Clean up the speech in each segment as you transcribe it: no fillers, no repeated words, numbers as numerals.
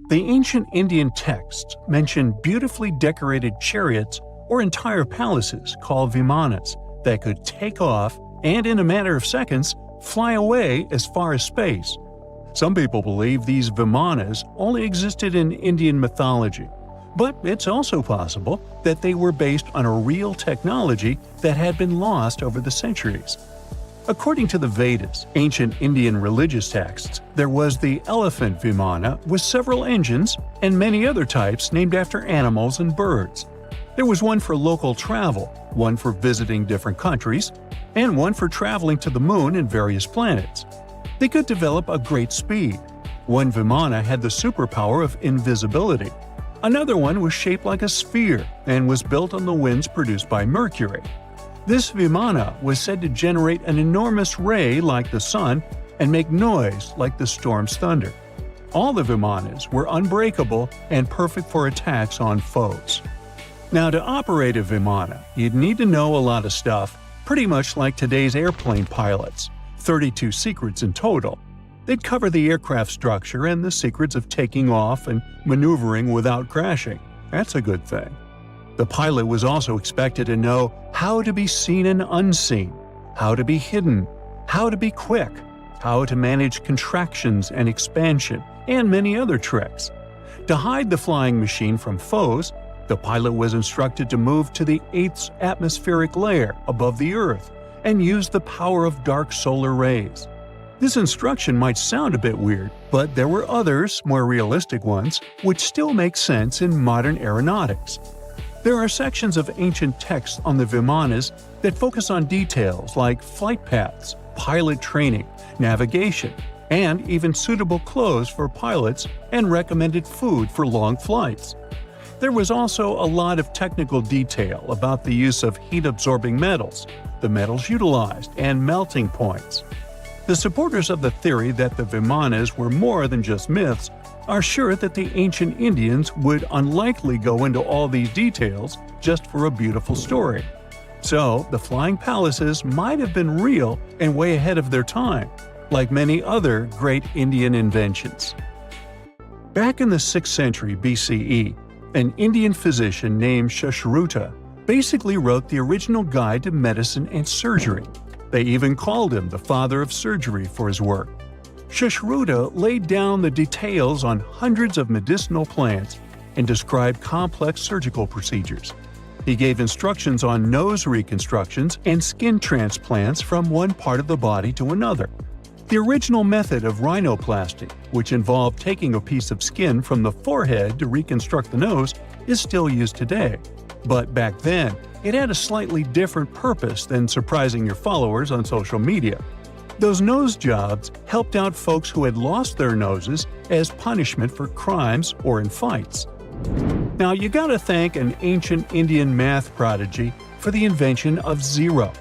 The ancient Indian texts mention beautifully decorated chariots or entire palaces called Vimanas that could take off and, in a matter of seconds, fly away as far as space. Some people believe these Vimanas only existed in Indian mythology, but it's also possible that they were based on a real technology that had been lost over the centuries. According to the Vedas, ancient Indian religious texts, there was the elephant Vimana with several engines and many other types named after animals and birds. There was one for local travel, one for visiting different countries, and one for traveling to the moon and various planets. They could develop a great speed. One Vimana had the superpower of invisibility. Another one was shaped like a sphere and was built on the winds produced by Mercury. This Vimana was said to generate an enormous ray like the sun and make noise like the storm's thunder. All the Vimanas were unbreakable and perfect for attacks on foes. Now, to operate a Vimana, you'd need to know a lot of stuff, pretty much like today's airplane pilots, 32 secrets in total. They'd cover the aircraft structure and the secrets of taking off and maneuvering without crashing. That's a good thing. The pilot was also expected to know how to be seen and unseen, how to be hidden, how to be quick, how to manage contractions and expansion, and many other tricks. To hide the flying machine from foes, the pilot was instructed to move to the 8th atmospheric layer above the Earth and use the power of dark solar rays. This instruction might sound a bit weird, but there were others, more realistic ones, which still make sense in modern aeronautics. There are sections of ancient texts on the Vimanas that focus on details like flight paths, pilot training, navigation, and even suitable clothes for pilots and recommended food for long flights. There was also a lot of technical detail about the use of heat-absorbing metals, the metals utilized, and melting points. The supporters of the theory that the Vimanas were more than just myths are sure that the ancient Indians would unlikely go into all these details just for a beautiful story. So, the flying palaces might have been real and way ahead of their time, like many other great Indian inventions. Back in the 6th century BCE, an Indian physician named Sushruta basically wrote the original guide to medicine and surgery. They even called him the father of surgery for his work. Sushruta laid down the details on hundreds of medicinal plants and described complex surgical procedures. He gave instructions on nose reconstructions and skin transplants from one part of the body to another. The original method of rhinoplasty, which involved taking a piece of skin from the forehead to reconstruct the nose, is still used today. But back then, it had a slightly different purpose than surprising your followers on social media. Those nose jobs helped out folks who had lost their noses as punishment for crimes or in fights. Now, you gotta thank an ancient Indian math prodigy for the invention of zero.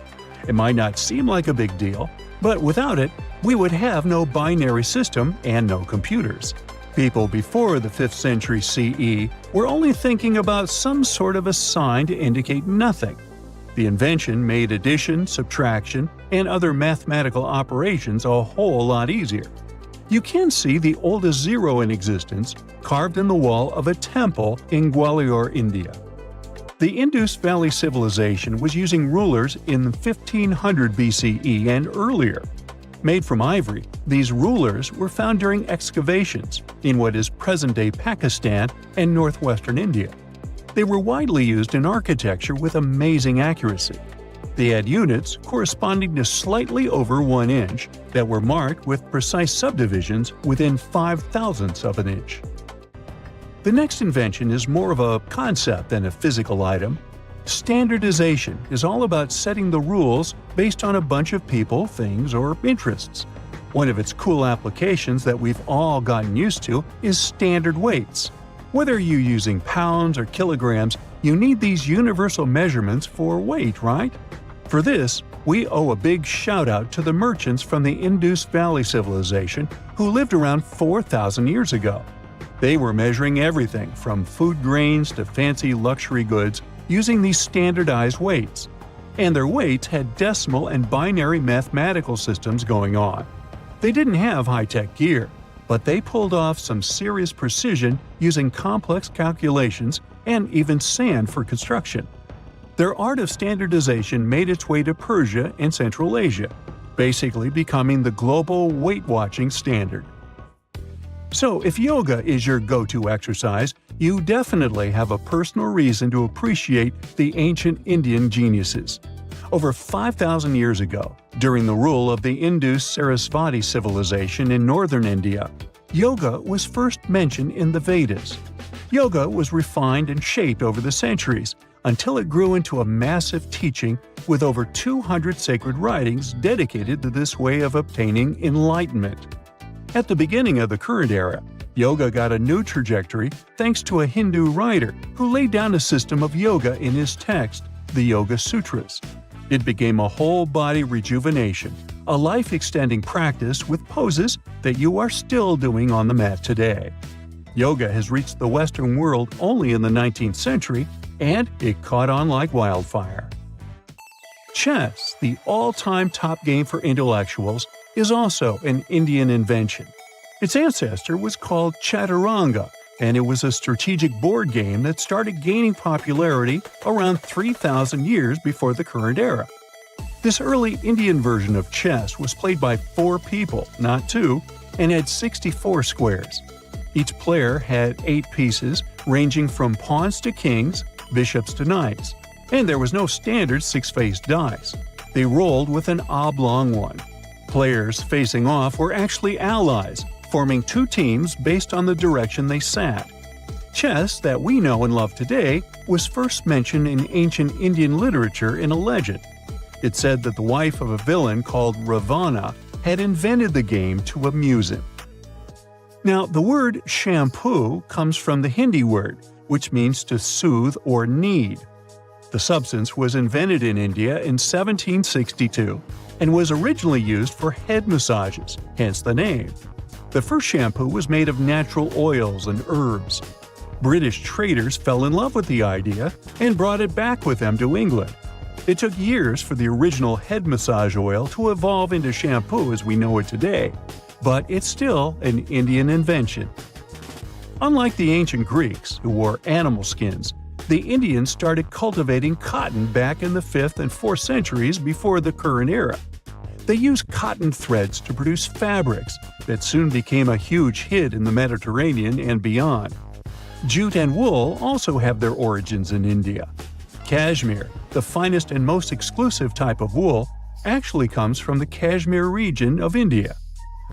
It might not seem like a big deal, but without it, we would have no binary system and no computers. People before the 5th century CE were only thinking about some sort of a sign to indicate nothing. The invention made addition, subtraction, and other mathematical operations a whole lot easier. You can see the oldest zero in existence carved in the wall of a temple in Gwalior, India. The Indus Valley Civilization was using rulers in 1500 BCE and earlier. Made from ivory, these rulers were found during excavations in what is present-day Pakistan and northwestern India. They were widely used in architecture with amazing accuracy. They had units corresponding to slightly over 1 inch that were marked with precise subdivisions within 5/1000ths of an inch. The next invention is more of a concept than a physical item. Standardization is all about setting the rules based on a bunch of people, things, or interests. One of its cool applications that we've all gotten used to is standard weights. Whether you're using pounds or kilograms, you need these universal measurements for weight, right? For this, we owe a big shout-out to the merchants from the Indus Valley Civilization who lived around 4,000 years ago. They were measuring everything from food grains to fancy luxury goods using these standardized weights. And their weights had decimal and binary mathematical systems going on. They didn't have high-tech gear. but they pulled off some serious precision using complex calculations and even sand for construction. Their art of standardization made its way to Persia and Central Asia, basically becoming the global weight-watching standard. So if yoga is your go-to exercise, you definitely have a personal reason to appreciate the ancient Indian geniuses. Over 5,000 years ago, during the rule of the Indus-Sarasvati civilization in northern India, yoga was first mentioned in the Vedas. Yoga was refined and shaped over the centuries, until it grew into a massive teaching with over 200 sacred writings dedicated to this way of obtaining enlightenment. At the beginning of the current era, yoga got a new trajectory thanks to a Hindu writer who laid down a system of yoga in his text, the Yoga Sutras. It became a whole-body rejuvenation, a life-extending practice with poses that you are still doing on the mat today. Yoga has reached the Western world only in the 19th century, and it caught on like wildfire. Chess, the all-time top game for intellectuals, is also an Indian invention. Its ancestor was called Chaturanga, and it was a strategic board game that started gaining popularity around 3,000 years before the current era. This early Indian version of chess was played by 4 people, not 2, and had 64 squares. Each player had 8 pieces, ranging from pawns to kings, bishops to knights, and there was no standard 6-faced dice. They rolled with an oblong one. Players facing off were actually allies, forming 2 teams based on the direction they sat. Chess, that we know and love today, was first mentioned in ancient Indian literature in a legend. It said that the wife of a villain called Ravana had invented the game to amuse him. Now, the word shampoo comes from the Hindi word, which means to soothe or knead. The substance was invented in India in 1762 and was originally used for head massages, hence the name. The first shampoo was made of natural oils and herbs. British traders fell in love with the idea and brought it back with them to England. It took years for the original head massage oil to evolve into shampoo as we know it today, but it's still an Indian invention. Unlike the ancient Greeks, who wore animal skins, the Indians started cultivating cotton back in the 5th and 4th centuries before the current era. They used cotton threads to produce fabrics that soon became a huge hit in the Mediterranean and beyond. Jute and wool also have their origins in India. Cashmere, the finest and most exclusive type of wool, actually comes from the Kashmir region of India.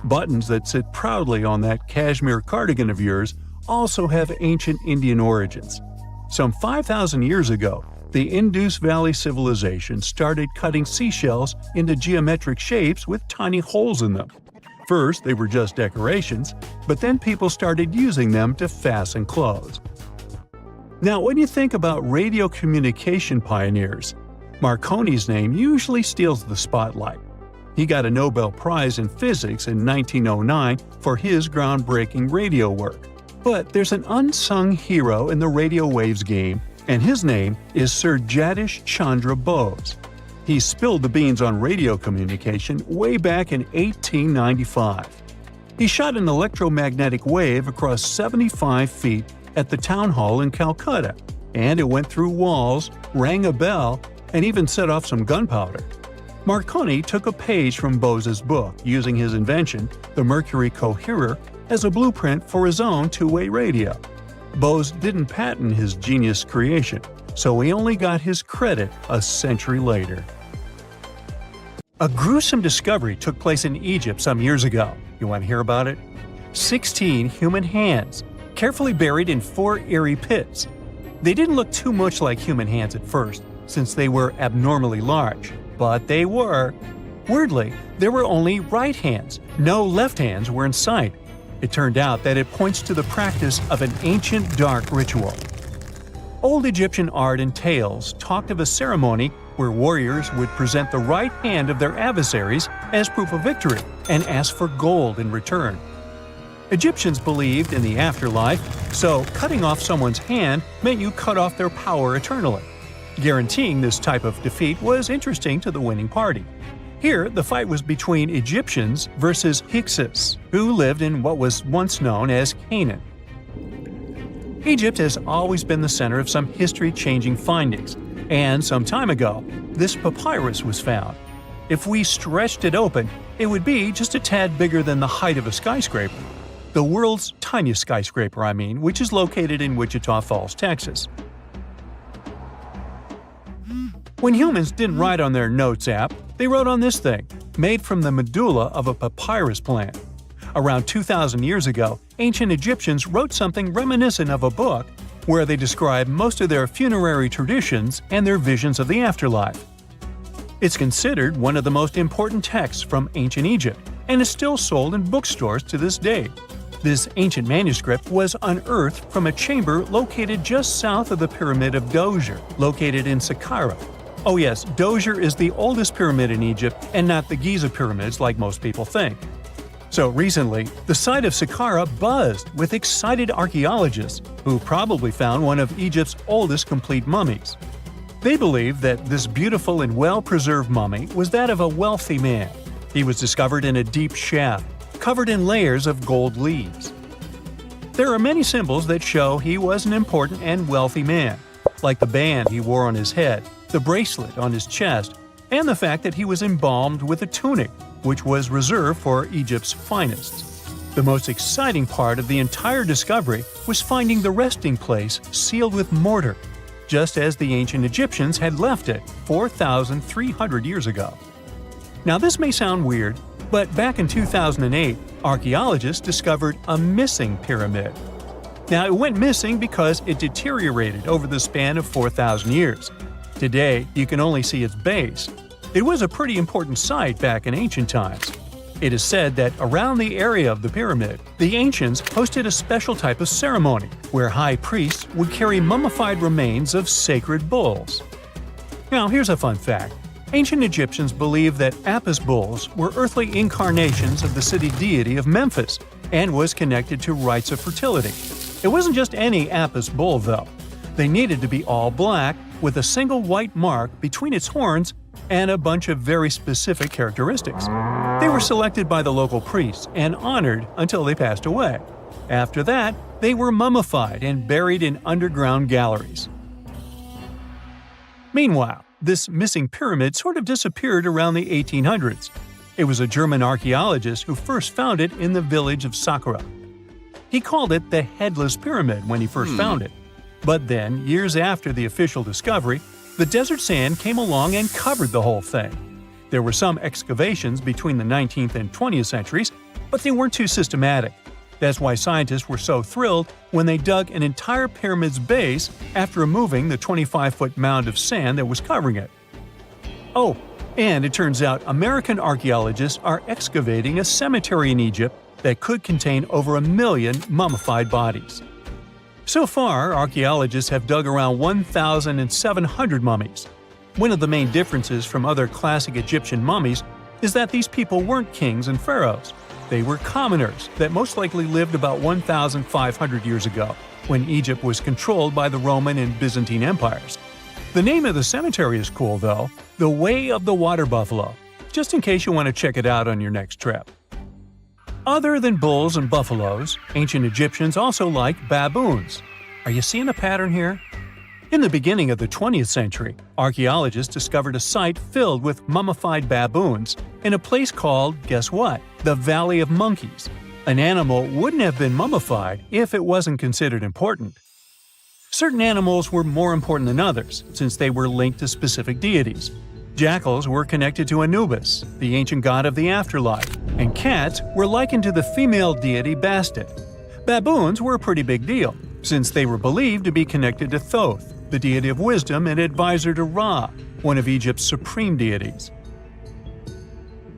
Buttons that sit proudly on that cashmere cardigan of yours also have ancient Indian origins. Some 5,000 years ago, the Indus Valley civilization started cutting seashells into geometric shapes with tiny holes in them. First, they were just decorations, but then people started using them to fasten clothes. Now, when you think about radio communication pioneers, Marconi's name usually steals the spotlight. He got a Nobel Prize in Physics in 1909 for his groundbreaking radio work. But there's an unsung hero in the radio waves game, and his name is Sir Jagdish Chandra Bose. He spilled the beans on radio communication way back in 1895. He shot an electromagnetic wave across 75 feet at the town hall in Calcutta, and it went through walls, rang a bell, and even set off some gunpowder. Marconi took a page from Bose's book, using his invention, the Mercury Coherer, as a blueprint for his own two-way radio. Bose didn't patent his genius creation, so he only got his credit a century later. A gruesome discovery took place in Egypt some years ago. You want to hear about it? 16 human hands, carefully buried in 4 eerie pits. They didn't look too much like human hands at first, since they were abnormally large, but they were. Weirdly, there were only right hands, no left hands were in sight. It turned out that it points to the practice of an ancient dark ritual. Old Egyptian art and tales talked of a ceremony where warriors would present the right hand of their adversaries as proof of victory and ask for gold in return. Egyptians believed in the afterlife, so cutting off someone's hand meant you cut off their power eternally. Guaranteeing this type of defeat was interesting to the winning party. Here, the fight was between Egyptians versus Hyksos, who lived in what was once known as Canaan. Egypt has always been the center of some history-changing findings, and some time ago, this papyrus was found. If we stretched it open, it would be just a tad bigger than the height of a skyscraper. The world's tiniest skyscraper, which is located in Wichita Falls, Texas. When humans didn't write on their Notes app, they wrote on this thing, made from the medulla of a papyrus plant. Around 2,000 years ago, ancient Egyptians wrote something reminiscent of a book where they describe most of their funerary traditions and their visions of the afterlife. It's considered one of the most important texts from ancient Egypt and is still sold in bookstores to this day. This ancient manuscript was unearthed from a chamber located just south of the Pyramid of Djoser, located in Saqqara. Oh yes, Djoser is the oldest pyramid in Egypt and not the Giza pyramids like most people think. So recently, the site of Saqqara buzzed with excited archaeologists who probably found one of Egypt's oldest complete mummies. They believe that this beautiful and well-preserved mummy was that of a wealthy man. He was discovered in a deep shaft, covered in layers of gold leaves. There are many symbols that show he was an important and wealthy man, like the band he wore on his head, the bracelet on his chest, and the fact that he was embalmed with a tunic, which was reserved for Egypt's finest. The most exciting part of the entire discovery was finding the resting place sealed with mortar, just as the ancient Egyptians had left it 4,300 years ago. Now this may sound weird, but back in 2008, archaeologists discovered a missing pyramid. Now it went missing because it deteriorated over the span of 4,000 years. Today, you can only see its base. It was a pretty important site back in ancient times. It is said that around the area of the pyramid, the ancients hosted a special type of ceremony where high priests would carry mummified remains of sacred bulls. Now here's a fun fact. Ancient Egyptians believed that Apis bulls were earthly incarnations of the city deity of Memphis and was connected to rites of fertility. It wasn't just any Apis bull, though. They needed to be all black, with a single white mark between its horns and a bunch of very specific characteristics. They were selected by the local priests and honored until they passed away. After that, they were mummified and buried in underground galleries. Meanwhile, this missing pyramid sort of disappeared around the 1800s. It was a German archaeologist who first found it in the village of Saqqara. He called it the Headless Pyramid when he first found it. But then, years after the official discovery, the desert sand came along and covered the whole thing. There were some excavations between the 19th and 20th centuries, but they weren't too systematic. That's why scientists were so thrilled when they dug an entire pyramid's base after removing the 25-foot mound of sand that was covering it. Oh, and it turns out American archaeologists are excavating a cemetery in Egypt that could contain over 1 million mummified bodies. So far, archaeologists have dug around 1,700 mummies. One of the main differences from other classic Egyptian mummies is that these people weren't kings and pharaohs. They were commoners that most likely lived about 1,500 years ago, when Egypt was controlled by the Roman and Byzantine empires. The name of the cemetery is cool, though, the Way of the Water Buffalo, just in case you want to check it out on your next trip. Other than bulls and buffaloes, ancient Egyptians also liked baboons. Are you seeing a pattern here? In the beginning of the 20th century, archaeologists discovered a site filled with mummified baboons in a place called, guess what? The Valley of Monkeys. An animal wouldn't have been mummified if it wasn't considered important. Certain animals were more important than others, since they were linked to specific deities. Jackals were connected to Anubis, the ancient god of the afterlife, and cats were likened to the female deity Bastet. Baboons were a pretty big deal, since they were believed to be connected to Thoth, the deity of wisdom and advisor to Ra, one of Egypt's supreme deities.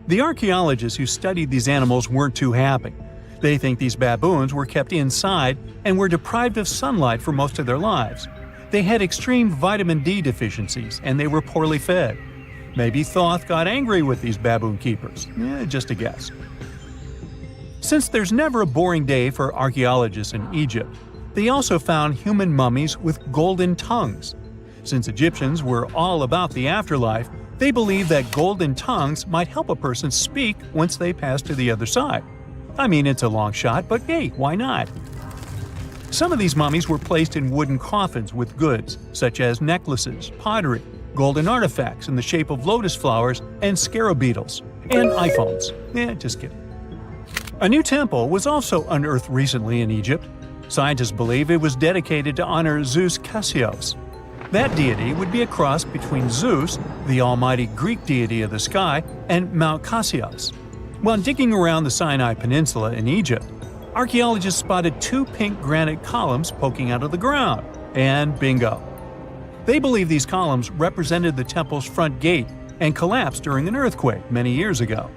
The archaeologists who studied these animals weren't too happy. They think these baboons were kept inside and were deprived of sunlight for most of their lives. They had extreme vitamin D deficiencies and they were poorly fed. Maybe Thoth got angry with these baboon keepers. Just a guess. Since there's never a boring day for archaeologists in Egypt, they also found human mummies with golden tongues. Since Egyptians were all about the afterlife, They believe that golden tongues might help a person speak once they pass to the other side. I mean, it's a long shot, but hey, why not? Some of these mummies were placed in wooden coffins with goods, such as necklaces, pottery, golden artifacts in the shape of lotus flowers and scarab beetles, and iPhones. Just kidding. A new temple was also unearthed recently in Egypt. Scientists believe it was dedicated to honor Zeus Cassios. That deity would be a cross between Zeus, the almighty Greek deity of the sky, and Mount Cassios. While digging around the Sinai Peninsula in Egypt, archaeologists spotted 2 pink granite columns poking out of the ground, and bingo. They believe these columns represented the temple's front gate and collapsed during an earthquake many years ago.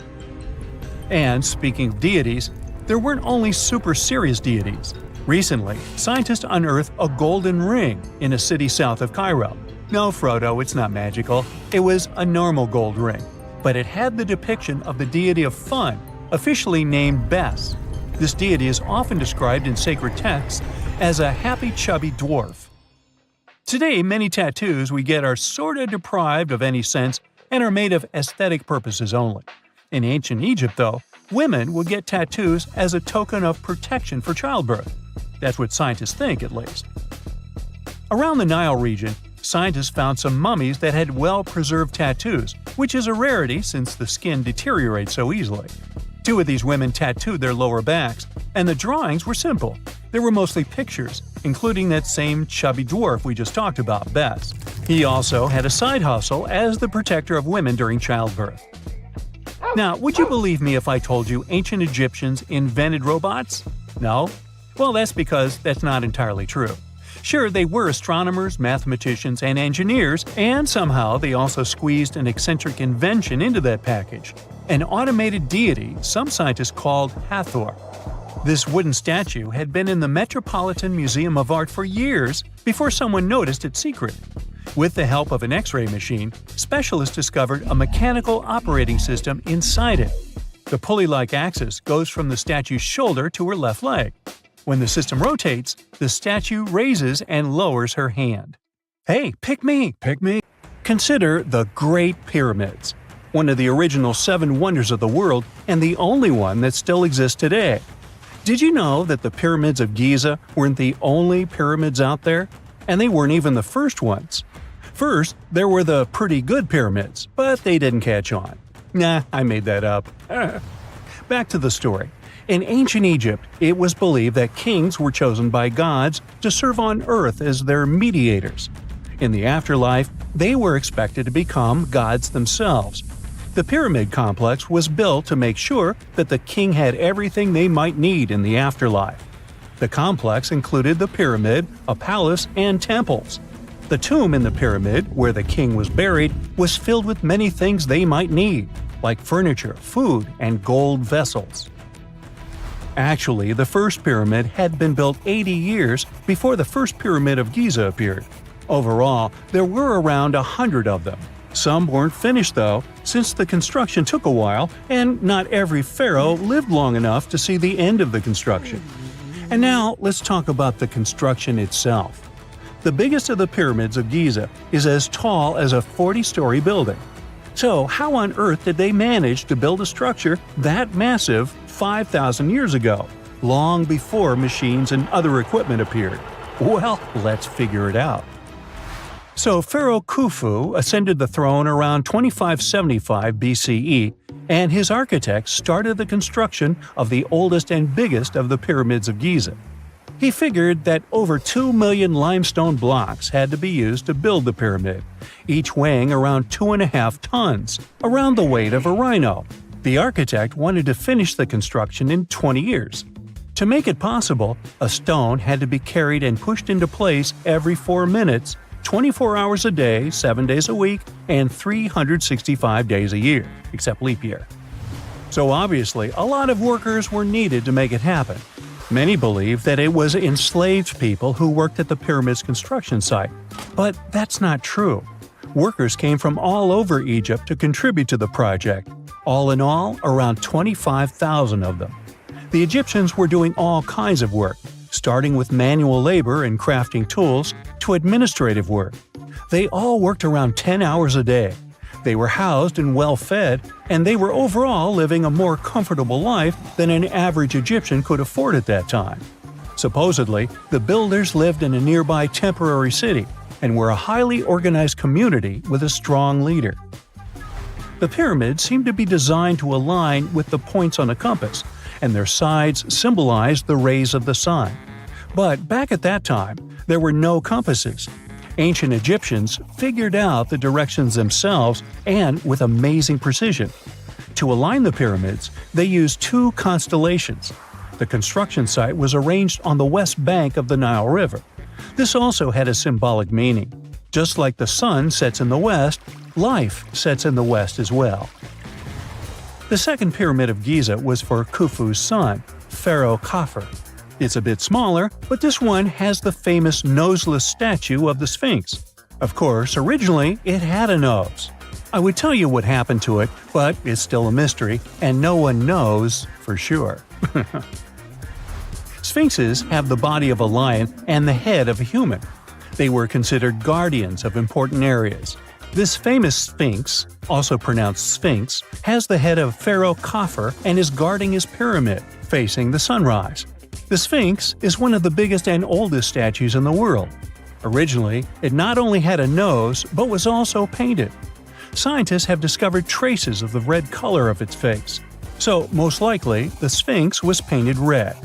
And speaking of deities, there weren't only super serious deities. Recently, scientists unearthed a golden ring in a city south of Cairo. No, Frodo, it's not magical. It was a normal gold ring, but it had the depiction of the deity of fun, officially named Bes. This deity is often described in sacred texts as a happy chubby dwarf. Today, many tattoos we get are sorta deprived of any sense and are made of aesthetic purposes only. In ancient Egypt, though, women would get tattoos as a token of protection for childbirth. That's what scientists think, at least. Around the Nile region, scientists found some mummies that had well-preserved tattoos, which is a rarity since the skin deteriorates so easily. 2 of these women tattooed their lower backs, and the drawings were simple. They were mostly pictures, including that same chubby dwarf we just talked about, Bes. He also had a side hustle as the protector of women during childbirth. Now, would you believe me if I told you ancient Egyptians invented robots? No? Well, that's because that's not entirely true. Sure, they were astronomers, mathematicians, and engineers, and somehow they also squeezed an eccentric invention into that package – an automated deity some scientists called Hathor. This wooden statue had been in the Metropolitan Museum of Art for years before someone noticed its secret. With the help of an X-ray machine, specialists discovered a mechanical operating system inside it. The pulley-like axis goes from the statue's shoulder to her left leg. When the system rotates, the statue raises and lowers her hand. Hey, pick me, pick me! Consider the Great Pyramids, one of the original 7 wonders of the world and the only one that still exists today. Did you know that the pyramids of Giza weren't the only pyramids out there? And they weren't even the first ones. First, there were the pretty good pyramids, but they didn't catch on. Nah, I made that up. Back to the story. In ancient Egypt, it was believed that kings were chosen by gods to serve on earth as their mediators. In the afterlife, they were expected to become gods themselves. The pyramid complex was built to make sure that the king had everything they might need in the afterlife. The complex included the pyramid, a palace, and temples. The tomb in the pyramid, where the king was buried, was filled with many things they might need, like furniture, food, and gold vessels. Actually, the first pyramid had been built 80 years before the first pyramid of Giza appeared. Overall, there were around 100 of them. Some weren't finished though, since the construction took a while and not every pharaoh lived long enough to see the end of the construction. And now let's talk about the construction itself. The biggest of the pyramids of Giza is as tall as a 40-story building. So how on earth did they manage to build a structure that massive 5,000 years ago, long before machines and other equipment appeared? Well, let's figure it out. So Pharaoh Khufu ascended the throne around 2575 BCE, and his architects started the construction of the oldest and biggest of the pyramids of Giza. He figured that over 2 million limestone blocks had to be used to build the pyramid, each weighing around 2.5 tons, around the weight of a rhino. The architect wanted to finish the construction in 20 years. To make it possible, a stone had to be carried and pushed into place every 4 minutes, 24 hours a day, 7 days a week, and 365 days a year, except leap year. So obviously, a lot of workers were needed to make it happen. Many believe that it was enslaved people who worked at the pyramid's construction site, but that's not true. Workers came from all over Egypt to contribute to the project. All in all, around 25,000 of them. The Egyptians were doing all kinds of work, starting with manual labor and crafting tools to administrative work. They all worked around 10 hours a day. They were housed and well fed, and they were overall living a more comfortable life than an average Egyptian could afford at that time. Supposedly, the builders lived in a nearby temporary city and were a highly organized community with a strong leader. The pyramids seemed to be designed to align with the points on a compass, and their sides symbolized the rays of the sun. But back at that time, there were no compasses. Ancient Egyptians figured out the directions themselves and with amazing precision. To align the pyramids, they used two constellations. The construction site was arranged on the west bank of the Nile River. This also had a symbolic meaning. Just like the sun sets in the west, life sets in the west as well. The second pyramid of Giza was for Khufu's son, Pharaoh Khafre. It's a bit smaller, but this one has the famous noseless statue of the Sphinx. Of course, originally it had a nose. I would tell you what happened to it, but it's still a mystery, and no one knows for sure. Sphinxes have the body of a lion and the head of a human. They were considered guardians of important areas. This famous Sphinx, also pronounced Sphinx, has the head of Pharaoh Khafre and is guarding his pyramid, facing the sunrise. The Sphinx is one of the biggest and oldest statues in the world. Originally, it not only had a nose, but was also painted. Scientists have discovered traces of the red color of its face. So, most likely, the Sphinx was painted red.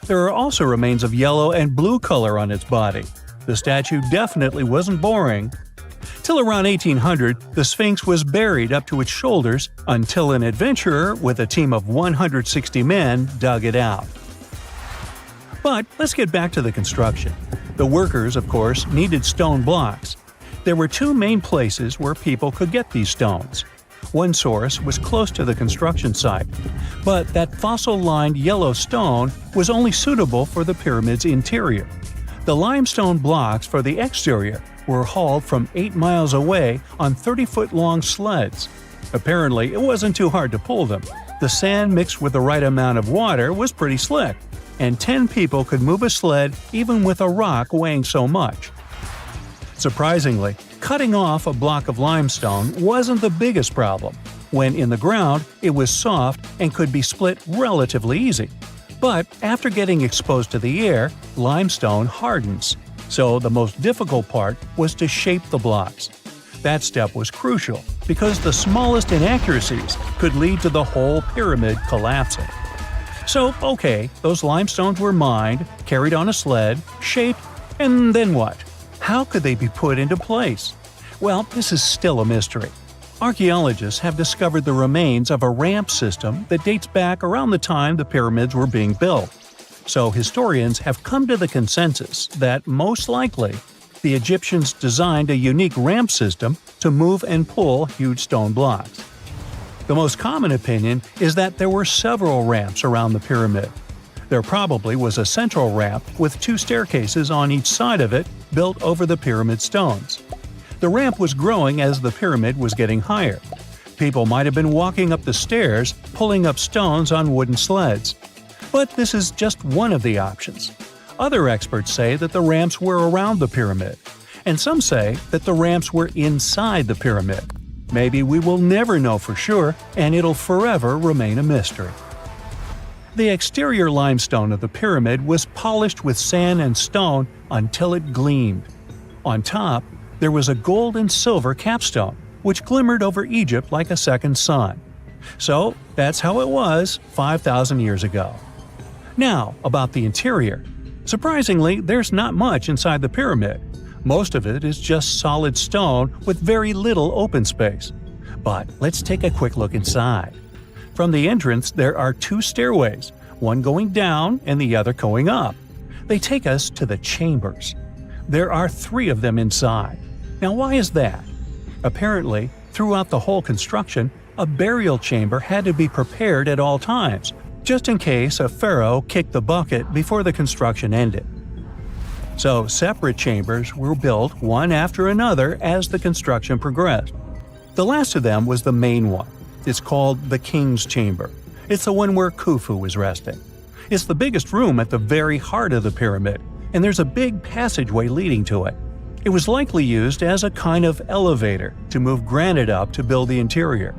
There are also remains of yellow and blue color on its body. The statue definitely wasn't boring. Till around 1800, the Sphinx was buried up to its shoulders until an adventurer with a team of 160 men dug it out. But let's get back to the construction. The workers, of course, needed stone blocks. There were two main places where people could get these stones. One source was close to the construction site, but that fossil-lined yellow stone was only suitable for the pyramid's interior. The limestone blocks for the exterior were hauled from 8 miles away on 30-foot-long sleds. Apparently, it wasn't too hard to pull them. The sand mixed with the right amount of water was pretty slick, and 10 people could move a sled even with a rock weighing so much. Surprisingly, cutting off a block of limestone wasn't the biggest problem. When in the ground, it was soft and could be split relatively easy. But after getting exposed to the air, limestone hardens. So the most difficult part was to shape the blocks. That step was crucial because the smallest inaccuracies could lead to the whole pyramid collapsing. So, okay, those limestones were mined, carried on a sled, shaped, and then what? How could they be put into place? Well, this is still a mystery. Archaeologists have discovered the remains of a ramp system that dates back around the time the pyramids were being built. So historians have come to the consensus that, most likely, the Egyptians designed a unique ramp system to move and pull huge stone blocks. The most common opinion is that there were several ramps around the pyramid. There probably was a central ramp with 2 staircases on each side of it built over the pyramid stones. The ramp was growing as the pyramid was getting higher. People might have been walking up the stairs, pulling up stones on wooden sleds. But this is just one of the options. Other experts say that the ramps were around the pyramid, and some say that the ramps were inside the pyramid. Maybe we will never know for sure, and it'll forever remain a mystery. The exterior limestone of the pyramid was polished with sand and stone until it gleamed. On top, there was a gold and silver capstone, which glimmered over Egypt like a second sun. So that's how it was 5,000 years ago. Now, about the interior. Surprisingly, there's not much inside the pyramid. Most of it is just solid stone with very little open space. But let's take a quick look inside. From the entrance, there are 2 stairways, one going down and the other going up. They take us to the chambers. There are 3 of them inside. Now, why is that? Apparently, throughout the whole construction, a burial chamber had to be prepared at all times, just in case a pharaoh kicked the bucket before the construction ended. So, separate chambers were built one after another as the construction progressed. The last of them was the main one. It's called the King's Chamber. It's the one where Khufu was resting. It's the biggest room at the very heart of the pyramid, and there's a big passageway leading to it. It was likely used as a kind of elevator to move granite up to build the interior.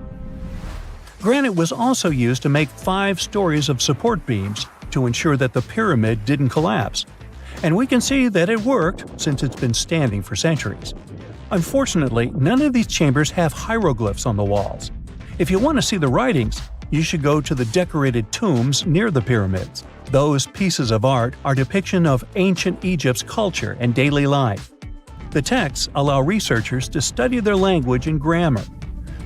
Granite was also used to make 5 stories of support beams to ensure that the pyramid didn't collapse. And we can see that it worked since it's been standing for centuries. Unfortunately, none of these chambers have hieroglyphs on the walls. If you want to see the writings, you should go to the decorated tombs near the pyramids. Those pieces of art are depiction of ancient Egypt's culture and daily life. The texts allow researchers to study their language and grammar.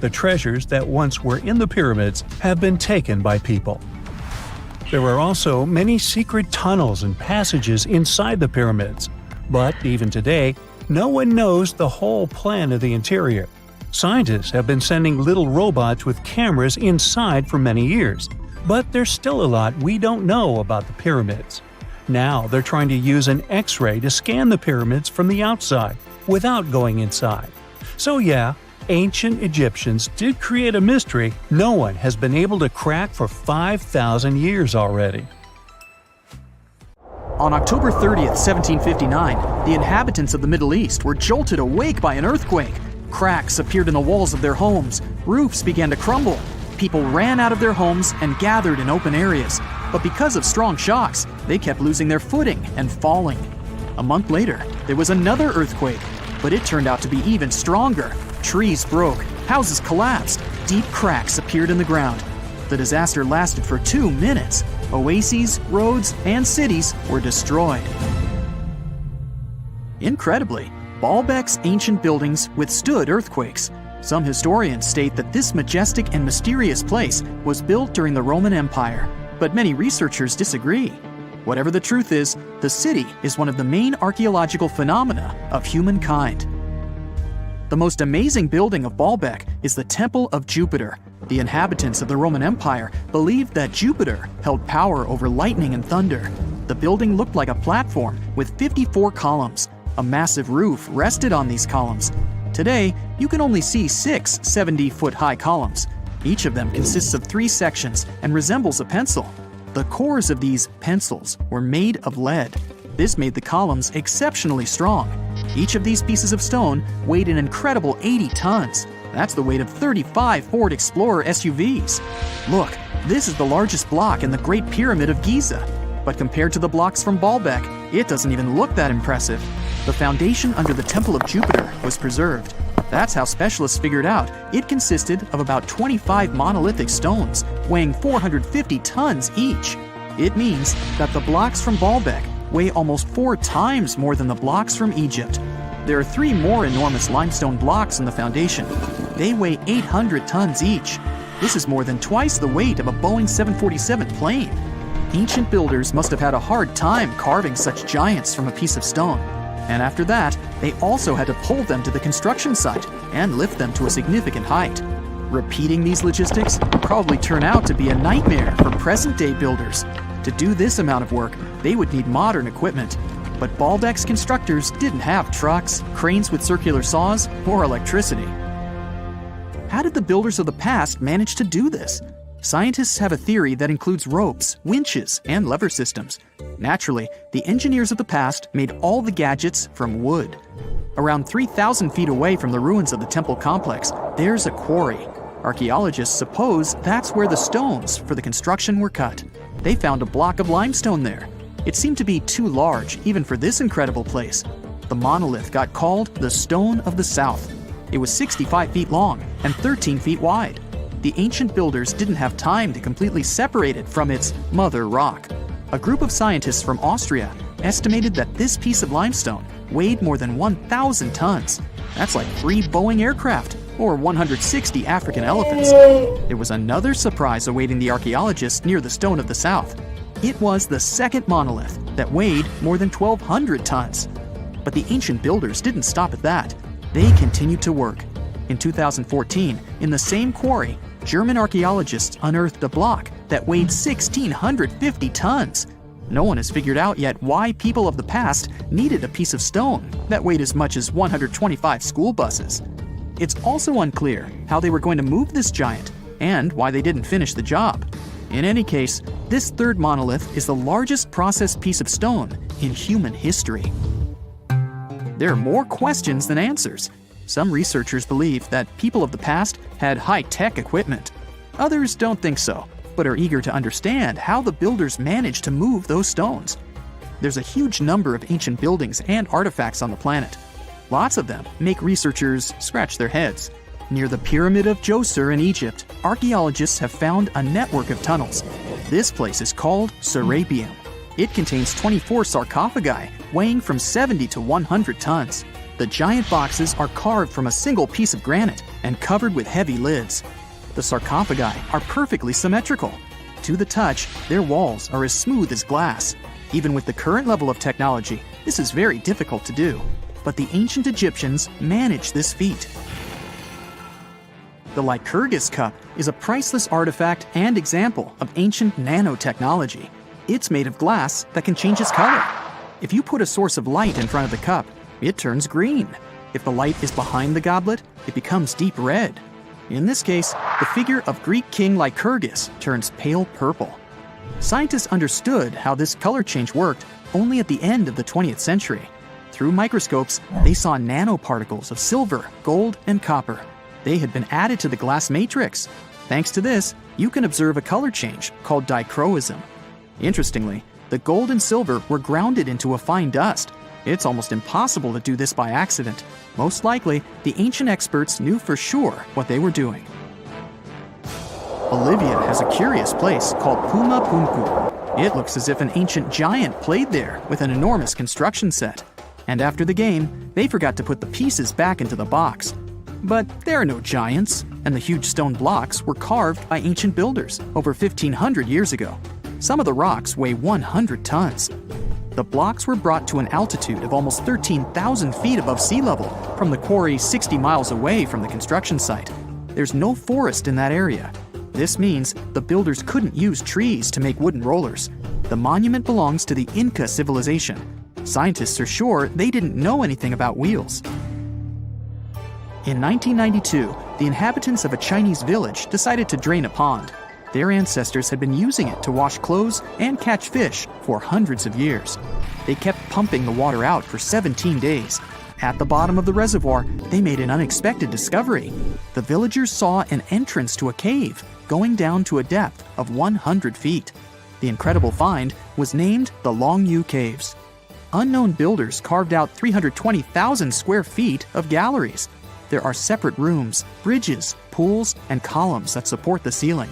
The treasures that once were in the pyramids have been taken by people. There are also many secret tunnels and passages inside the pyramids, but even today, no one knows the whole plan of the interior. Scientists have been sending little robots with cameras inside for many years, but there's still a lot we don't know about the pyramids. Now they're trying to use an X-ray to scan the pyramids from the outside, without going inside. So yeah, ancient Egyptians did create a mystery no one has been able to crack for 5,000 years already. On October 30th, 1759, the inhabitants of the Middle East were jolted awake by an earthquake. Cracks appeared in the walls of their homes, roofs began to crumble. People ran out of their homes and gathered in open areas. But because of strong shocks, they kept losing their footing and falling. A month later, there was another earthquake, but it turned out to be even stronger. Trees broke, houses collapsed, deep cracks appeared in the ground. The disaster lasted for 2 minutes. Oases, roads, and cities were destroyed. Incredibly, Baalbek's ancient buildings withstood earthquakes. Some historians state that this majestic and mysterious place was built during the Roman Empire, but many researchers disagree. Whatever the truth is, the city is one of the main archaeological phenomena of humankind. The most amazing building of Baalbek is the Temple of Jupiter. The inhabitants of the Roman Empire believed that Jupiter held power over lightning and thunder. The building looked like a platform with 54 columns. A massive roof rested on these columns. Today, you can only see 6 70-foot-high columns. Each of them consists of 3 sections and resembles a pencil. The cores of these pencils were made of lead. This made the columns exceptionally strong. Each of these pieces of stone weighed an incredible 80 tons. That's the weight of 35 Ford Explorer SUVs. Look, this is the largest block in the Great Pyramid of Giza. But compared to the blocks from Baalbek, it doesn't even look that impressive. The foundation under the Temple of Jupiter was preserved. That's how specialists figured out it consisted of about 25 monolithic stones, weighing 450 tons each. It means that the blocks from Baalbek weigh almost 4 times more than the blocks from Egypt. There are 3 more enormous limestone blocks in the foundation. They weigh 800 tons each. This is more than twice the weight of a Boeing 747 plane. Ancient builders must have had a hard time carving such giants from a piece of stone. And after that, they also had to pull them to the construction site and lift them to a significant height. Repeating these logistics would probably turn out to be a nightmare for present-day builders. To do this amount of work, they would need modern equipment. But Baalbek's constructors didn't have trucks, cranes with circular saws, or electricity. How did the builders of the past manage to do this? Scientists have a theory that includes ropes, winches, and lever systems. Naturally, the engineers of the past made all the gadgets from wood. Around 3,000 feet away from the ruins of the temple complex, there's a quarry. Archaeologists suppose that's where the stones for the construction were cut. They found a block of limestone there. It seemed to be too large, even for this incredible place. The monolith got called the Stone of the South. It was 65 feet long and 13 feet wide. The ancient builders didn't have time to completely separate it from its mother rock. A group of scientists from Austria estimated that this piece of limestone weighed more than 1,000 tons. That's like 3 Boeing aircraft, or 160 African elephants. There was another surprise awaiting the archaeologists near the Stone of the South. It was the second monolith that weighed more than 1,200 tons. But the ancient builders didn't stop at that. They continued to work. In 2014, in the same quarry, German archaeologists unearthed a block that weighed 1,650 tons. No one has figured out yet why people of the past needed a piece of stone that weighed as much as 125 school buses. It's also unclear how they were going to move this giant and why they didn't finish the job. In any case, this third monolith is the largest processed piece of stone in human history. there are more questions than answers. Some researchers believe that people of the past had high-tech equipment. Others don't think so, but are eager to understand how the builders managed to move those stones. There's a huge number of ancient buildings and artifacts on the planet. Lots of them make researchers scratch their heads. Near the Pyramid of Djoser in Egypt, archaeologists have found a network of tunnels. This place is called Serapeum. It contains 24 sarcophagi, weighing from 70 to 100 tons. The giant boxes are carved from a single piece of granite and covered with heavy lids. The sarcophagi are perfectly symmetrical. To the touch, their walls are as smooth as glass. Even with the current level of technology, this is very difficult to do. But the ancient Egyptians managed this feat. The Lycurgus cup is a priceless artifact and example of ancient nanotechnology. It's made of glass that can change its color. If you put a source of light in front of the cup, it turns green. If the light is behind the goblet, it becomes deep red. In this case, the figure of Greek king Lycurgus turns pale purple. Scientists understood how this color change worked only at the end of the 20th century. Through microscopes, they saw nanoparticles of silver, gold, and copper. They had been added to the glass matrix. Thanks to this, you can observe a color change called dichroism. Interestingly, the gold and silver were grounded into a fine dust. It's almost impossible to do this by accident. Most likely, the ancient experts knew for sure what they were doing. Bolivia has a curious place called Puma Punku. It looks as if an ancient giant played there with an enormous construction set. And after the game, they forgot to put the pieces back into the box. But there are no giants, and the huge stone blocks were carved by ancient builders over 1,500 years ago. Some of the rocks weigh 100 tons. The blocks were brought to an altitude of almost 13,000 feet above sea level from the quarry 60 miles away from the construction site. There's no forest in that area. This means the builders couldn't use trees to make wooden rollers. The monument belongs to the Inca civilization. Scientists are sure they didn't know anything about wheels. In 1992, the inhabitants of a Chinese village decided to drain a pond. Their ancestors had been using it to wash clothes and catch fish for hundreds of years. They kept pumping the water out for 17 days. At the bottom of the reservoir, they made an unexpected discovery. The villagers saw an entrance to a cave going down to a depth of 100 feet. The incredible find was named the Longyu Caves. Unknown builders carved out 320,000 square feet of galleries. There are separate rooms, bridges, pools, and columns that support the ceiling.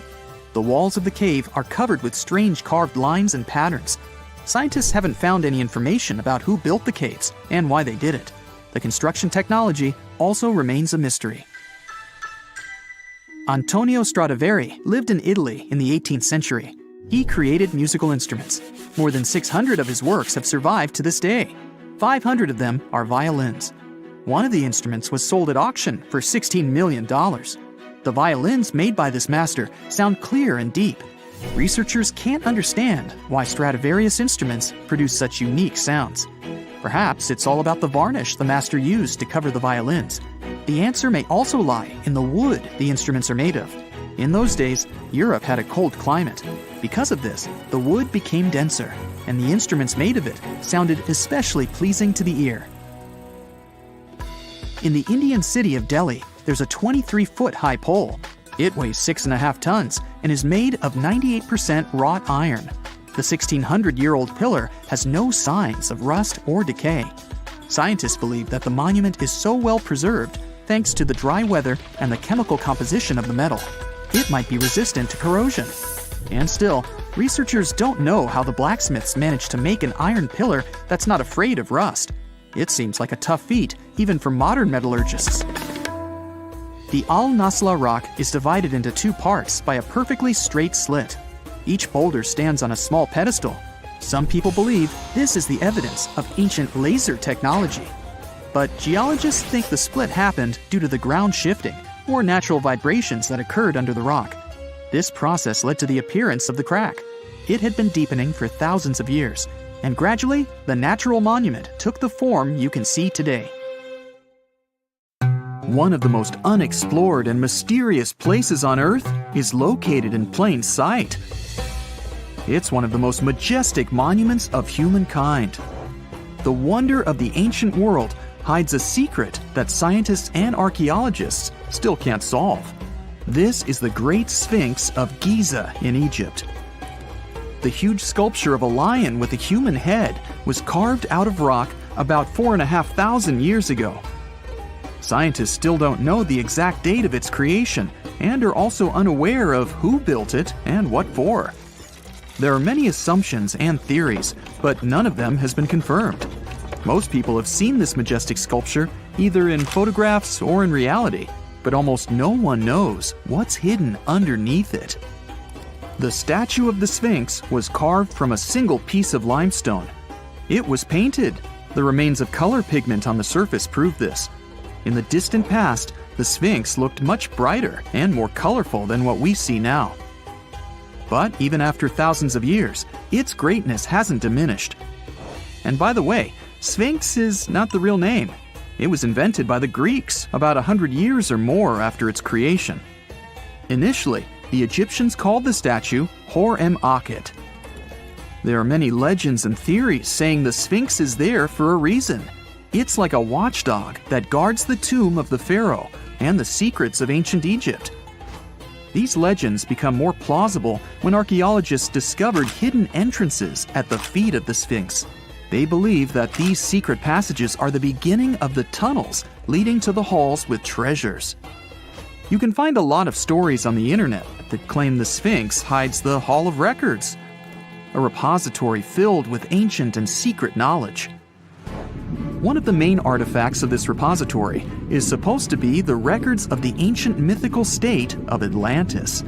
The walls of the cave are covered with strange carved lines and patterns. Scientists haven't found any information about who built the caves and why they did it. The construction technology also remains a mystery. Antonio Stradivari lived in Italy in the 18th century. He created musical instruments. More than 600 of his works have survived to this day. 500 of them are violins. One of the instruments was sold at auction for $16 million. The violins made by this master sound clear and deep. Researchers can't understand why Stradivarius instruments produce such unique sounds. Perhaps it's all about the varnish the master used to cover the violins. The answer may also lie in the wood the instruments are made of. In those days, Europe had a cold climate. Because of this, the wood became denser, and the instruments made of it sounded especially pleasing to the ear. In the Indian city of Delhi, there's a 23-foot-high pole. It weighs 6.5 tons and is made of 98% wrought iron. The 1,600-year-old pillar has no signs of rust or decay. Scientists believe that the monument is so well preserved thanks to the dry weather and the chemical composition of the metal. It might be resistant to corrosion. And still, researchers don't know how the blacksmiths managed to make an iron pillar that's not afraid of rust. It seems like a tough feat, even for modern metallurgists. The Al-Nasla rock is divided into two parts by a perfectly straight slit. Each boulder stands on a small pedestal. Some people believe this is the evidence of ancient laser technology. But geologists think the split happened due to the ground shifting or natural vibrations that occurred under the rock. This process led to the appearance of the crack. It had been deepening for thousands of years, and gradually, the natural monument took the form you can see today. One of the most unexplored and mysterious places on Earth is located in plain sight. It's one of the most majestic monuments of humankind. The wonder of the ancient world hides a secret that scientists and archaeologists still can't solve. This is the Great Sphinx of Giza in Egypt. The huge sculpture of a lion with a human head was carved out of rock about 4,500 years ago. Scientists still don't know the exact date of its creation and are also unaware of who built it and what for. There are many assumptions and theories, but none of them has been confirmed. Most people have seen this majestic sculpture either in photographs or in reality, but almost no one knows what's hidden underneath it. The statue of the Sphinx was carved from a single piece of limestone. It was painted. The remains of color pigment on the surface prove this. In the distant past, the Sphinx looked much brighter and more colorful than what we see now. But even after thousands of years, its greatness hasn't diminished. And by the way, Sphinx is not the real name. It was invented by the Greeks about 100 years or more after its creation. Initially, the Egyptians called the statue Hor-em-Akhet. There are many legends and theories saying the Sphinx is there for a reason. It's like a watchdog that guards the tomb of the pharaoh and the secrets of ancient Egypt. These legends become more plausible when archaeologists discovered hidden entrances at the feet of the Sphinx. They believe that these secret passages are the beginning of the tunnels leading to the halls with treasures. You can find a lot of stories on the internet that claim the Sphinx hides the Hall of Records, a repository filled with ancient and secret knowledge. One of the main artifacts of this repository is supposed to be the records of the ancient mythical state of Atlantis.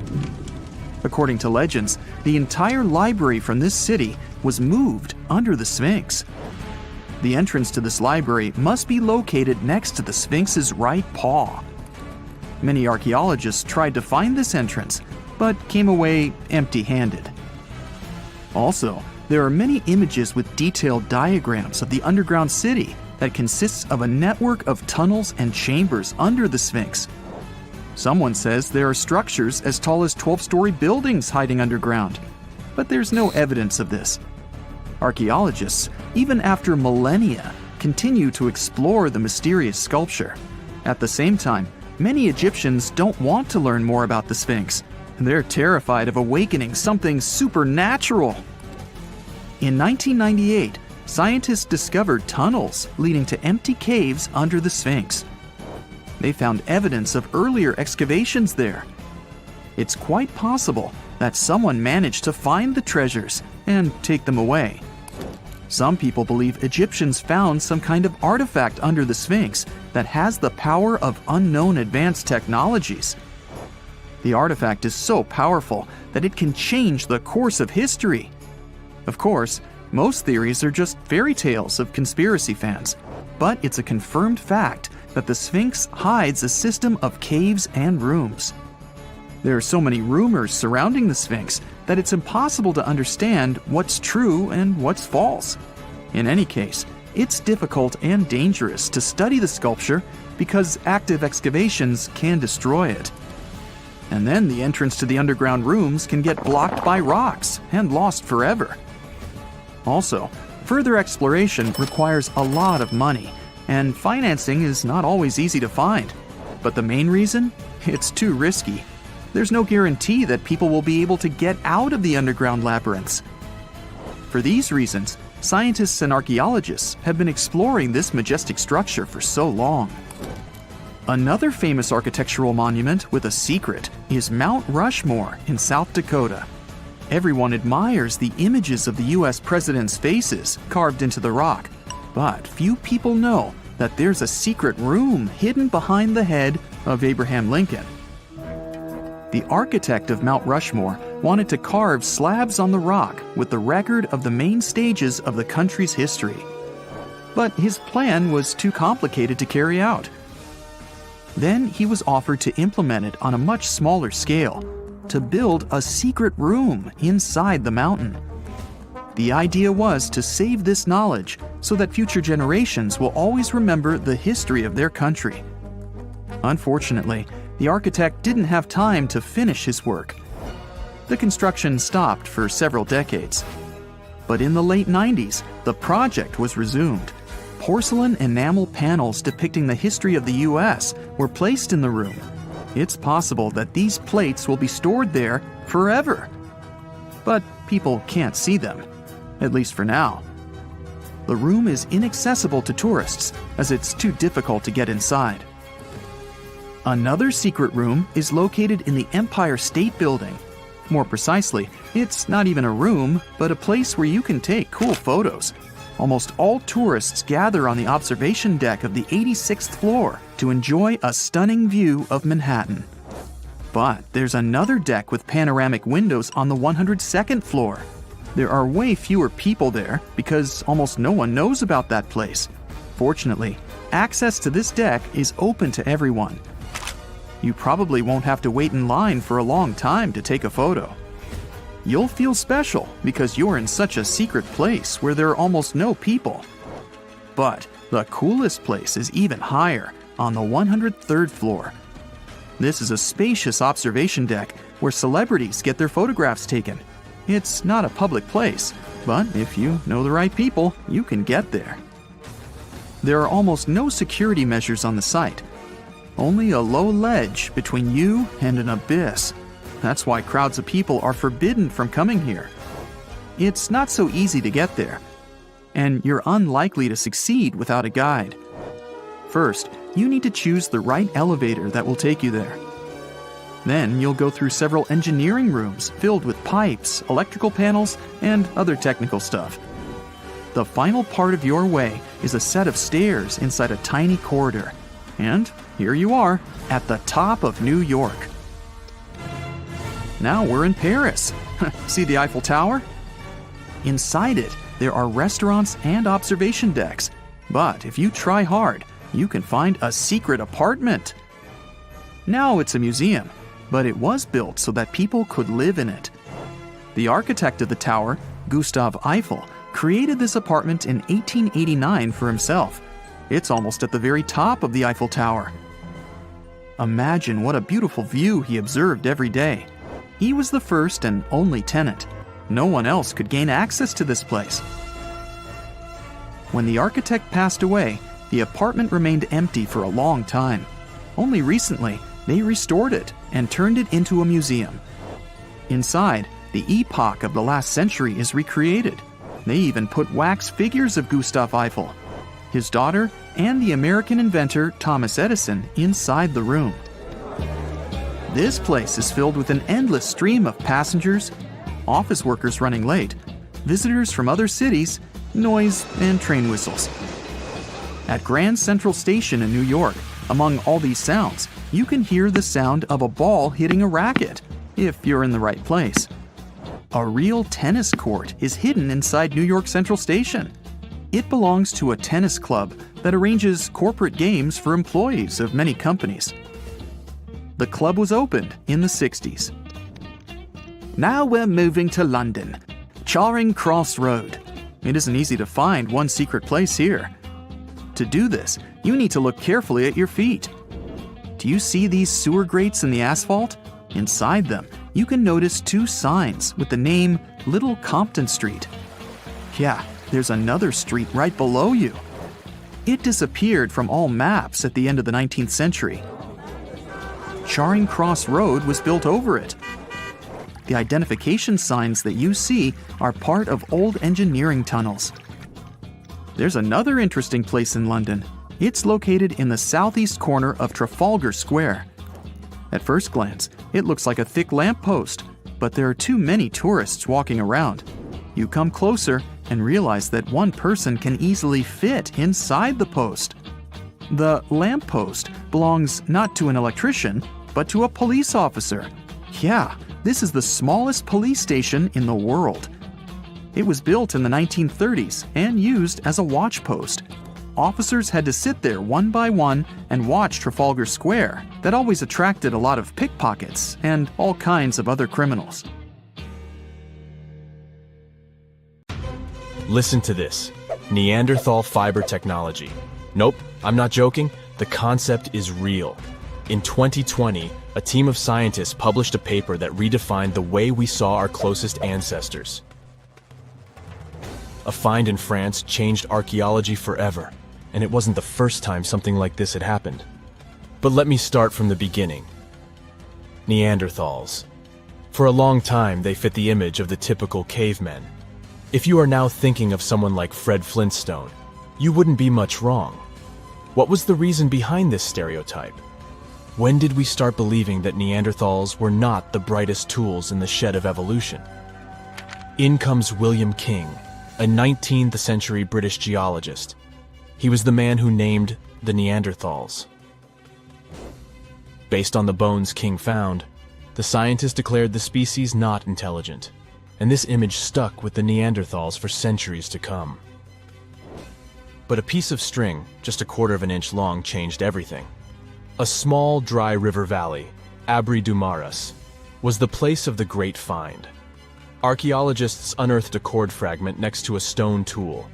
According to legends, the entire library from this city was moved under the Sphinx. The entrance to this library must be located next to the Sphinx's right paw. Many archaeologists tried to find this entrance, but came away empty-handed. Also, there are many images with detailed diagrams of the underground city that consists of a network of tunnels and chambers under the Sphinx. Someone says there are structures as tall as 12-story buildings hiding underground, but there's no evidence of this. Archaeologists, even after millennia, continue to explore the mysterious sculpture. At the same time, many Egyptians don't want to learn more about the Sphinx. They're terrified of awakening something supernatural. In 1998, scientists discovered tunnels leading to empty caves under the Sphinx. They found evidence of earlier excavations there. It's quite possible that someone managed to find the treasures and take them away. Some people believe Egyptians found some kind of artifact under the Sphinx that has the power of unknown advanced technologies. The artifact is so powerful that it can change the course of history. Of course, most theories are just fairy tales of conspiracy fans, but it's a confirmed fact that the Sphinx hides a system of caves and rooms. There are so many rumors surrounding the Sphinx that it's impossible to understand what's true and what's false. In any case, it's difficult and dangerous to study the sculpture because active excavations can destroy it. And then the entrance to the underground rooms can get blocked by rocks and lost forever. Also, further exploration requires a lot of money, and financing is not always easy to find. But the main reason? It's too risky. There's no guarantee that people will be able to get out of the underground labyrinths. For these reasons, scientists and archaeologists have been exploring this majestic structure for so long. Another famous architectural monument with a secret is Mount Rushmore in South Dakota. Everyone admires the images of the U.S. presidents' faces carved into the rock, but few people know that there's a secret room hidden behind the head of Abraham Lincoln. The architect of Mount Rushmore wanted to carve slabs on the rock with the record of the main stages of the country's history. But his plan was too complicated to carry out. Then he was offered to implement it on a much smaller scale, to build a secret room inside the mountain. The idea was to save this knowledge so that future generations will always remember the history of their country. Unfortunately, the architect didn't have time to finish his work. The construction stopped for several decades. But in the late 90s, the project was resumed. porcelain enamel panels depicting the history of the US were placed in the room. It's possible that these plates will be stored there forever. But people can't see them, at least for now. The room is inaccessible to tourists as it's too difficult to get inside. Another secret room is located in the Empire State Building. More precisely, it's not even a room, but a place where you can take cool photos. Almost all tourists gather on the observation deck of the 86th floor to enjoy a stunning view of Manhattan. But there's another deck with panoramic windows on the 102nd floor. There are way fewer people there because almost no one knows about that place. Fortunately, access to this deck is open to everyone. You probably won't have to wait in line for a long time to take a photo. You'll feel special because you're in such a secret place where there are almost no people. But the coolest place is even higher, on the 103rd floor. This is a spacious observation deck where celebrities get their photographs taken. It's not a public place, but if you know the right people, you can get there. There are almost no security measures on the site. Only a low ledge between you and an abyss. That's why crowds of people are forbidden from coming here. It's not so easy to get there, and you're unlikely to succeed without a guide. First, you need to choose the right elevator that will take you there. Then you'll go through several engineering rooms filled with pipes, electrical panels, and other technical stuff. The final part of your way is a set of stairs inside a tiny corridor. And here you are, at the top of New York. Now we're in Paris. See the Eiffel Tower? Inside it, there are restaurants and observation decks. But if you try hard, you can find a secret apartment. Now it's a museum, but it was built so that people could live in it. The architect of the tower, Gustav Eiffel, created this apartment in 1889 for himself. It's almost at the very top of the Eiffel Tower. Imagine what a beautiful view he observed every day. He was the first and only tenant. No one else could gain access to this place. When the architect passed away, the apartment remained empty for a long time. Only recently, they restored it and turned it into a museum. Inside, the epoch of the last century is recreated. They even put wax figures of Gustav Eiffel, his daughter, and the American inventor Thomas Edison inside the room. This place is filled with an endless stream of passengers, office workers running late, visitors from other cities, noise, and train whistles. At Grand Central Station in New York, among all these sounds, you can hear the sound of a ball hitting a racket, if you're in the right place. A real tennis court is hidden inside New York Central Station. It belongs to a tennis club that arranges corporate games for employees of many companies. The club was opened in the 60s. Now we're moving to London, Charing Cross Road. It isn't easy to find one secret place here. To do this, you need to look carefully at your feet. Do you see these sewer grates in the asphalt? Inside them, you can notice two signs with the name Little Compton Street. Yeah, there's another street right below you. It disappeared from all maps at the end of the 19th century. Charing Cross Road was built over it. The identification signs that you see are part of old engineering tunnels. There's another interesting place in London. It's located in the southeast corner of Trafalgar Square. At first glance, it looks like a thick lamppost, but there are too many tourists walking around. You come closer and realize that one person can easily fit inside the post. The lamppost belongs not to an electrician, but to a police officer. Yeah, this is the smallest police station in the world. It was built in the 1930s and used as a watch post. Officers had to sit there one by one and watch Trafalgar Square. That always attracted a lot of pickpockets and all kinds of other criminals. Listen to this. Neanderthal fiber technology. Nope, I'm not joking. The concept is real. In 2020, a team of scientists published a paper that redefined the way we saw our closest ancestors. A find in France changed archaeology forever. and it wasn't the first time something like this had happened. But let me start from the beginning. Neanderthals. For a long time, they fit the image of the typical cavemen. If you are now thinking of someone like Fred Flintstone, you wouldn't be much wrong. What was the reason behind this stereotype? When did we start believing that Neanderthals were not the brightest tools in the shed of evolution? In comes William King, a 19th century British geologist. He was the man who named the Neanderthals. Based on the bones King found, the scientist declared the species not intelligent, and this image stuck with the Neanderthals for centuries to come. But a piece of string, just a quarter of an inch long, changed everything. A small, dry river valley, Abri du Maras, was the place of the great find. Archaeologists unearthed a cord fragment next to a stone tool.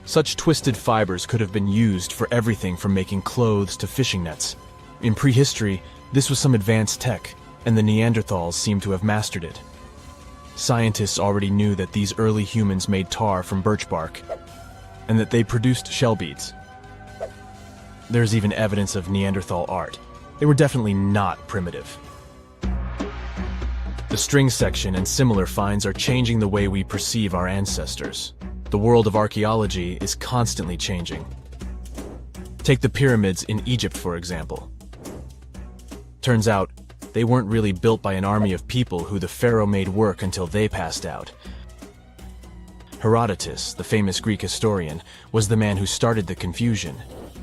Such twisted fibers could have been used for everything from making clothes to fishing nets. In prehistory, this was some advanced tech, and the Neanderthals seemed to have mastered it. Scientists already knew that these early humans made tar from birch bark, and that they produced shell beads. There's even evidence of Neanderthal art. They were definitely not primitive. The string section and similar finds are changing the way we perceive our ancestors. The world of archaeology is constantly changing. Take the pyramids in Egypt, for example. Turns out, they weren't really built by an army of people who the pharaoh made work until they passed out. Herodotus, the famous Greek historian, was the man who started the confusion.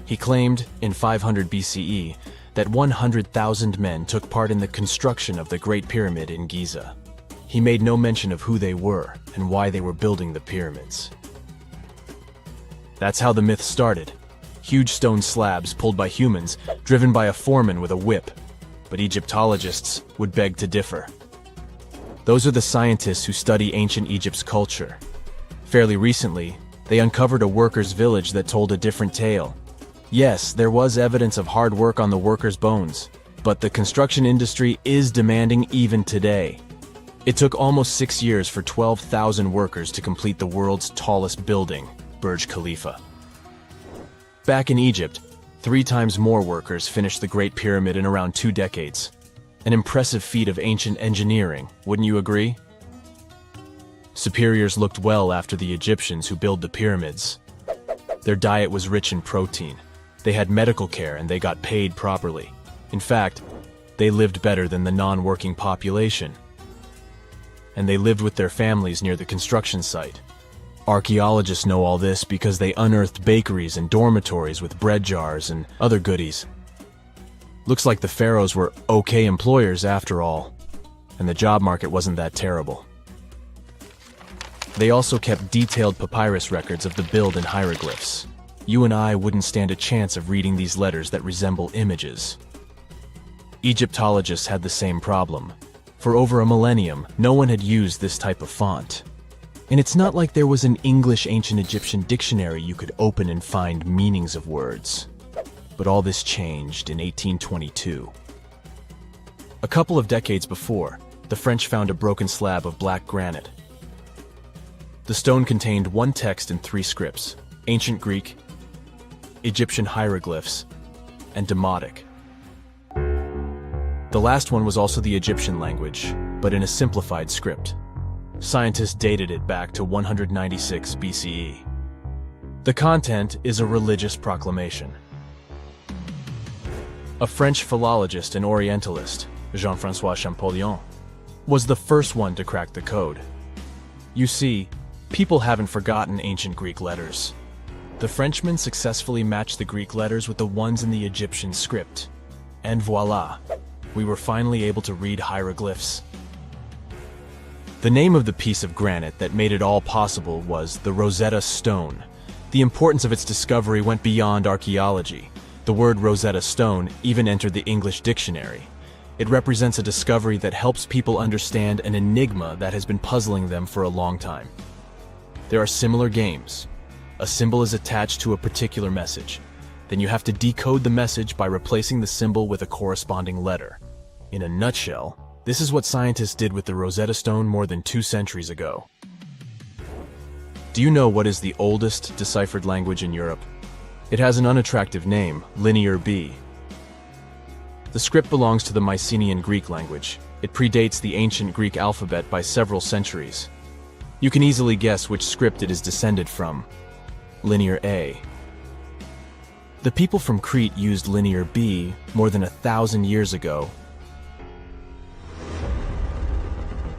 He claimed, in 500 BCE, that 100,000 men took part in the construction of the Great Pyramid in Giza. He made no mention of who they were and why they were building the pyramids. That's how the myth started. Huge stone slabs pulled by humans, driven by a foreman with a whip. But Egyptologists would beg to differ. Those are the scientists who study ancient Egypt's culture. Fairly recently, they uncovered a workers' village that told a different tale. Yes, there was evidence of hard work on the workers' bones, but the construction industry is demanding even today. It took almost 6 years for 12,000 workers to complete the world's tallest building, Burj Khalifa. Back in Egypt, 3 times more workers finished the Great Pyramid in around 2 decades. An impressive feat of ancient engineering, wouldn't you agree? Superiors looked well after the Egyptians who built the pyramids. Their diet was rich in protein. They had medical care and they got paid properly. In fact, they lived better than the non-working population. And they lived with their families near the construction site. Archaeologists know all this because they unearthed bakeries and dormitories with bread jars and other goodies. Looks like the pharaohs were okay employers after all, and the job market wasn't that terrible. They also kept detailed papyrus records of the build and hieroglyphs. You and I wouldn't stand a chance of reading these letters that resemble images. Egyptologists had the same problem. For over a millennium, no one had used this type of font. And it's not like there was an English ancient Egyptian dictionary you could open and find meanings of words. But all this changed in 1822. A couple of decades before, the French found a broken slab of black granite. The stone contained 1 text and 3 scripts: Ancient Greek, Egyptian hieroglyphs, and Demotic. The last one was also the Egyptian language, but in a simplified script. Scientists dated it back to 196 BCE. The content is a religious proclamation. A French philologist and Orientalist, Jean-François Champollion, was the first one to crack the code. You see, people haven't forgotten ancient Greek letters. The Frenchman successfully matched the Greek letters with the ones in the Egyptian script. And voila, we were finally able to read hieroglyphs. The name of the piece of granite that made it all possible was the Rosetta Stone. The importance of its discovery went beyond archaeology. The word Rosetta Stone even entered the English dictionary. It represents a discovery that helps people understand an enigma that has been puzzling them for a long time. There are similar games. A symbol is attached to a particular message. Then you have to decode the message by replacing the symbol with a corresponding letter. In a nutshell, this is what scientists did with the Rosetta Stone more than 2 centuries ago. Do you know what is the oldest deciphered language in Europe? It has an unattractive name, Linear B. The script belongs to the Mycenaean Greek language. It predates the ancient Greek alphabet by several centuries. You can easily guess which script it is descended from. Linear A. The people from Crete used Linear B more than 1,000 years ago.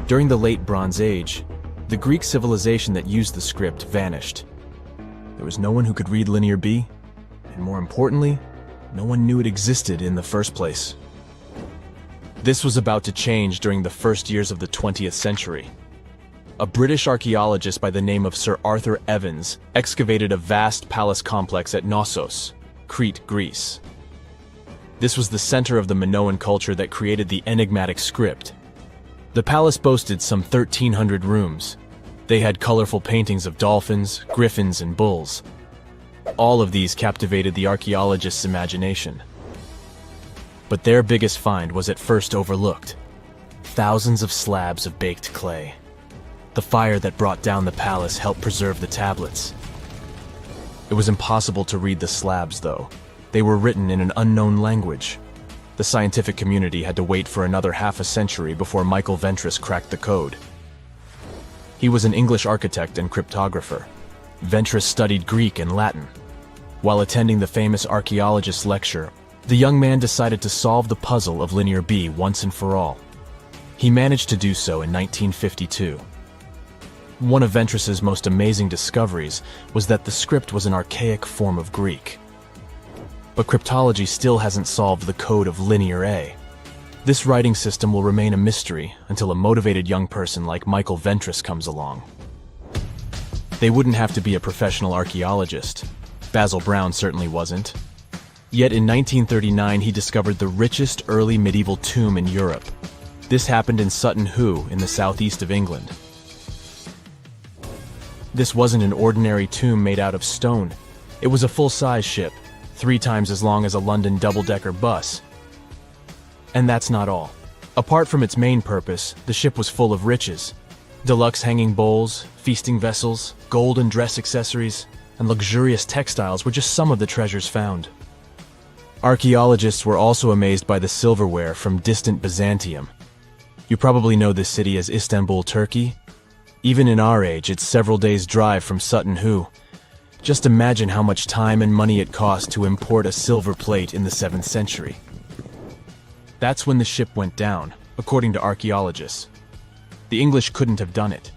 During the Late Bronze Age, the Greek civilization that used the script vanished. There was no one who could read Linear B, and more importantly, no one knew it existed in the first place. This was about to change during the first years of the 20th century. A British archaeologist by the name of Sir Arthur Evans excavated a vast palace complex at Knossos, Crete, Greece. This was the center of the Minoan culture that created the enigmatic script. The palace boasted some 1,300 rooms. They had colorful paintings of dolphins, griffins, and bulls. All of these captivated the archaeologist's imagination. But their biggest find was at first overlooked: thousands of slabs of baked clay. The fire that brought down the palace helped preserve the tablets. It was impossible to read the slabs, though. They were written in an unknown language. The scientific community had to wait for another half a century before Michael Ventris cracked the code. He was an English architect and cryptographer. Ventris studied Greek and Latin. While attending the famous archaeologist's lecture, the young man decided to solve the puzzle of Linear B once and for all. He managed to do so in 1952. One of Ventris's most amazing discoveries was that the script was an archaic form of Greek. But cryptology still hasn't solved the code of Linear A. This writing system will remain a mystery until a motivated young person like Michael Ventris comes along. They wouldn't have to be a professional archaeologist. Basil Brown certainly wasn't. Yet in 1939 he discovered the richest early medieval tomb in Europe. This happened in Sutton Hoo in the southeast of England. This wasn't an ordinary tomb made out of stone. It was a full-size ship, 3 times as long as a London double-decker bus. And that's not all. Apart from its main purpose, the ship was full of riches. Deluxe hanging bowls, feasting vessels, gold and dress accessories, and luxurious textiles were just some of the treasures found. Archaeologists were also amazed by the silverware from distant Byzantium. You probably know this city as Istanbul, Turkey. Even in our age, it's several days' drive from Sutton Hoo. Just imagine how much time and money it cost to import a silver plate in the 7th century. That's when the ship went down, according to archaeologists. The English couldn't have done it.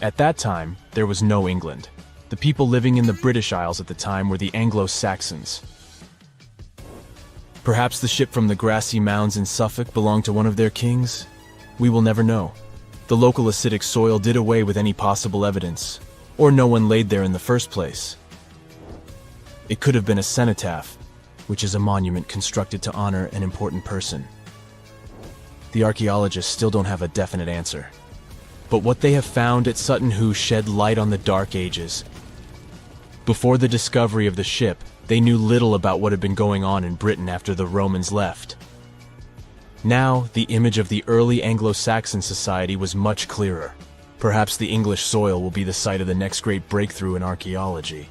At that time, there was no England. The people living in the British Isles at the time were the Anglo-Saxons. Perhaps the ship from the grassy mounds in Suffolk belonged to one of their kings? We will never know. The local acidic soil did away with any possible evidence, or no one laid there in the first place. It could have been a cenotaph, which is a monument constructed to honor an important person. The archaeologists still don't have a definite answer. But what they have found at Sutton Hoo shed light on the Dark Ages. Before the discovery of the ship, they knew little about what had been going on in Britain after the Romans left. Now, the image of the early Anglo-Saxon society was much clearer. Perhaps the English soil will be the site of the next great breakthrough in archaeology.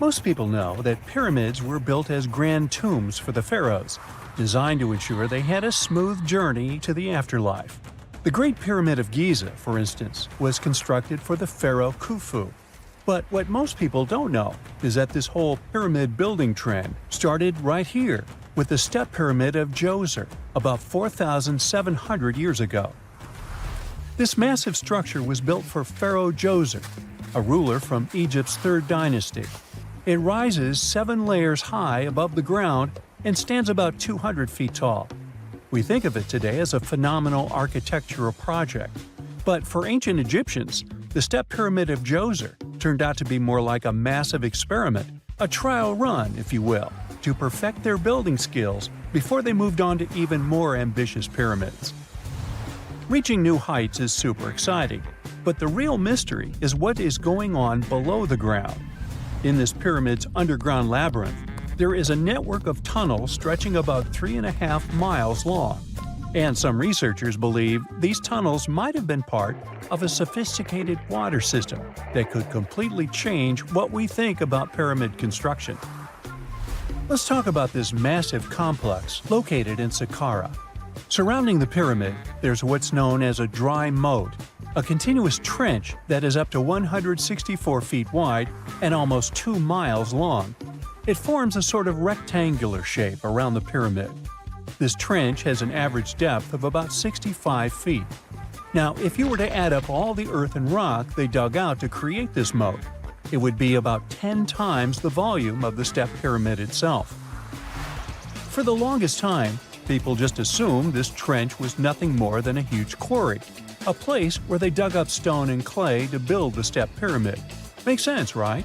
Most people know that pyramids were built as grand tombs for the pharaohs, designed to ensure they had a smooth journey to the afterlife. The Great Pyramid of Giza, for instance, was constructed for the pharaoh Khufu. But what most people don't know is that this whole pyramid building trend started right here with the step pyramid of Djoser about 4,700 years ago. This massive structure was built for Pharaoh Djoser, a ruler from Egypt's 3rd dynasty. It rises 7 layers high above the ground and stands about 200 feet tall. We think of it today as a phenomenal architectural project, but for ancient Egyptians, the step pyramid of Djoser turned out to be more like a massive experiment, a trial run, if you will, to perfect their building skills before they moved on to even more ambitious pyramids. Reaching new heights is super exciting, but the real mystery is what is going on below the ground. In this pyramid's underground labyrinth, there is a network of tunnels stretching about 3.5 miles long. And some researchers believe these tunnels might have been part of a sophisticated water system that could completely change what we think about pyramid construction. Let's talk about this massive complex located in Saqqara. Surrounding the pyramid, there's what's known as a dry moat, a continuous trench that is up to 164 feet wide and almost 2 miles long. It forms a sort of rectangular shape around the pyramid. This trench has an average depth of about 65 feet. Now, if you were to add up all the earth and rock they dug out to create this moat, it would be about 10 times the volume of the step pyramid itself. For the longest time, people just assumed this trench was nothing more than a huge quarry, a place where they dug up stone and clay to build the step pyramid. Makes sense, right?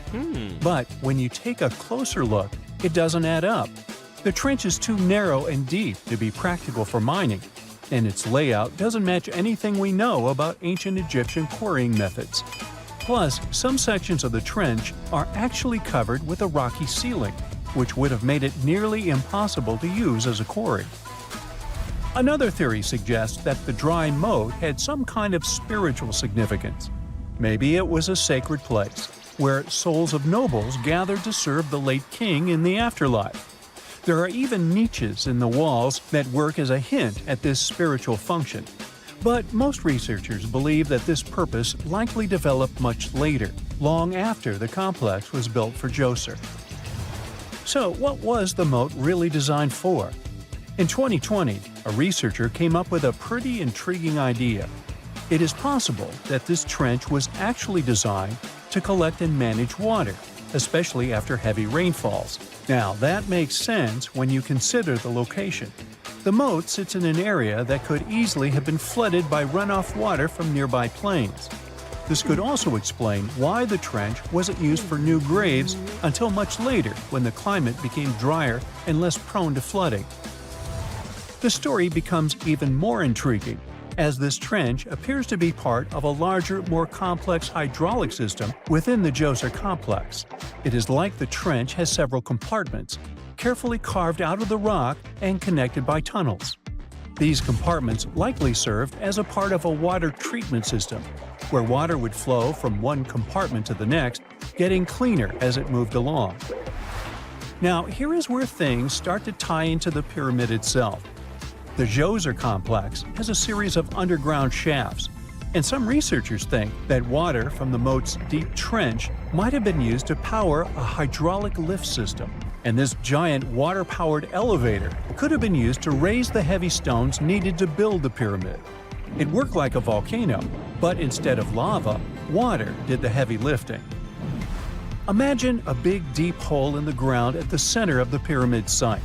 But when you take a closer look, it doesn't add up. The trench is too narrow and deep to be practical for mining, and its layout doesn't match anything we know about ancient Egyptian quarrying methods. Plus, some sections of the trench are actually covered with a rocky ceiling, which would have made it nearly impossible to use as a quarry. Another theory suggests that the dry moat had some kind of spiritual significance. Maybe it was a sacred place, where souls of nobles gathered to serve the late king in the afterlife. There are even niches in the walls that work as a hint at this spiritual function. But most researchers believe that this purpose likely developed much later, long after the complex was built for Djoser. So, what was the moat really designed for? In 2020, a researcher came up with a pretty intriguing idea. It is possible that this trench was actually designed to collect and manage water, especially after heavy rainfalls. Now, that makes sense when you consider the location. The moat sits in an area that could easily have been flooded by runoff water from nearby plains. This could also explain why the trench wasn't used for new graves until much later when the climate became drier and less prone to flooding. The story becomes even more intriguing, as this trench appears to be part of a larger, more complex hydraulic system within the Djoser complex. It is like the trench has several compartments, carefully carved out of the rock and connected by tunnels. These compartments likely served as a part of a water treatment system, where water would flow from one compartment to the next, getting cleaner as it moved along. Now, here is where things start to tie into the pyramid itself. The Djoser complex has a series of underground shafts, and some researchers think that water from the moat's deep trench might have been used to power a hydraulic lift system. And this giant water-powered elevator could have been used to raise the heavy stones needed to build the pyramid. It worked like a volcano, but instead of lava, water did the heavy lifting. Imagine a big deep hole in the ground at the center of the pyramid site.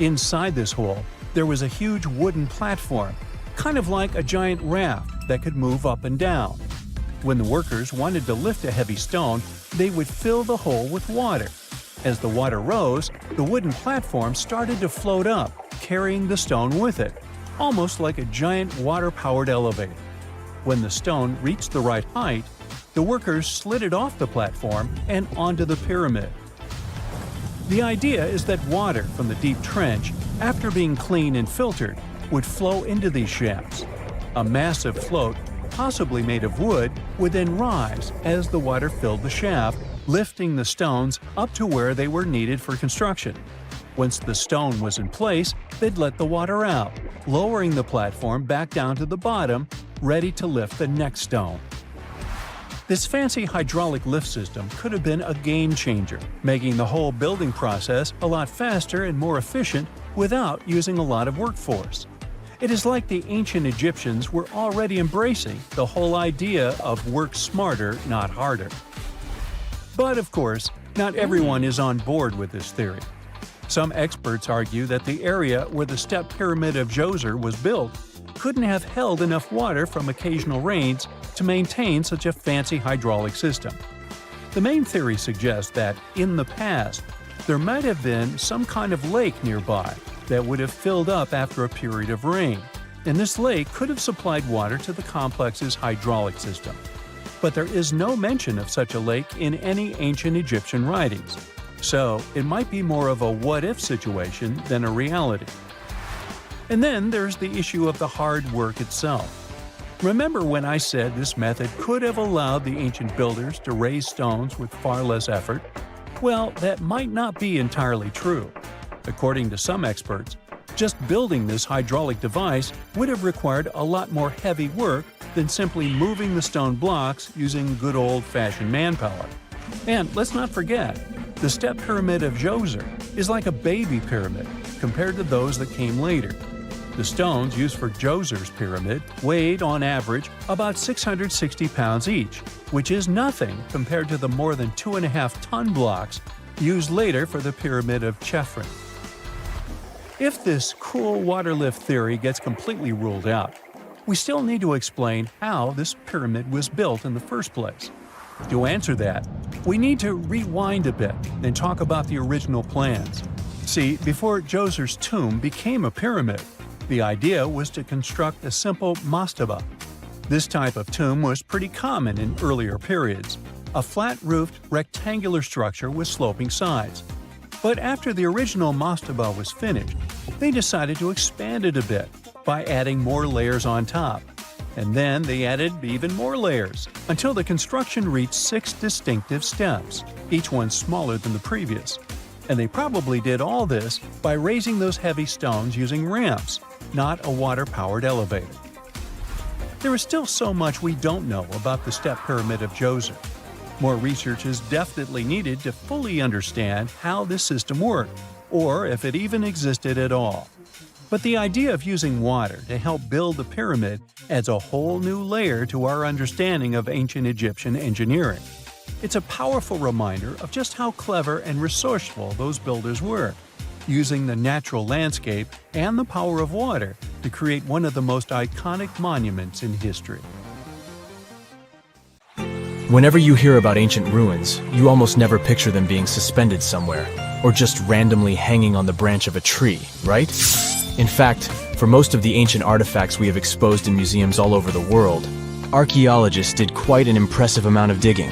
Inside this hole, there was a huge wooden platform, kind of like a giant raft that could move up and down. When the workers wanted to lift a heavy stone, they would fill the hole with water. As the water rose, the wooden platform started to float up, carrying the stone with it, almost like a giant water-powered elevator. When the stone reached the right height, the workers slid it off the platform and onto the pyramid. The idea is that water from the deep trench, after being cleaned and filtered, would flow into these shafts. A massive float, possibly made of wood, would then rise as the water filled the shaft, lifting the stones up to where they were needed for construction. Once the stone was in place, they'd let the water out, lowering the platform back down to the bottom, ready to lift the next stone. This fancy hydraulic lift system could have been a game changer, making the whole building process a lot faster and more efficient without using a lot of workforce. It is like the ancient Egyptians were already embracing the whole idea of work smarter, not harder. But of course, not everyone is on board with this theory. Some experts argue that the area where the step pyramid of Djoser was built couldn't have held enough water from occasional rains to maintain such a fancy hydraulic system. The main theory suggests that, in the past, there might have been some kind of lake nearby that would have filled up after a period of rain, and this lake could have supplied water to the complex's hydraulic system. But there is no mention of such a lake in any ancient Egyptian writings, so it might be more of a what-if situation than a reality. And then there's the issue of the hard work itself. Remember when I said this method could have allowed the ancient builders to raise stones with far less effort? Well, that might not be entirely true. According to some experts, just building this hydraulic device would have required a lot more heavy work than simply moving the stone blocks using good old-fashioned manpower. And let's not forget, the step pyramid of Djoser is like a baby pyramid compared to those that came later. The stones used for Djoser's pyramid weighed, on average, about 660 pounds each, which is nothing compared to the more than 2.5-ton blocks used later for the pyramid of Deciphering. If this cool water lift theory gets completely ruled out, we still need to explain how this pyramid was built in the first place. To answer that, we need to rewind a bit and talk about the original plans. See, before Djoser's tomb became a pyramid, the idea was to construct a simple mastaba. This type of tomb was pretty common in earlier periods, a flat-roofed rectangular structure with sloping sides. But after the original mastaba was finished, they decided to expand it a bit by adding more layers on top. And then they added even more layers, until the construction reached 6 distinctive steps, each one smaller than the previous. And they probably did all this by raising those heavy stones using ramps, not a water-powered elevator. There is still so much we don't know about the step pyramid of Djoser. More research is definitely needed to fully understand how this system worked, or if it even existed at all. But the idea of using water to help build the pyramid adds a whole new layer to our understanding of ancient Egyptian engineering. It's a powerful reminder of just how clever and resourceful those builders were, using the natural landscape and the power of water to create one of the most iconic monuments in history. Whenever you hear about ancient ruins, you almost never picture them being suspended somewhere, or just randomly hanging on the branch of a tree, right? In fact, for most of the ancient artifacts we have exposed in museums all over the world, archaeologists did quite an impressive amount of digging.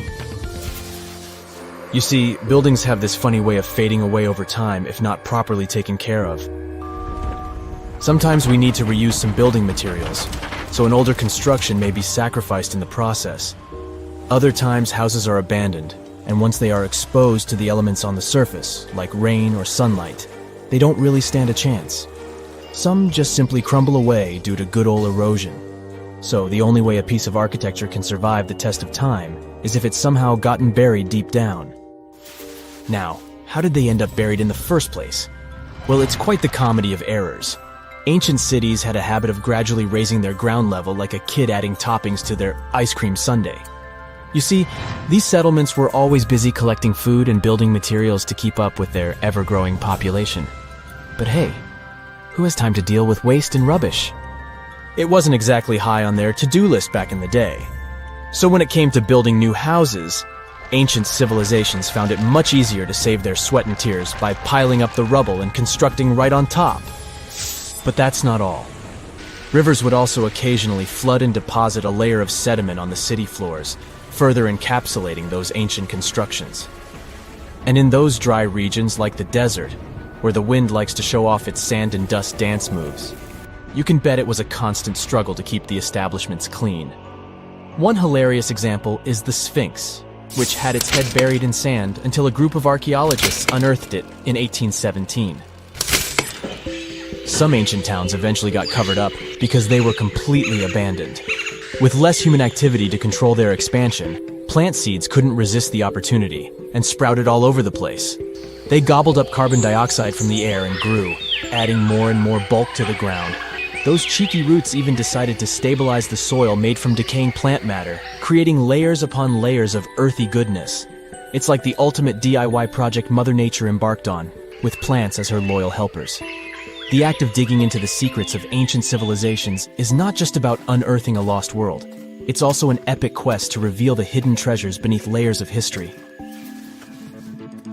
You see, buildings have this funny way of fading away over time if not properly taken care of. Sometimes we need to reuse some building materials, so an older construction may be sacrificed in the process. Other times houses are abandoned, and once they are exposed to the elements on the surface, like rain or sunlight, they don't really stand a chance. Some just simply crumble away due to good old erosion. So the only way a piece of architecture can survive the test of time is if it's somehow gotten buried deep down. Now, how did they end up buried in the first place? Well, it's quite the comedy of errors. Ancient cities had a habit of gradually raising their ground level like a kid adding toppings to their ice cream sundae. You see, these settlements were always busy collecting food and building materials to keep up with their ever-growing population. But hey, who has time to deal with waste and rubbish? It wasn't exactly high on their to-do list back in the day. So when it came to building new houses, ancient civilizations found it much easier to save their sweat and tears by piling up the rubble and constructing right on top. But that's not all. Rivers would also occasionally flood and deposit a layer of sediment on the city floors, further encapsulating those ancient constructions. And in those dry regions like the desert, where the wind likes to show off its sand and dust dance moves, you can bet it was a constant struggle to keep the establishments clean. One hilarious example is the Sphinx, which had its head buried in sand until a group of archaeologists unearthed it in 1817. Some ancient towns eventually got covered up because they were completely abandoned. With less human activity to control their expansion, plant seeds couldn't resist the opportunity and sprouted all over the place. They gobbled up carbon dioxide from the air and grew, adding more and more bulk to the ground. Those cheeky roots even decided to stabilize the soil made from decaying plant matter, creating layers upon layers of earthy goodness. It's like the ultimate DIY project Mother Nature embarked on, with plants as her loyal helpers. The act of digging into the secrets of ancient civilizations is not just about unearthing a lost world. It's also an epic quest to reveal the hidden treasures beneath layers of history.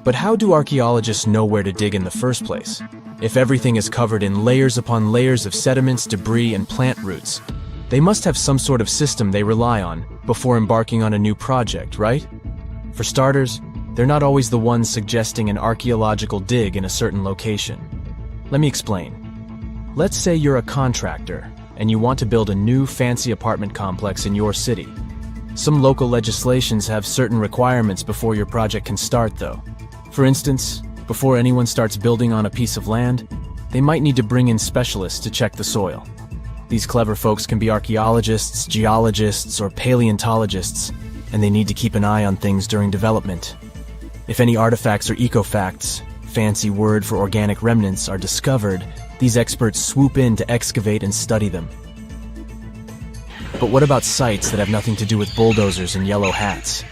But how do archaeologists know where to dig in the first place? If everything is covered in layers upon layers of sediments, debris, and plant roots, they must have some sort of system they rely on before embarking on a new project, right? For starters, they're not always the ones suggesting an archaeological dig in a certain location. Let me explain. Let's say you're a contractor, and you want to build a new fancy apartment complex in your city. Some local legislations have certain requirements before your project can start, though. For instance, before anyone starts building on a piece of land, they might need to bring in specialists to check the soil. These clever folks can be archaeologists, geologists, or paleontologists, and they need to keep an eye on things during development. If any artifacts or ecofacts, fancy word for organic remnants, are discovered, these experts swoop in to excavate and study them. But what about sites that have nothing to do with bulldozers and yellow hats?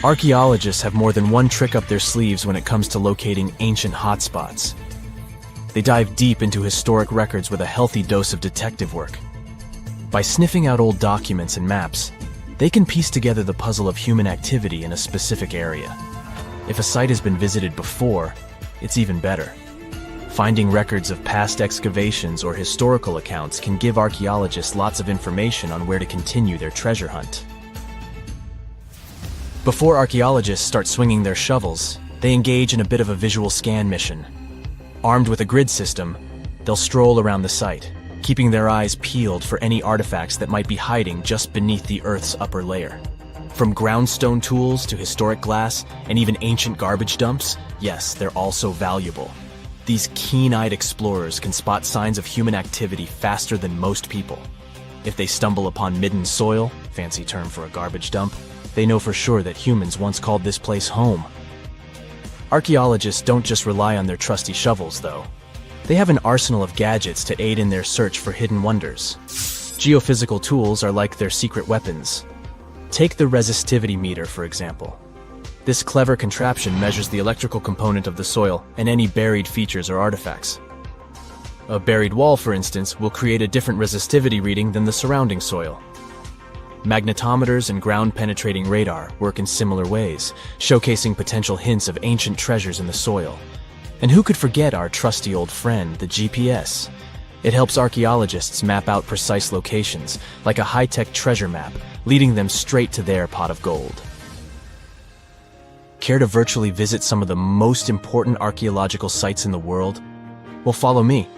Archaeologists have more than one trick up their sleeves when it comes to locating ancient hotspots. They dive deep into historic records with a healthy dose of detective work. By sniffing out old documents and maps, they can piece together the puzzle of human activity in a specific area. If a site has been visited before, it's even better. Finding records of past excavations or historical accounts can give archaeologists lots of information on where to continue their treasure hunt. Before archaeologists start swinging their shovels, they engage in a bit of a visual scan mission. Armed with a grid system, they'll stroll around the site, keeping their eyes peeled for any artifacts that might be hiding just beneath the Earth's upper layer. From groundstone tools to historic glass and even ancient garbage dumps, yes, they're also valuable. These keen-eyed explorers can spot signs of human activity faster than most people. If they stumble upon midden soil, fancy term for a garbage dump, they know for sure that humans once called this place home. Archaeologists don't just rely on their trusty shovels, though. They have an arsenal of gadgets to aid in their search for hidden wonders. Geophysical tools are like their secret weapons. Take the resistivity meter, for example. This clever contraption measures the electrical component of the soil and any buried features or artifacts. A buried wall, for instance, will create a different resistivity reading than the surrounding soil. Magnetometers and ground-penetrating radar work in similar ways, showcasing potential hints of ancient treasures in the soil. And who could forget our trusty old friend, the GPS? It helps archaeologists map out precise locations, like a high-tech treasure map, leading them straight to their pot of gold. Care to virtually visit some of the most important archaeological sites in the world? Well, follow me.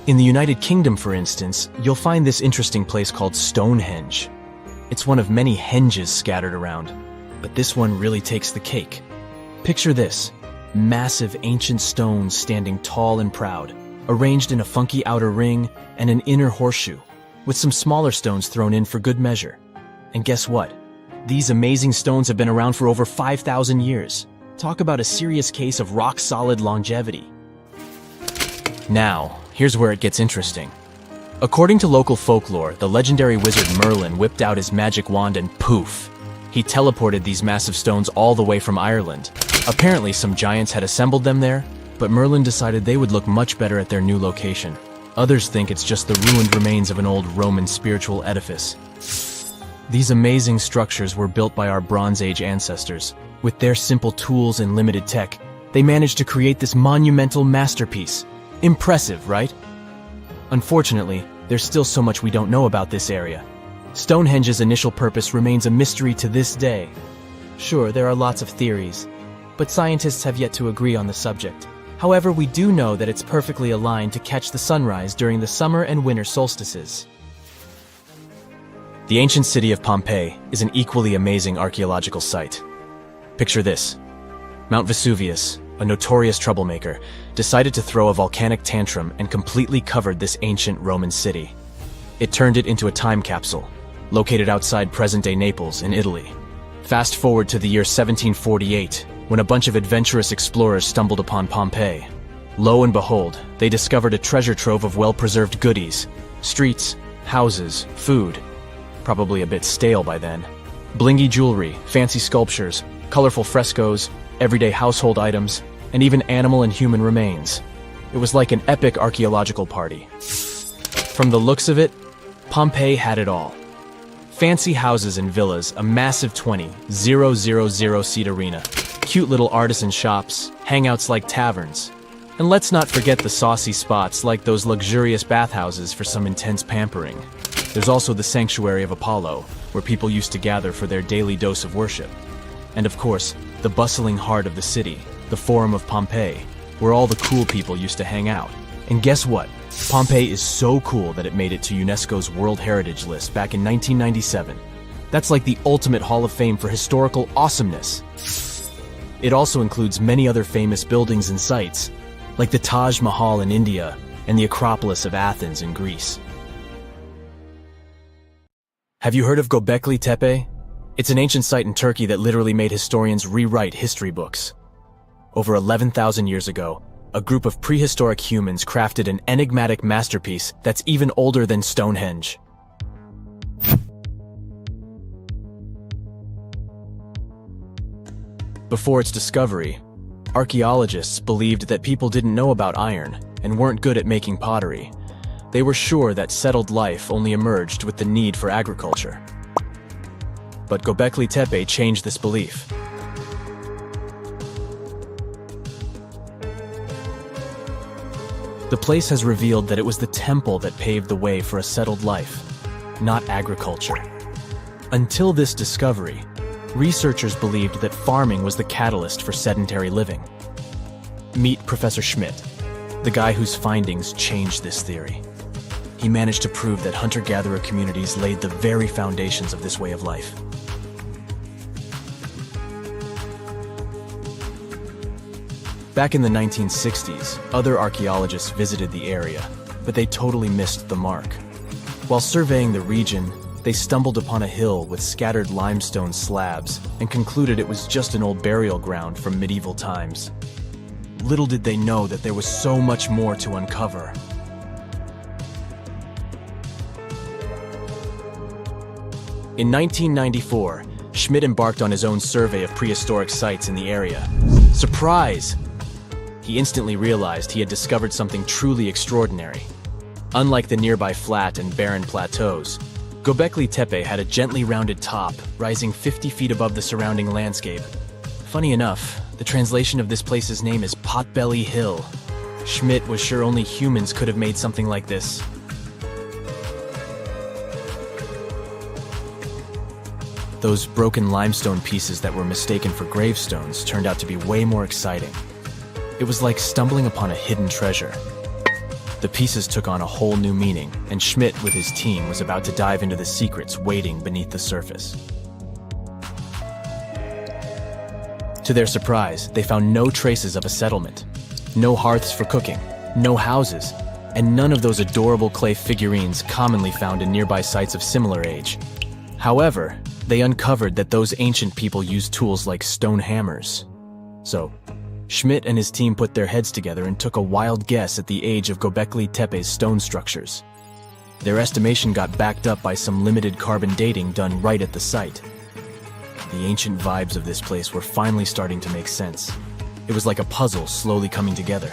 In the United Kingdom, for instance, you'll find this interesting place called Stonehenge. It's one of many henges scattered around, but this one really takes the cake. Picture this: massive ancient stones standing tall and proud, arranged in a funky outer ring and an inner horseshoe, with some smaller stones thrown in for good measure. And guess what? These amazing stones have been around for over 5,000 years. Talk about a serious case of rock-solid longevity. Now, here's where it gets interesting. According to local folklore, the legendary wizard Merlin whipped out his magic wand and poof! He teleported these massive stones all the way from Ireland. Apparently, some giants had assembled them there, but Merlin decided they would look much better at their new location. Others think it's just the ruined remains of an old Roman spiritual edifice. These amazing structures were built by our Bronze Age ancestors. With their simple tools and limited tech, they managed to create this monumental masterpiece. Impressive, right? Unfortunately, there's still so much we don't know about this area. Stonehenge's initial purpose remains a mystery to this day. Sure, there are lots of theories, but scientists have yet to agree on the subject. However, we do know that it's perfectly aligned to catch the sunrise during the summer and winter solstices. The ancient city of Pompeii is an equally amazing archaeological site. Picture this: Mount Vesuvius, a notorious troublemaker, decided to throw a volcanic tantrum and completely covered this ancient Roman city. It turned it into a time capsule, located outside present-day Naples in Italy. Fast forward to the year 1748, when a bunch of adventurous explorers stumbled upon Pompeii. Lo and behold, they discovered a treasure trove of well-preserved goodies: streets, houses, food. Probably a bit stale by then. Blingy jewelry, fancy sculptures, colorful frescoes, everyday household items, and even animal and human remains. It was like an epic archaeological party. From the looks of it, Pompeii had it all. Fancy houses and villas, a massive 20,000-seat arena, cute little artisan shops, hangouts like taverns. And let's not forget the saucy spots like those luxurious bathhouses for some intense pampering. There's also the Sanctuary of Apollo, where people used to gather for their daily dose of worship. And of course, the bustling heart of the city, the Forum of Pompeii, where all the cool people used to hang out. And guess what? Pompeii is so cool that it made it to UNESCO's World Heritage List back in 1997. That's like the ultimate Hall of Fame for historical awesomeness. It also includes many other famous buildings and sites, like the Taj Mahal in India and the Acropolis of Athens in Greece. Have you heard of Göbekli Tepe? It's an ancient site in Turkey that literally made historians rewrite history books. Over 11,000 years ago, a group of prehistoric humans crafted an enigmatic masterpiece that's even older than Stonehenge. Before its discovery, archaeologists believed that people didn't know about iron and weren't good at making pottery. They were sure that settled life only emerged with the need for agriculture. But Göbekli Tepe changed this belief. The place has revealed that it was the temple that paved the way for a settled life, not agriculture. Until this discovery, researchers believed that farming was the catalyst for sedentary living. Meet Professor Schmidt, the guy whose findings changed this theory. He managed to prove that hunter-gatherer communities laid the very foundations of this way of life. Back in the 1960s, other archaeologists visited the area, but they totally missed the mark. While surveying the region, they stumbled upon a hill with scattered limestone slabs and concluded it was just an old burial ground from medieval times. Little did they know that there was so much more to uncover. In 1994, Schmidt embarked on his own survey of prehistoric sites in the area. Surprise! He instantly realized he had discovered something truly extraordinary. Unlike the nearby flat and barren plateaus, Göbekli Tepe had a gently rounded top, rising 50 feet above the surrounding landscape. Funny enough, the translation of this place's name is Potbelly Hill. Schmidt was sure only humans could have made something like this. Those broken limestone pieces that were mistaken for gravestones turned out to be way more exciting. It was like stumbling upon a hidden treasure. The pieces took on a whole new meaning, and Schmidt with his team was about to dive into the secrets waiting beneath the surface. To their surprise, they found no traces of a settlement, no hearths for cooking, no houses, and none of those adorable clay figurines commonly found in nearby sites of similar age. However, they uncovered that those ancient people used tools like stone hammers. So, Schmidt and his team put their heads together and took a wild guess at the age of Göbekli Tepe's stone structures. Their estimation got backed up by some limited carbon dating done right at the site. The ancient vibes of this place were finally starting to make sense. It was like a puzzle slowly coming together.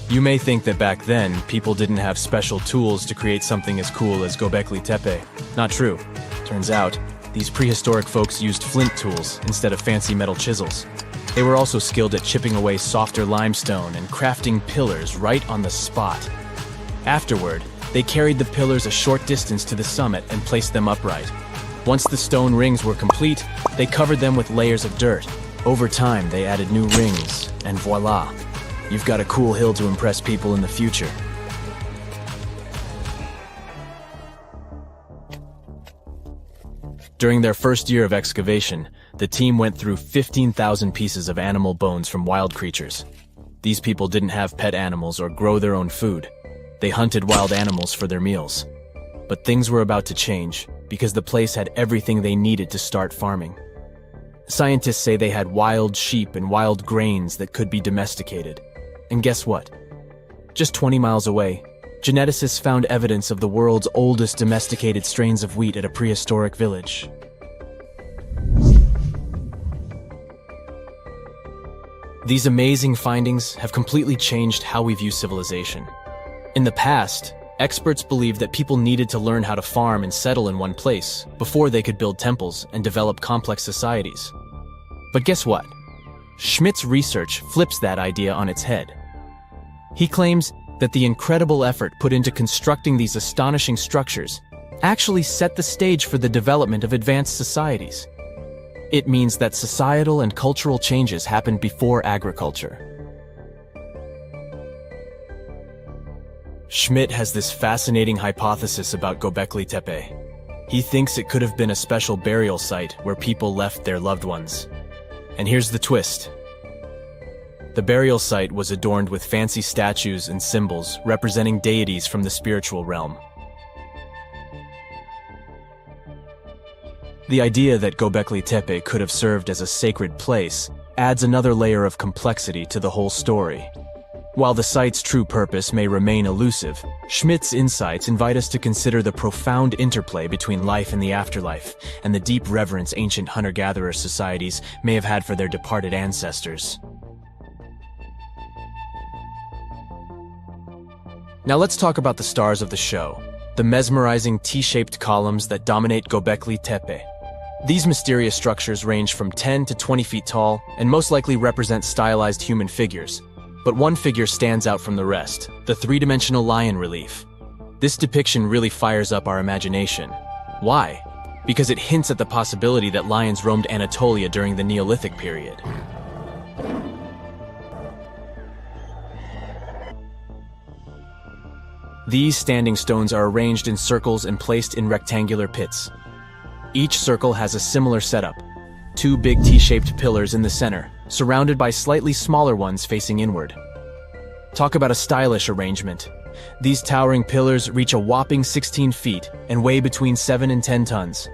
You may think that back then, people didn't have special tools to create something as cool as Göbekli Tepe. Not true. Turns out, these prehistoric folks used flint tools instead of fancy metal chisels. They were also skilled at chipping away softer limestone and crafting pillars right on the spot. Afterward, they carried the pillars a short distance to the summit and placed them upright. Once the stone rings were complete, they covered them with layers of dirt. Over time, they added new rings, and voila! You've got a cool hill to impress people in the future. During their first year of excavation, the team went through 15,000 pieces of animal bones from wild creatures. These people didn't have pet animals or grow their own food. They hunted wild animals for their meals. But things were about to change, because the place had everything they needed to start farming. Scientists say they had wild sheep and wild grains that could be domesticated. And guess what? Just 20 miles away, geneticists found evidence of the world's oldest domesticated strains of wheat at a prehistoric village. These amazing findings have completely changed how we view civilization. In the past, experts believed that people needed to learn how to farm and settle in one place before they could build temples and develop complex societies. But guess what? Schmidt's research flips that idea on its head. He claims that the incredible effort put into constructing these astonishing structures actually set the stage for the development of advanced societies. It means that societal and cultural changes happened before agriculture. Schmidt has this fascinating hypothesis about Göbekli Tepe. He thinks it could have been a special burial site where people left their loved ones. And here's the twist. The burial site was adorned with fancy statues and symbols representing deities from the spiritual realm. The idea that Göbekli Tepe could have served as a sacred place adds another layer of complexity to the whole story. While the site's true purpose may remain elusive, Schmidt's insights invite us to consider the profound interplay between life and the afterlife, and the deep reverence ancient hunter-gatherer societies may have had for their departed ancestors. Now let's talk about the stars of the show, the mesmerizing T-shaped columns that dominate Göbekli Tepe. These mysterious structures range from 10 to 20 feet tall and most likely represent stylized human figures. But one figure stands out from the rest, the three-dimensional lion relief. This depiction really fires up our imagination. Why? Because it hints at the possibility that lions roamed Anatolia during the Neolithic period. These standing stones are arranged in circles and placed in rectangular pits. Each circle has a similar setup. Two big T-shaped pillars in the center, surrounded by slightly smaller ones facing inward. Talk about a stylish arrangement. These towering pillars reach a whopping 16 feet and weigh between 7 and 10 tons.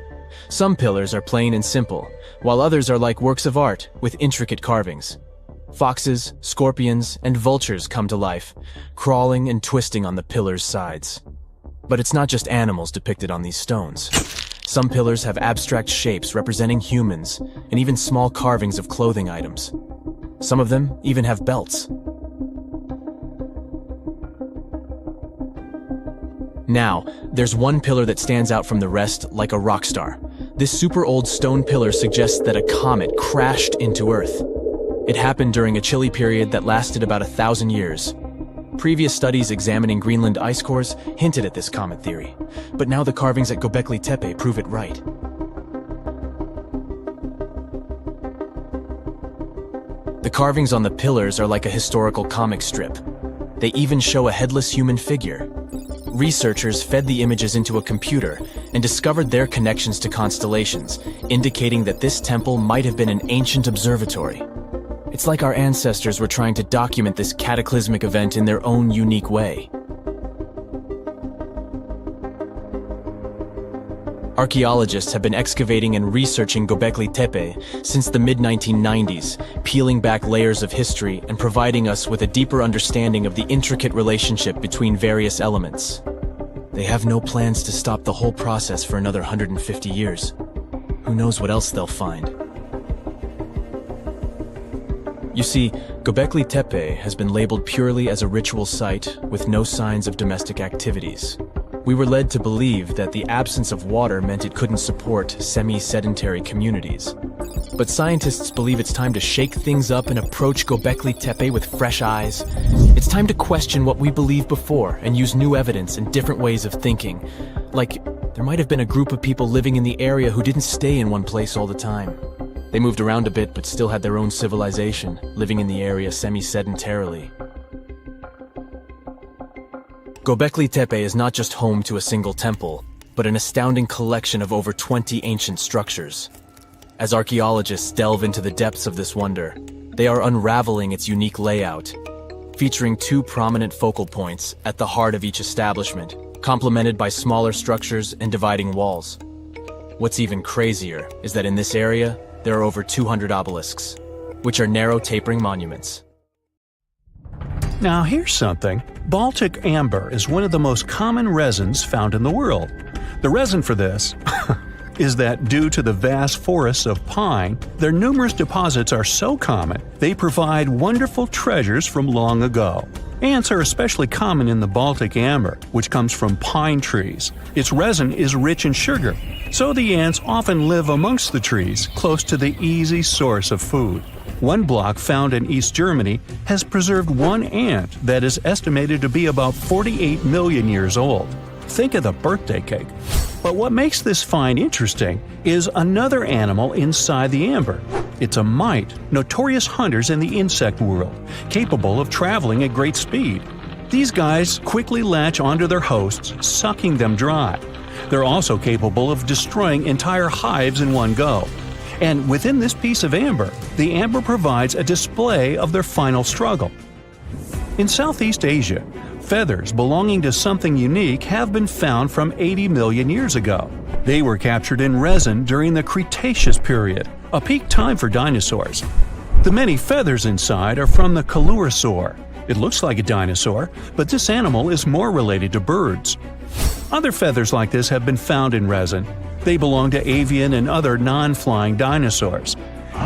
Some pillars are plain and simple, while others are like works of art with intricate carvings. Foxes, scorpions, and vultures come to life, crawling and twisting on the pillars' sides. But it's not just animals depicted on these stones. Some pillars have abstract shapes representing humans, and even small carvings of clothing items. Some of them even have belts. Now, there's one pillar that stands out from the rest like a rock star. This super old stone pillar suggests that a comet crashed into Earth. It happened during a chilly period that lasted about 1,000 years. Previous studies examining Greenland ice cores hinted at this comet theory, but now the carvings at Göbekli Tepe prove it right. The carvings on the pillars are like a historical comic strip. They even show a headless human figure. Researchers fed the images into a computer and discovered their connections to constellations, indicating that this temple might have been an ancient observatory. It's like our ancestors were trying to document this cataclysmic event in their own unique way. Archaeologists have been excavating and researching Göbekli Tepe since the mid-1990s, peeling back layers of history and providing us with a deeper understanding of the intricate relationship between various elements. They have no plans to stop the whole process for another 150 years. Who knows what else they'll find? You see, Göbekli Tepe has been labeled purely as a ritual site with no signs of domestic activities. We were led to believe that the absence of water meant it couldn't support semi-sedentary communities. But scientists believe it's time to shake things up and approach Göbekli Tepe with fresh eyes. It's time to question what we believed before and use new evidence and different ways of thinking. Like, there might have been a group of people living in the area who didn't stay in one place all the time. They moved around a bit but still had their own civilization, living in the area semi-sedentarily. Göbekli Tepe is not just home to a single temple, but an astounding collection of over 20 ancient structures. As archaeologists delve into the depths of this wonder, they are unraveling its unique layout, featuring two prominent focal points at the heart of each establishment, complemented by smaller structures and dividing walls. What's even crazier is that in this area, there are over 200 obelisks, which are narrow tapering monuments. Now here's something. Baltic amber is one of the most common resins found in the world. The reason for this is that due to the vast forests of pine, their numerous deposits are so common, they provide wonderful treasures from long ago. Ants are especially common in the Baltic amber, which comes from pine trees. Its resin is rich in sugar, so the ants often live amongst the trees, close to the easy source of food. One block found in East Germany has preserved one ant that is estimated to be about 48 million years old. Think of the birthday cake. But what makes this find interesting is another animal inside the amber. It's a mite, notorious hunters in the insect world, capable of traveling at great speed. These guys quickly latch onto their hosts, sucking them dry. They're also capable of destroying entire hives in one go. And within this piece of amber, the amber provides a display of their final struggle. In Southeast Asia, feathers belonging to something unique have been found from 80 million years ago. They were captured in resin during the Cretaceous period, a peak time for dinosaurs. The many feathers inside are from the Coelurosaur. It looks like a dinosaur, but this animal is more related to birds. Other feathers like this have been found in resin. They belong to avian and other non-flying dinosaurs.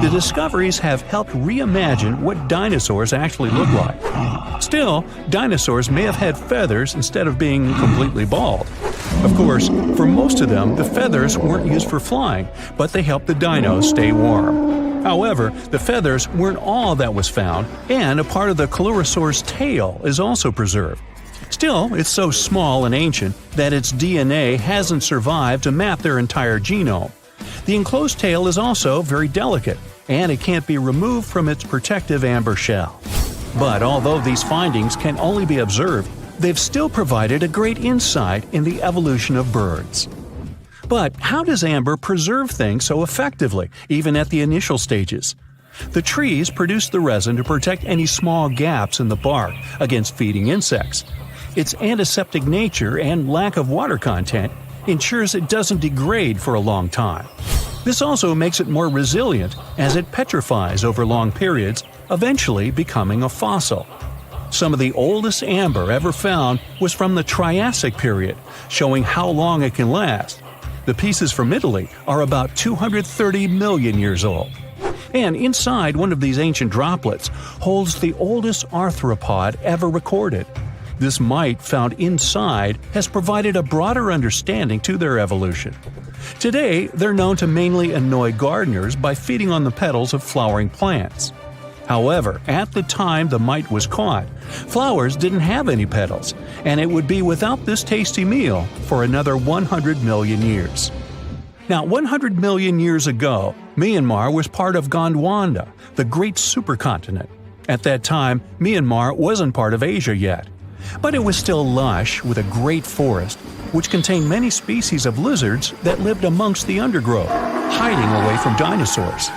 The discoveries have helped reimagine what dinosaurs actually look like. Still, dinosaurs may have had feathers instead of being completely bald. Of course, for most of them, the feathers weren't used for flying, but they helped the dinos stay warm. However, the feathers weren't all that was found, and a part of the Coelurosaur's tail is also preserved. Still, it's so small and ancient that its DNA hasn't survived to map their entire genome. The enclosed tail is also very delicate, and it can't be removed from its protective amber shell. But although these findings can only be observed, they've still provided a great insight in the evolution of birds. But how does amber preserve things so effectively, even at the initial stages? The trees produce the resin to protect any small gaps in the bark against feeding insects. Its antiseptic nature and lack of water content ensures it doesn't degrade for a long time. This also makes it more resilient as it petrifies over long periods, eventually becoming a fossil. Some of the oldest amber ever found was from the Triassic period, showing how long it can last. The pieces from Italy are about 230 million years old. And inside one of these ancient droplets holds the oldest arthropod ever recorded. This mite found inside has provided a broader understanding to their evolution. Today, they're known to mainly annoy gardeners by feeding on the petals of flowering plants. However, at the time the mite was caught, flowers didn't have any petals, and it would be without this tasty meal for another 100 million years. Now, 100 million years ago, Myanmar was part of Gondwana, the great supercontinent. At that time, Myanmar wasn't part of Asia yet. But it was still lush with a great forest, which contained many species of lizards that lived amongst the undergrowth, hiding away from dinosaurs.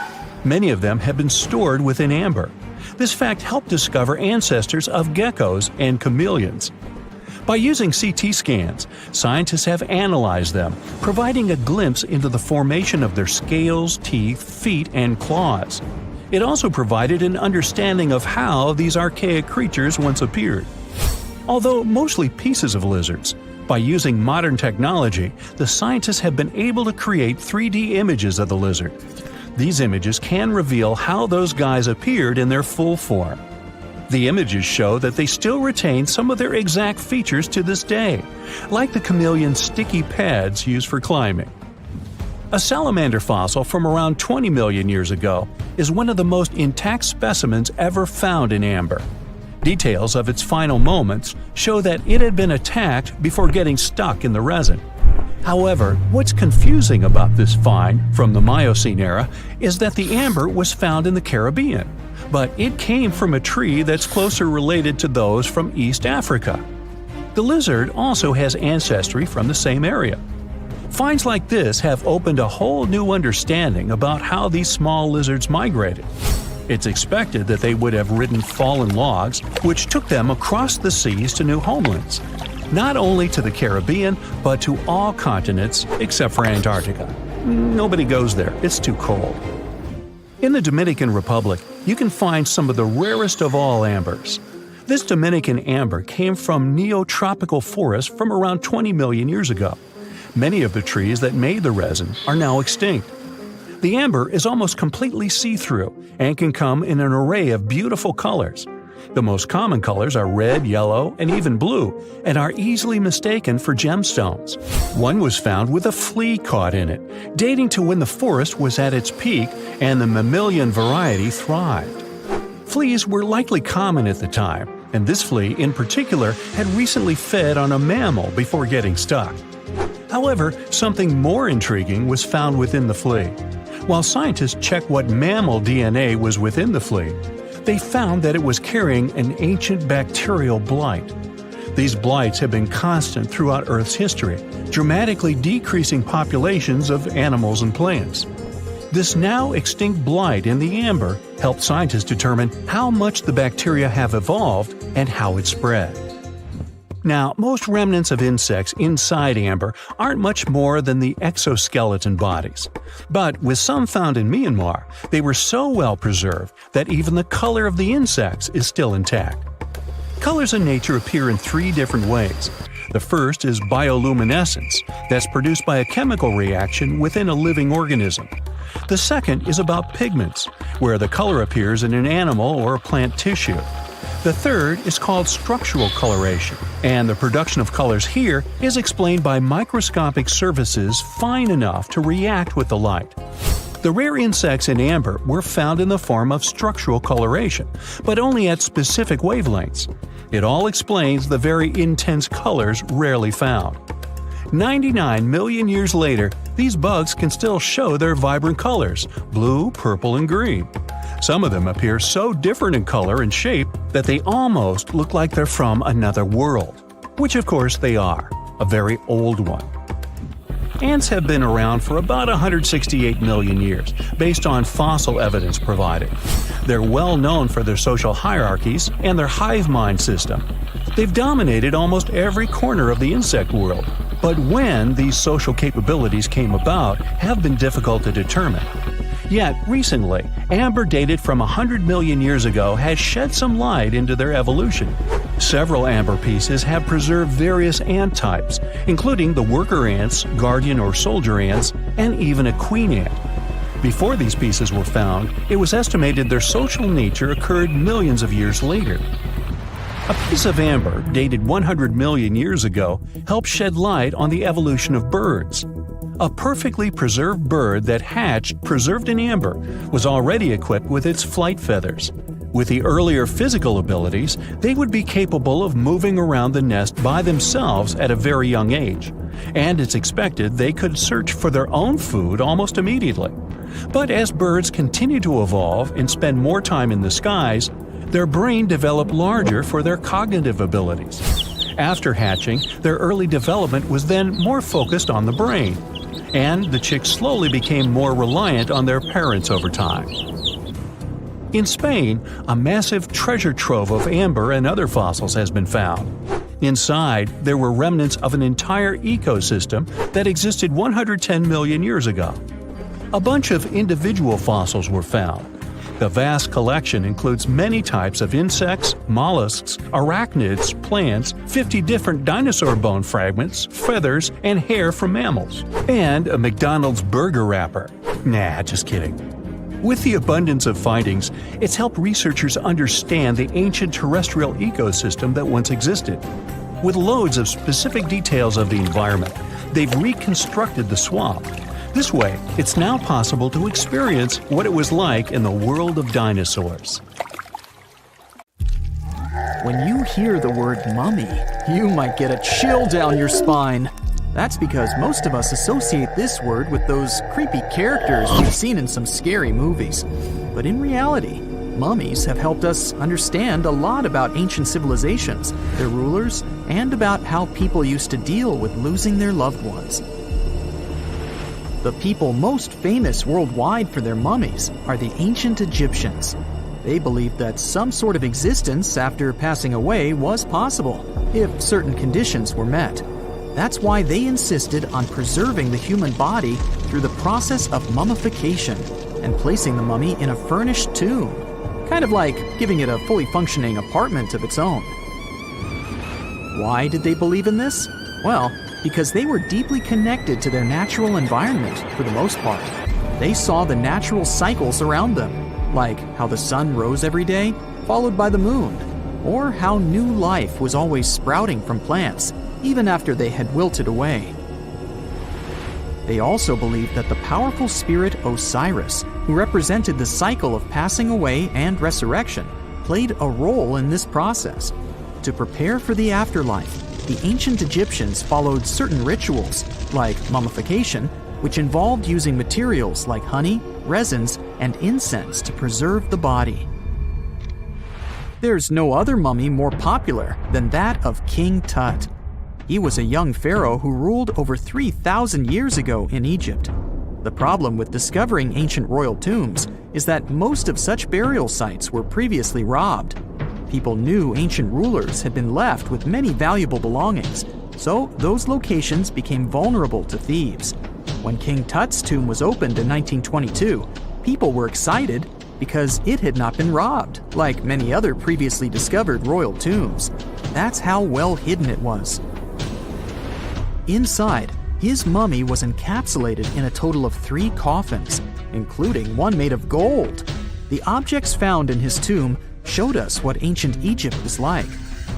Many of them have been stored within amber. This fact helped discover ancestors of geckos and chameleons. By using CT scans, scientists have analyzed them, providing a glimpse into the formation of their scales, teeth, feet, and claws. It also provided an understanding of how these archaic creatures once appeared. Although mostly pieces of lizards, by using modern technology, the scientists have been able to create 3D images of the lizard. These images can reveal how those guys appeared in their full form. The images show that they still retain some of their exact features to this day, like the chameleon's sticky pads used for climbing. A salamander fossil from around 20 million years ago is one of the most intact specimens ever found in amber. Details of its final moments show that it had been attacked before getting stuck in the resin. However, what's confusing about this find from the Miocene era is that the amber was found in the Caribbean, but it came from a tree that's closer related to those from East Africa. The lizard also has ancestry from the same area. Finds like this have opened a whole new understanding about how these small lizards migrated. It's expected that they would have ridden fallen logs, which took them across the seas to new homelands, not only to the Caribbean, but to all continents except for Antarctica. Nobody goes there, it's too cold. In the Dominican Republic, you can find some of the rarest of all ambers. This Dominican amber came from neotropical forests from around 20 million years ago. Many of the trees that made the resin are now extinct. The amber is almost completely see-through and can come in an array of beautiful colors. The most common colors are red, yellow, and even blue, and are easily mistaken for gemstones. One was found with a flea caught in it, dating to when the forest was at its peak and the mammalian variety thrived. Fleas were likely common at the time, and this flea in particular had recently fed on a mammal before getting stuck. However, something more intriguing was found within the flea. While scientists checked what mammal DNA was within the flea, they found that it was carrying an ancient bacterial blight. These blights have been constant throughout Earth's history, dramatically decreasing populations of animals and plants. This now extinct blight in the amber helped scientists determine how much the bacteria have evolved and how it spread. Now, most remnants of insects inside amber aren't much more than the exoskeleton bodies. But with some found in Myanmar, they were so well preserved that even the color of the insects is still intact. Colors in nature appear in three different ways. The first is bioluminescence, that's produced by a chemical reaction within a living organism. The second is about pigments, where the color appears in an animal or a plant tissue. The third is called structural coloration, and the production of colors here is explained by microscopic surfaces fine enough to react with the light. The rare insects in amber were found in the form of structural coloration, but only at specific wavelengths. It all explains the very intense colors rarely found. 99 million years later, these bugs can still show their vibrant colors – blue, purple, and green. Some of them appear so different in color and shape that they almost look like they're from another world. Which of course they are – a very old one. Ants have been around for about 168 million years, based on fossil evidence provided. They're well known for their social hierarchies and their hive mind system. They've dominated almost every corner of the insect world, but when these social capabilities came about have been difficult to determine. Yet, recently, amber dated from 100 million years ago has shed some light into their evolution. Several amber pieces have preserved various ant types, including the worker ants, guardian or soldier ants, and even a queen ant. Before these pieces were found, it was estimated their social nature occurred millions of years later. A piece of amber dated 100 million years ago helped shed light on the evolution of birds. A perfectly preserved bird that hatched preserved in amber was already equipped with its flight feathers. With the earlier physical abilities, they would be capable of moving around the nest by themselves at a very young age, and it's expected they could search for their own food almost immediately. But as birds continue to evolve and spend more time in the skies, their brain developed larger for their cognitive abilities. After hatching, their early development was then more focused on the brain, and the chicks slowly became more reliant on their parents over time. In Spain, a massive treasure trove of amber and other fossils has been found. Inside, there were remnants of an entire ecosystem that existed 110 million years ago. A bunch of individual fossils were found. The vast collection includes many types of insects, mollusks, arachnids, plants, 50 different dinosaur bone fragments, feathers, and hair from mammals, and a McDonald's burger wrapper. Nah, just kidding. With the abundance of findings, it's helped researchers understand the ancient terrestrial ecosystem that once existed. With loads of specific details of the environment, they've reconstructed the swamp. This way, it's now possible to experience what it was like in the world of dinosaurs. When you hear the word mummy, you might get a chill down your spine. That's because most of us associate this word with those creepy characters we've seen in some scary movies. But in reality, mummies have helped us understand a lot about ancient civilizations, their rulers, and about how people used to deal with losing their loved ones. The people most famous worldwide for their mummies are the ancient Egyptians. They believed that some sort of existence after passing away was possible, if certain conditions were met. That's why they insisted on preserving the human body through the process of mummification and placing the mummy in a furnished tomb, kind of like giving it a fully functioning apartment of its own. Why did they believe in this? Well, because they were deeply connected to their natural environment for the most part. They saw the natural cycles around them, like how the sun rose every day, followed by the moon, or how new life was always sprouting from plants, even after they had wilted away. They also believed that the powerful spirit Osiris, who represented the cycle of passing away and resurrection, played a role in this process. To prepare for the afterlife, the ancient Egyptians followed certain rituals, like mummification, which involved using materials like honey, resins, and incense to preserve the body. There's no other mummy more popular than that of King Tut. He was a young pharaoh who ruled over 3,000 years ago in Egypt. The problem with discovering ancient royal tombs is that most of such burial sites were previously robbed. People knew ancient rulers had been left with many valuable belongings, so those locations became vulnerable to thieves. When King Tut's tomb was opened in 1922, people were excited because it had not been robbed, like many other previously discovered royal tombs. That's how well hidden it was. Inside, his mummy was encapsulated in a total of 3 coffins, including one made of gold. The objects found in his tomb showed us what ancient Egypt was like,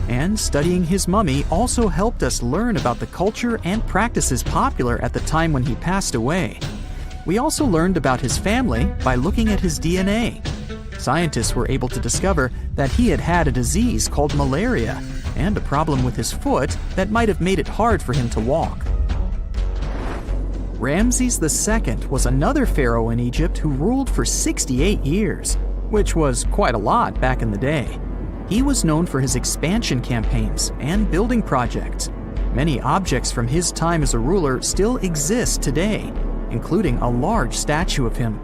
and studying his mummy also helped us learn about the culture and practices popular at the time when he passed away. We also learned about his family by looking at his DNA. Scientists were able to discover that he had had a disease called malaria and a problem with his foot that might have made it hard for him to walk. Ramses II was another pharaoh in Egypt who ruled for 68 years, which was quite a lot back in the day. He was known for his expansion campaigns and building projects. Many objects from his time as a ruler still exist today, including a large statue of him.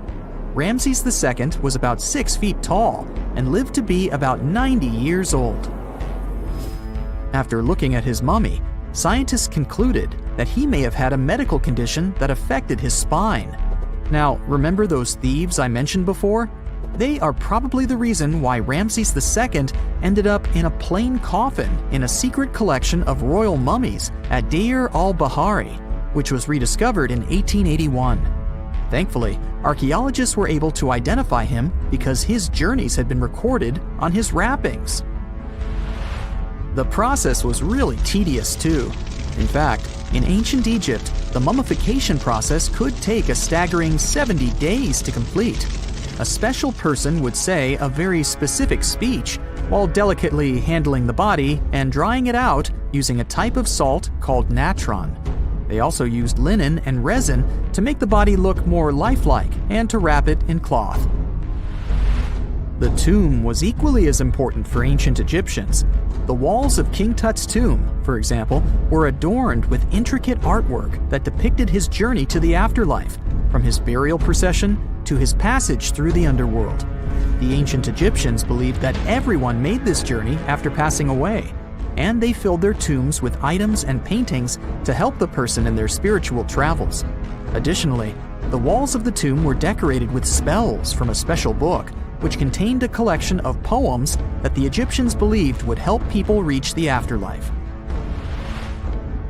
Ramses II was about 6 feet tall and lived to be about 90 years old. After looking at his mummy, scientists concluded that he may have had a medical condition that affected his spine. Now, remember those thieves I mentioned before? They are probably the reason why Ramses II ended up in a plain coffin in a secret collection of royal mummies at Deir al-Bahari, which was rediscovered in 1881. Thankfully, archaeologists were able to identify him because his journeys had been recorded on his wrappings. The process was really tedious too. In fact, in ancient Egypt, the mummification process could take a staggering 70 days to complete. A special person would say a very specific speech while delicately handling the body and drying it out using a type of salt called natron. They also used linen and resin to make the body look more lifelike and to wrap it in cloth. The tomb was equally as important for ancient Egyptians. The walls of King Tut's tomb, for example, were adorned with intricate artwork that depicted his journey to the afterlife, from his burial procession to his passage through the underworld. The ancient Egyptians believed that everyone made this journey after passing away, and they filled their tombs with items and paintings to help the person in their spiritual travels. Additionally, the walls of the tomb were decorated with spells from a special book, which contained a collection of poems that the Egyptians believed would help people reach the afterlife.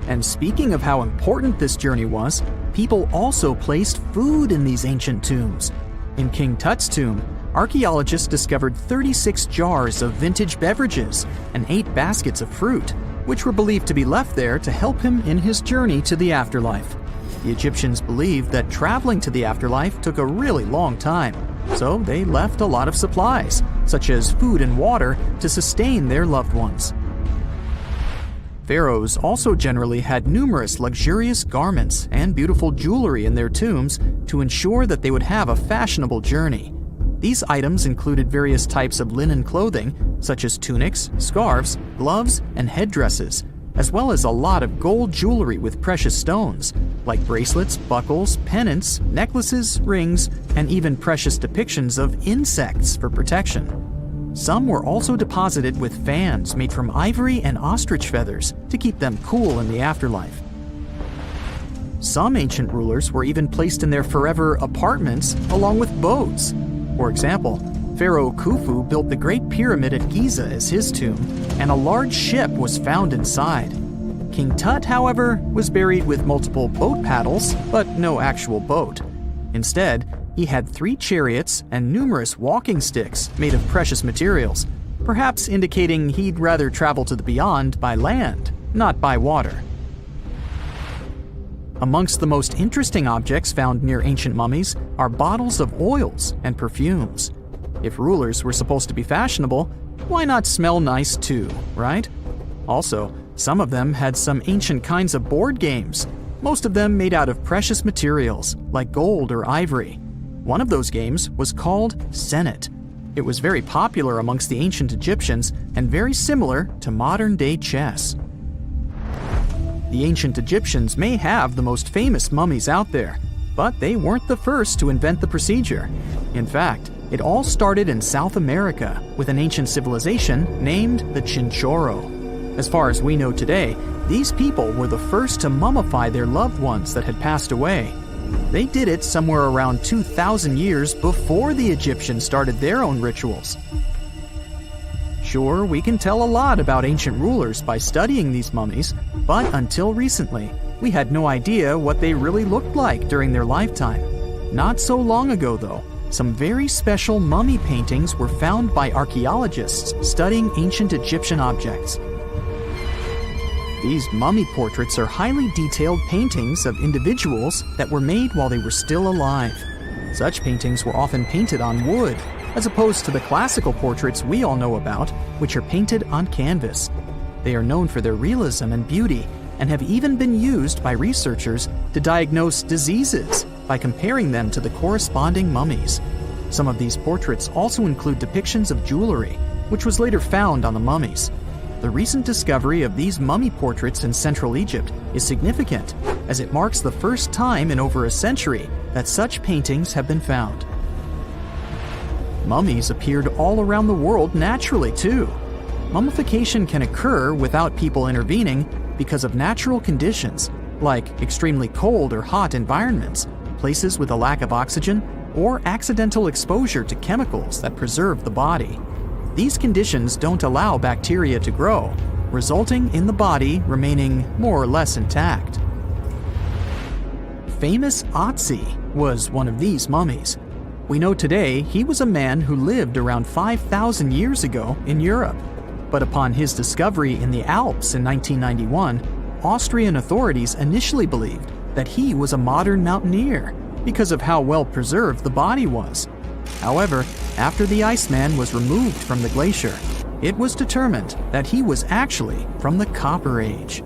And speaking of how important this journey was, people also placed food in these ancient tombs. In King Tut's tomb, archaeologists discovered 36 jars of vintage beverages and 8 baskets of fruit, which were believed to be left there to help him in his journey to the afterlife. The Egyptians believed that traveling to the afterlife took a really long time, so they left a lot of supplies, such as food and water, to sustain their loved ones. Pharaohs also generally had numerous luxurious garments and beautiful jewelry in their tombs to ensure that they would have a fashionable journey. These items included various types of linen clothing, such as tunics, scarves, gloves, and headdresses, as well as a lot of gold jewelry with precious stones, like bracelets, buckles, pendants, necklaces, rings, and even precious depictions of insects for protection. Some were also deposited with fans made from ivory and ostrich feathers to keep them cool in the afterlife. Some ancient rulers were even placed in their forever apartments along with boats. For example, Pharaoh Khufu built the Great Pyramid at Giza as his tomb, and a large ship was found inside. King Tut, however, was buried with multiple boat paddles, but no actual boat. Instead, he had 3 chariots and numerous walking sticks made of precious materials, perhaps indicating he'd rather travel to the beyond by land, not by water. Amongst the most interesting objects found near ancient mummies are bottles of oils and perfumes. If rulers were supposed to be fashionable, why not smell nice too, right? Also, some of them had some ancient kinds of board games, most of them made out of precious materials like gold or ivory. One of those games was called Senet. It was very popular amongst the ancient Egyptians and very similar to modern-day chess. The ancient Egyptians may have the most famous mummies out there, but they weren't the first to invent the procedure. In fact, it all started in South America with an ancient civilization named the Chinchorro. As far as we know today, these people were the first to mummify their loved ones that had passed away. They did it somewhere around 2,000 years before the Egyptians started their own rituals. Sure, we can tell a lot about ancient rulers by studying these mummies, but until recently, we had no idea what they really looked like during their lifetime. Not so long ago, though, some very special mummy paintings were found by archaeologists studying ancient Egyptian objects. These mummy portraits are highly detailed paintings of individuals that were made while they were still alive. Such paintings were often painted on wood, as opposed to the classical portraits we all know about, which are painted on canvas. They are known for their realism and beauty, and have even been used by researchers to diagnose diseases by comparing them to the corresponding mummies. Some of these portraits also include depictions of jewelry, which was later found on the mummies. The recent discovery of these mummy portraits in Central Egypt is significant, as it marks the first time in over a century that such paintings have been found. Mummies appeared all around the world naturally, too. Mummification can occur without people intervening because of natural conditions, like extremely cold or hot environments, places with a lack of oxygen, or accidental exposure to chemicals that preserve the body. These conditions don't allow bacteria to grow, resulting in the body remaining more or less intact. Famous Otzi was one of these mummies. We know today he was a man who lived around 5,000 years ago in Europe. But upon his discovery in the Alps in 1991, Austrian authorities initially believed that he was a modern mountaineer because of how well preserved the body was. However, after the Iceman was removed from the glacier, it was determined that he was actually from the Copper Age.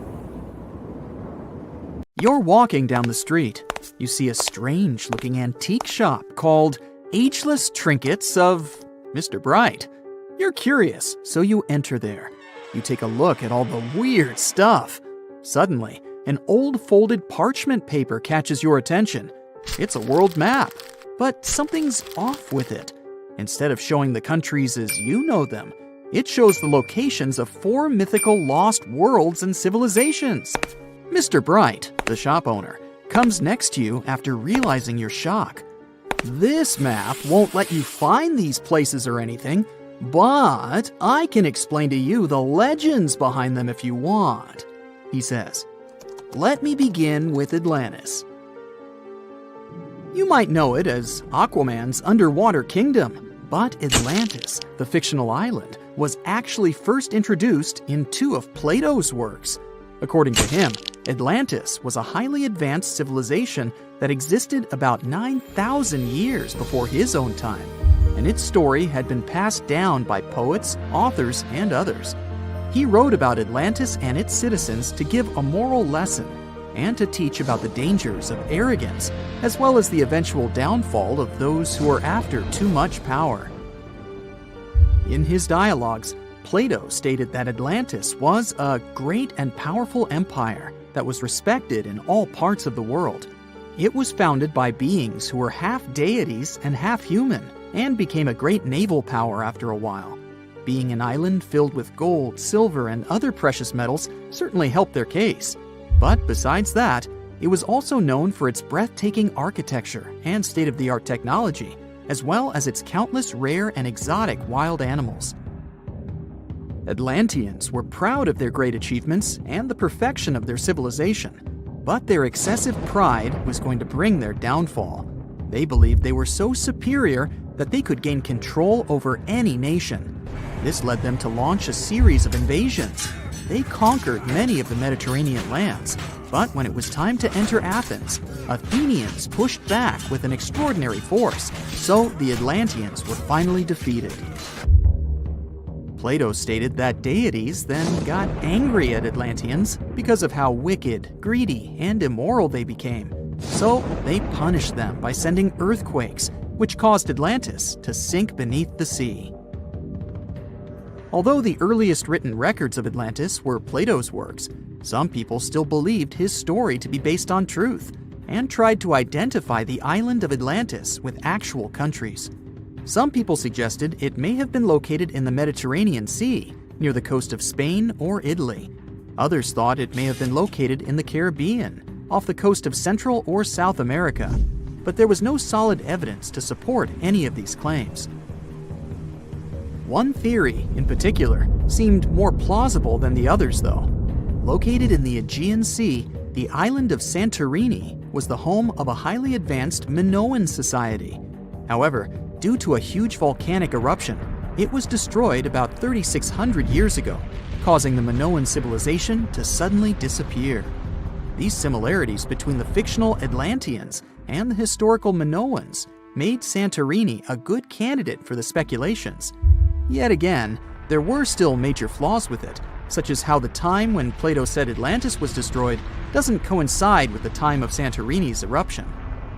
You're walking down the street. You see a strange-looking antique shop called Ageless Trinkets of Mr. Bright. You're curious, so you enter there. You take a look at all the weird stuff. Suddenly, an old folded parchment paper catches your attention. It's a world map, but something's off with it. Instead of showing the countries as you know them, it shows the locations of 4 mythical lost worlds and civilizations. Mr. Bright, the shop owner, comes next to you after realizing your shock. This map won't let you find these places or anything, but I can explain to you the legends behind them if you want, he says. Let me begin with Atlantis. You might know it as Aquaman's underwater kingdom, but Atlantis, the fictional island, was actually first introduced in 2 of Plato's works. According to him, Atlantis was a highly advanced civilization that existed about 9,000 years before his own time, and its story had been passed down by poets, authors, and others. He wrote about Atlantis and its citizens to give a moral lesson and to teach about the dangers of arrogance, as well as the eventual downfall of those who are after too much power. In his dialogues, Plato stated that Atlantis was a great and powerful empire that was respected in all parts of the world. It was founded by beings who were half deities and half human, and became a great naval power after a while. Being an island filled with gold, silver, and other precious metals certainly helped their case. But besides that, it was also known for its breathtaking architecture and state-of-the-art technology, as well as its countless rare and exotic wild animals. Atlanteans were proud of their great achievements and the perfection of their civilization, but their excessive pride was going to bring their downfall. They believed they were so superior that they could gain control over any nation. This led them to launch a series of invasions. they conquered many of the Mediterranean lands, but when it was time to enter Athens, Athenians pushed back with an extraordinary force, so the Atlanteans were finally defeated. Plato stated that deities then got angry at Atlanteans because of how wicked, greedy, and immoral they became. So they punished them by sending earthquakes, which caused Atlantis to sink beneath the sea. Although the earliest written records of Atlantis were Plato's works, some people still believed his story to be based on truth and tried to identify the island of Atlantis with actual countries. Some people suggested it may have been located in the Mediterranean Sea, near the coast of Spain or Italy. Others thought it may have been located in the Caribbean, off the coast of Central or South America, but there was no solid evidence to support any of these claims. One theory, in particular, seemed more plausible than the others, though. Located in the Aegean Sea, the island of Santorini was the home of a highly advanced Minoan society. However, due to a huge volcanic eruption, it was destroyed about 3,600 years ago, causing the Minoan civilization to suddenly disappear. These similarities between the fictional Atlanteans and the historical Minoans made Santorini a good candidate for the speculations. Yet again, there were still major flaws with it, such as how the time when Plato said Atlantis was destroyed doesn't coincide with the time of Santorini's eruption.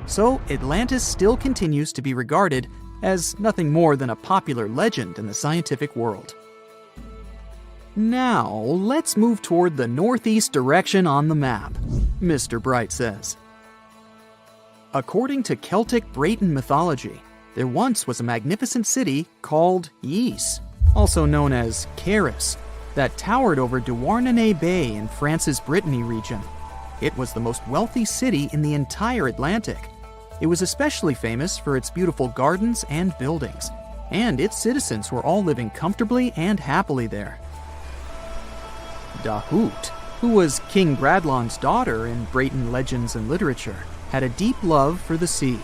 So Atlantis still continues to be regarded as nothing more than a popular legend in the scientific world. Now, let's move toward the northeast direction on the map, Mr. Bright says. According to Celtic Breton mythology, there once was a magnificent city called Ys, also known as Caris, that towered over Douarnenez Bay in France's Brittany region. It was the most wealthy city in the entire Atlantic. It was especially famous for its beautiful gardens and buildings, and its citizens were all living comfortably and happily there. Dahut, who was King Bradlon's daughter in Breton legends and literature, had a deep love for the sea.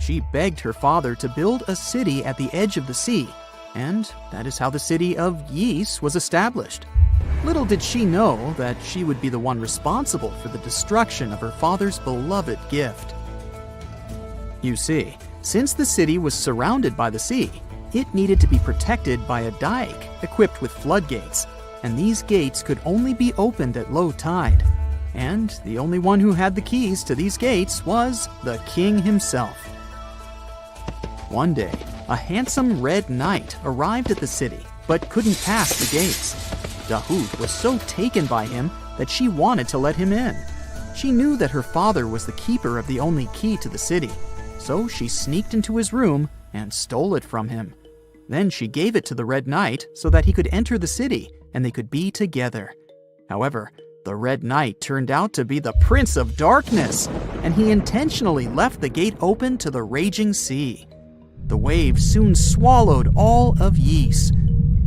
She begged her father to build a city at the edge of the sea, and that is how the city of Ys was established. Little did she know that she would be the one responsible for the destruction of her father's beloved gift. You see, since the city was surrounded by the sea, it needed to be protected by a dike equipped with floodgates, and these gates could only be opened at low tide. And the only one who had the keys to these gates was the king himself. One day, a handsome red knight arrived at the city, but couldn't pass the gates. Dahut was so taken by him that she wanted to let him in. She knew that her father was the keeper of the only key to the city, so she sneaked into his room and stole it from him. Then she gave it to the Red Knight so that he could enter the city and they could be together. However, the Red Knight turned out to be the Prince of Darkness, and he intentionally left the gate open to the raging sea. The waves soon swallowed all of Ys.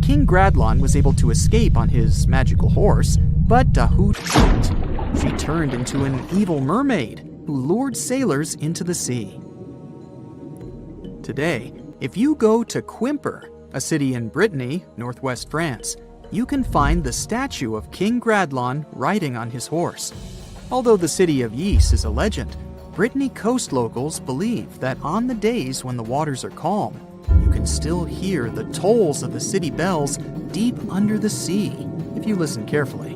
King Gradlon was able to escape on his magical horse, but Dahut couldn't. She turned into an evil mermaid who lured sailors into the sea. Today, if you go to Quimper, a city in Brittany, northwest France, you can find the statue of King Gradlon riding on his horse. Although the city of Ys is a legend, Brittany coast locals believe that on the days when the waters are calm, you can still hear the tolls of the city bells deep under the sea, if you listen carefully.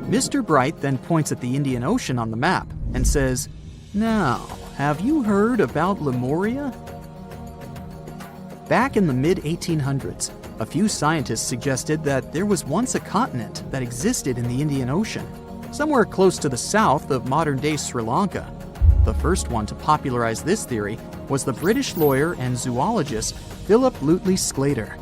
Mr. Bright then points at the Indian Ocean on the map and says, "Now, have you heard about Lemuria?" Back in the mid-1800s, a few scientists suggested that there was once a continent that existed in the Indian Ocean, somewhere close to the south of modern-day Sri Lanka. The first one to popularize this theory was the British lawyer and zoologist Philip Lutley Sclater.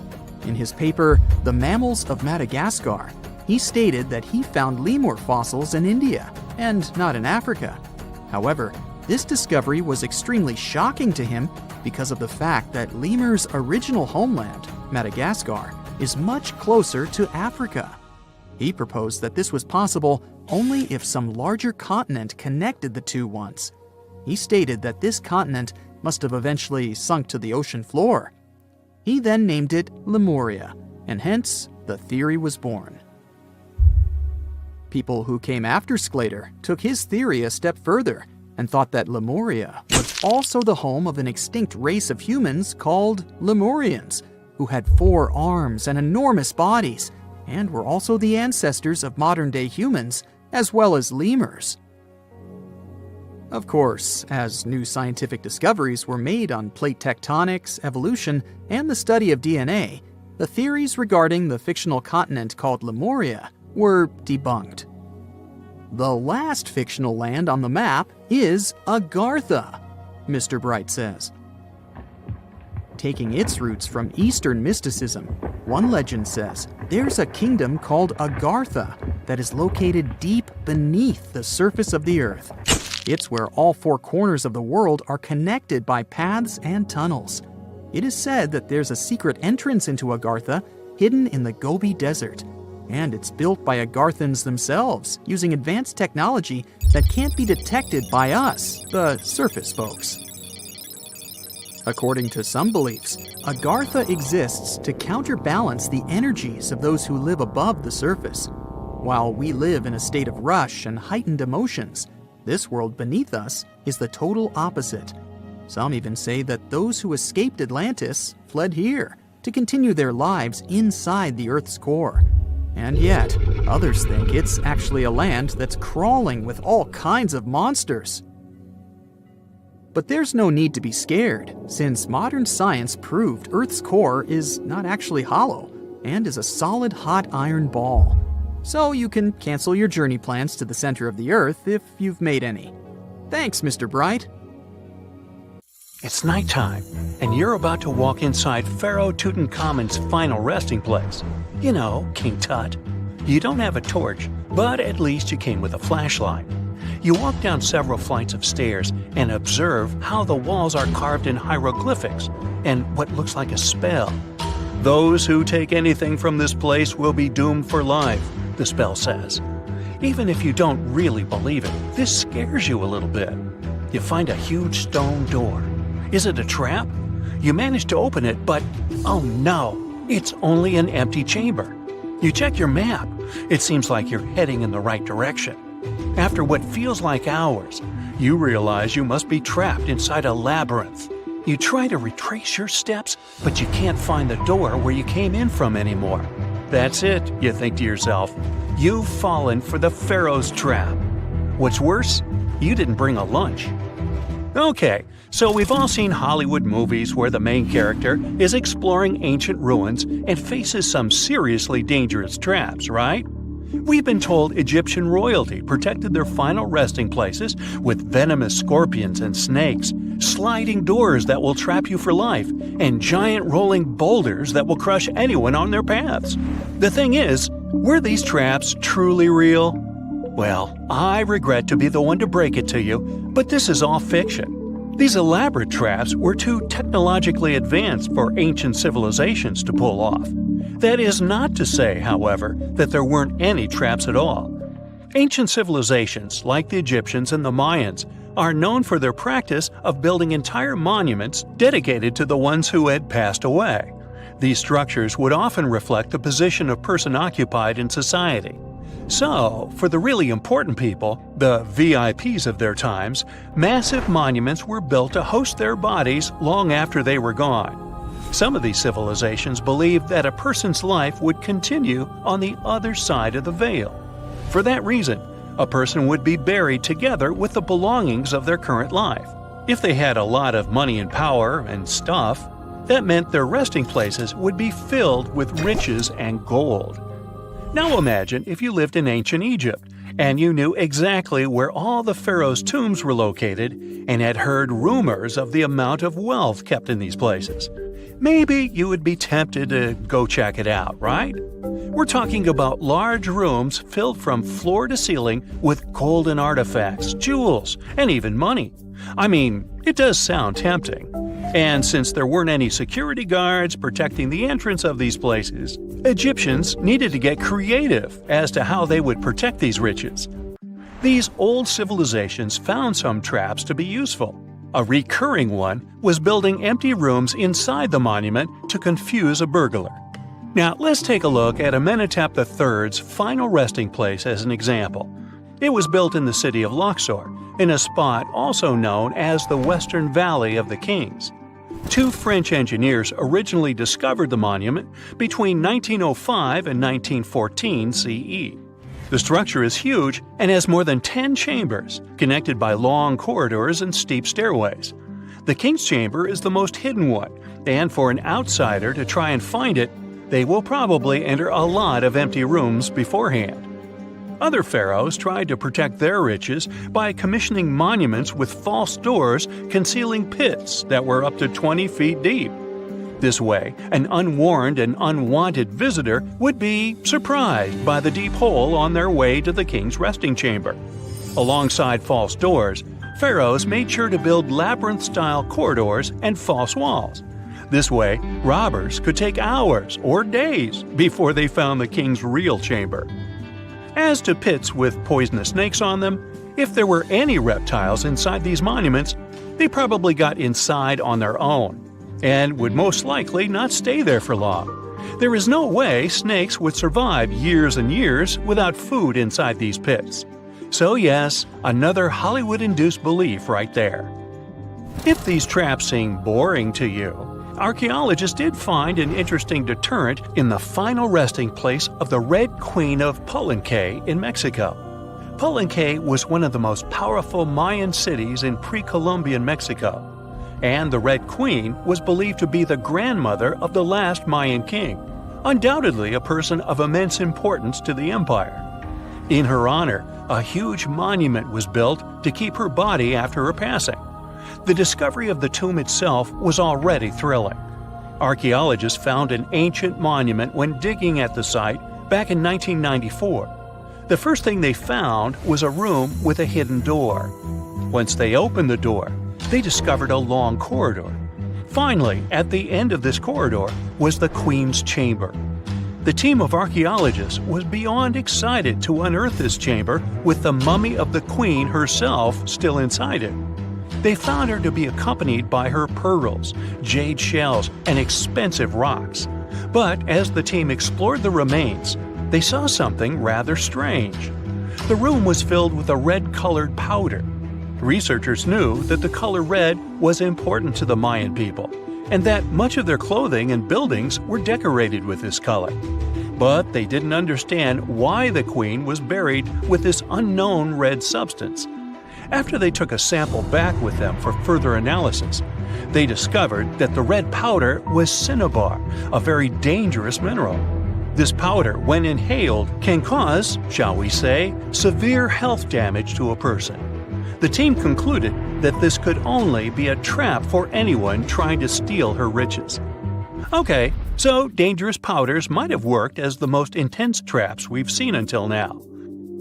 In his paper, The Mammals of Madagascar, he stated that he found lemur fossils in India, and not in Africa. However, this discovery was extremely shocking to him because of the fact that lemurs' original homeland, Madagascar, is much closer to Africa. He proposed that this was possible only if some larger continent connected the two once. He stated that this continent must have eventually sunk to the ocean floor. He then named it Lemuria, and hence the theory was born. People who came after Sclater took his theory a step further and thought that Lemuria was also the home of an extinct race of humans called Lemurians, who had 4 arms and enormous bodies, and were also the ancestors of modern-day humans, as well as lemurs. Of course, as new scientific discoveries were made on plate tectonics, evolution, and the study of DNA, the theories regarding the fictional continent called Lemuria were debunked. The last fictional land on the map is Agartha, Mr. Bright says. Taking its roots from Eastern mysticism, one legend says there's a kingdom called Agartha that is located deep beneath the surface of the earth. It's where all 4 corners of the world are connected by paths and tunnels. It is said that there's a secret entrance into Agartha hidden in the Gobi Desert, and it's built by Agarthans themselves using advanced technology that can't be detected by us, the surface folks. According to some beliefs, Agartha exists to counterbalance the energies of those who live above the surface. While we live in a state of rush and heightened emotions, this world beneath us is the total opposite. Some even say that those who escaped Atlantis fled here to continue their lives inside the Earth's core. And yet, others think it's actually a land that's crawling with all kinds of monsters. But there's no need to be scared, since modern science proved Earth's core is not actually hollow and is a solid hot iron ball. So you can cancel your journey plans to the center of the Earth if you've made any. Thanks, Mr. Bright. It's nighttime, and you're about to walk inside Pharaoh Tutankhamun's final resting place. You know, King Tut. You don't have a torch, but at least you came with a flashlight. You walk down several flights of stairs and observe how the walls are carved in hieroglyphics and what looks like a spell. Those who take anything from this place will be doomed for life, the spell says. Even if you don't really believe it, this scares you a little bit. You find a huge stone door. Is it a trap? You manage to open it, but oh no, it's only an empty chamber. You check your map. It seems like you're heading in the right direction. After what feels like hours, you realize you must be trapped inside a labyrinth. You try to retrace your steps, but you can't find the door where you came in from anymore. That's it, you think to yourself. You've fallen for the Pharaoh's trap. What's worse, you didn't bring a lunch. Okay, so we've all seen Hollywood movies where the main character is exploring ancient ruins and faces some seriously dangerous traps, right? We've been told Egyptian royalty protected their final resting places with venomous scorpions and snakes, sliding doors that will trap you for life, and giant rolling boulders that will crush anyone on their paths. The thing is, were these traps truly real? Well, I regret to be the one to break it to you, but this is all fiction. These elaborate traps were too technologically advanced for ancient civilizations to pull off. That is not to say, however, that there weren't any traps at all. Ancient civilizations, like the Egyptians and the Mayans, are known for their practice of building entire monuments dedicated to the ones who had passed away. These structures would often reflect the position of person occupied in society. So, for the really important people, the VIPs of their times, massive monuments were built to host their bodies long after they were gone. Some of these civilizations believed that a person's life would continue on the other side of the veil. For that reason, a person would be buried together with the belongings of their current life. If they had a lot of money and power and stuff, that meant their resting places would be filled with riches and gold. Now imagine if you lived in ancient Egypt and you knew exactly where all the pharaohs' tombs were located and had heard rumors of the amount of wealth kept in these places. Maybe you would be tempted to go check it out, right? We're talking about large rooms filled from floor to ceiling with golden artifacts, jewels, and even money. I mean, it does sound tempting. And since there weren't any security guards protecting the entrance of these places, Egyptians needed to get creative as to how they would protect these riches. These old civilizations found some traps to be useful. A recurring one was building empty rooms inside the monument to confuse a burglar. Now let's take a look at Amenhotep III's final resting place as an example. It was built in the city of Luxor, in a spot also known as the Western Valley of the Kings. Two French engineers originally discovered the monument between 1905 and 1914 CE. The structure is huge and has more than 10 chambers, connected by long corridors and steep stairways. The King's Chamber is the most hidden one, and for an outsider to try and find it, they will probably enter a lot of empty rooms beforehand. Other pharaohs tried to protect their riches by commissioning monuments with false doors concealing pits that were up to 20 feet deep. This way, an unwarned and unwanted visitor would be surprised by the deep hole on their way to the king's resting chamber. Alongside false doors, pharaohs made sure to build labyrinth-style corridors and false walls. This way, robbers could take hours or days before they found the king's real chamber. As to pits with poisonous snakes on them, if there were any reptiles inside these monuments, they probably got inside on their own, and would most likely not stay there for long. There is no way snakes would survive years and years without food inside these pits. So yes, another Hollywood-induced belief right there. If these traps seem boring to you, archaeologists did find an interesting deterrent in the final resting place of the Red Queen of Palenque in Mexico. Palenque was one of the most powerful Mayan cities in pre-Columbian Mexico, and the Red Queen was believed to be the grandmother of the last Mayan king, undoubtedly a person of immense importance to the empire. In her honor, a huge monument was built to keep her body after her passing. The discovery of the tomb itself was already thrilling. Archaeologists found an ancient monument when digging at the site back in 1994. The first thing they found was a room with a hidden door. Once they opened the door, they discovered a long corridor. Finally, at the end of this corridor was the Queen's chamber. The team of archaeologists was beyond excited to unearth this chamber with the mummy of the Queen herself still inside it. They found her to be accompanied by her pearls, jade shells, and expensive rocks. But as the team explored the remains, they saw something rather strange. The room was filled with a red-colored powder. Researchers knew that the color red was important to the Mayan people, and that much of their clothing and buildings were decorated with this color. But they didn't understand why the queen was buried with this unknown red substance. After they took a sample back with them for further analysis, they discovered that the red powder was cinnabar, a very dangerous mineral. This powder, when inhaled, can cause, shall we say, severe health damage to a person. The team concluded that this could only be a trap for anyone trying to steal her riches. Okay, so dangerous powders might have worked as the most intense traps we've seen until now.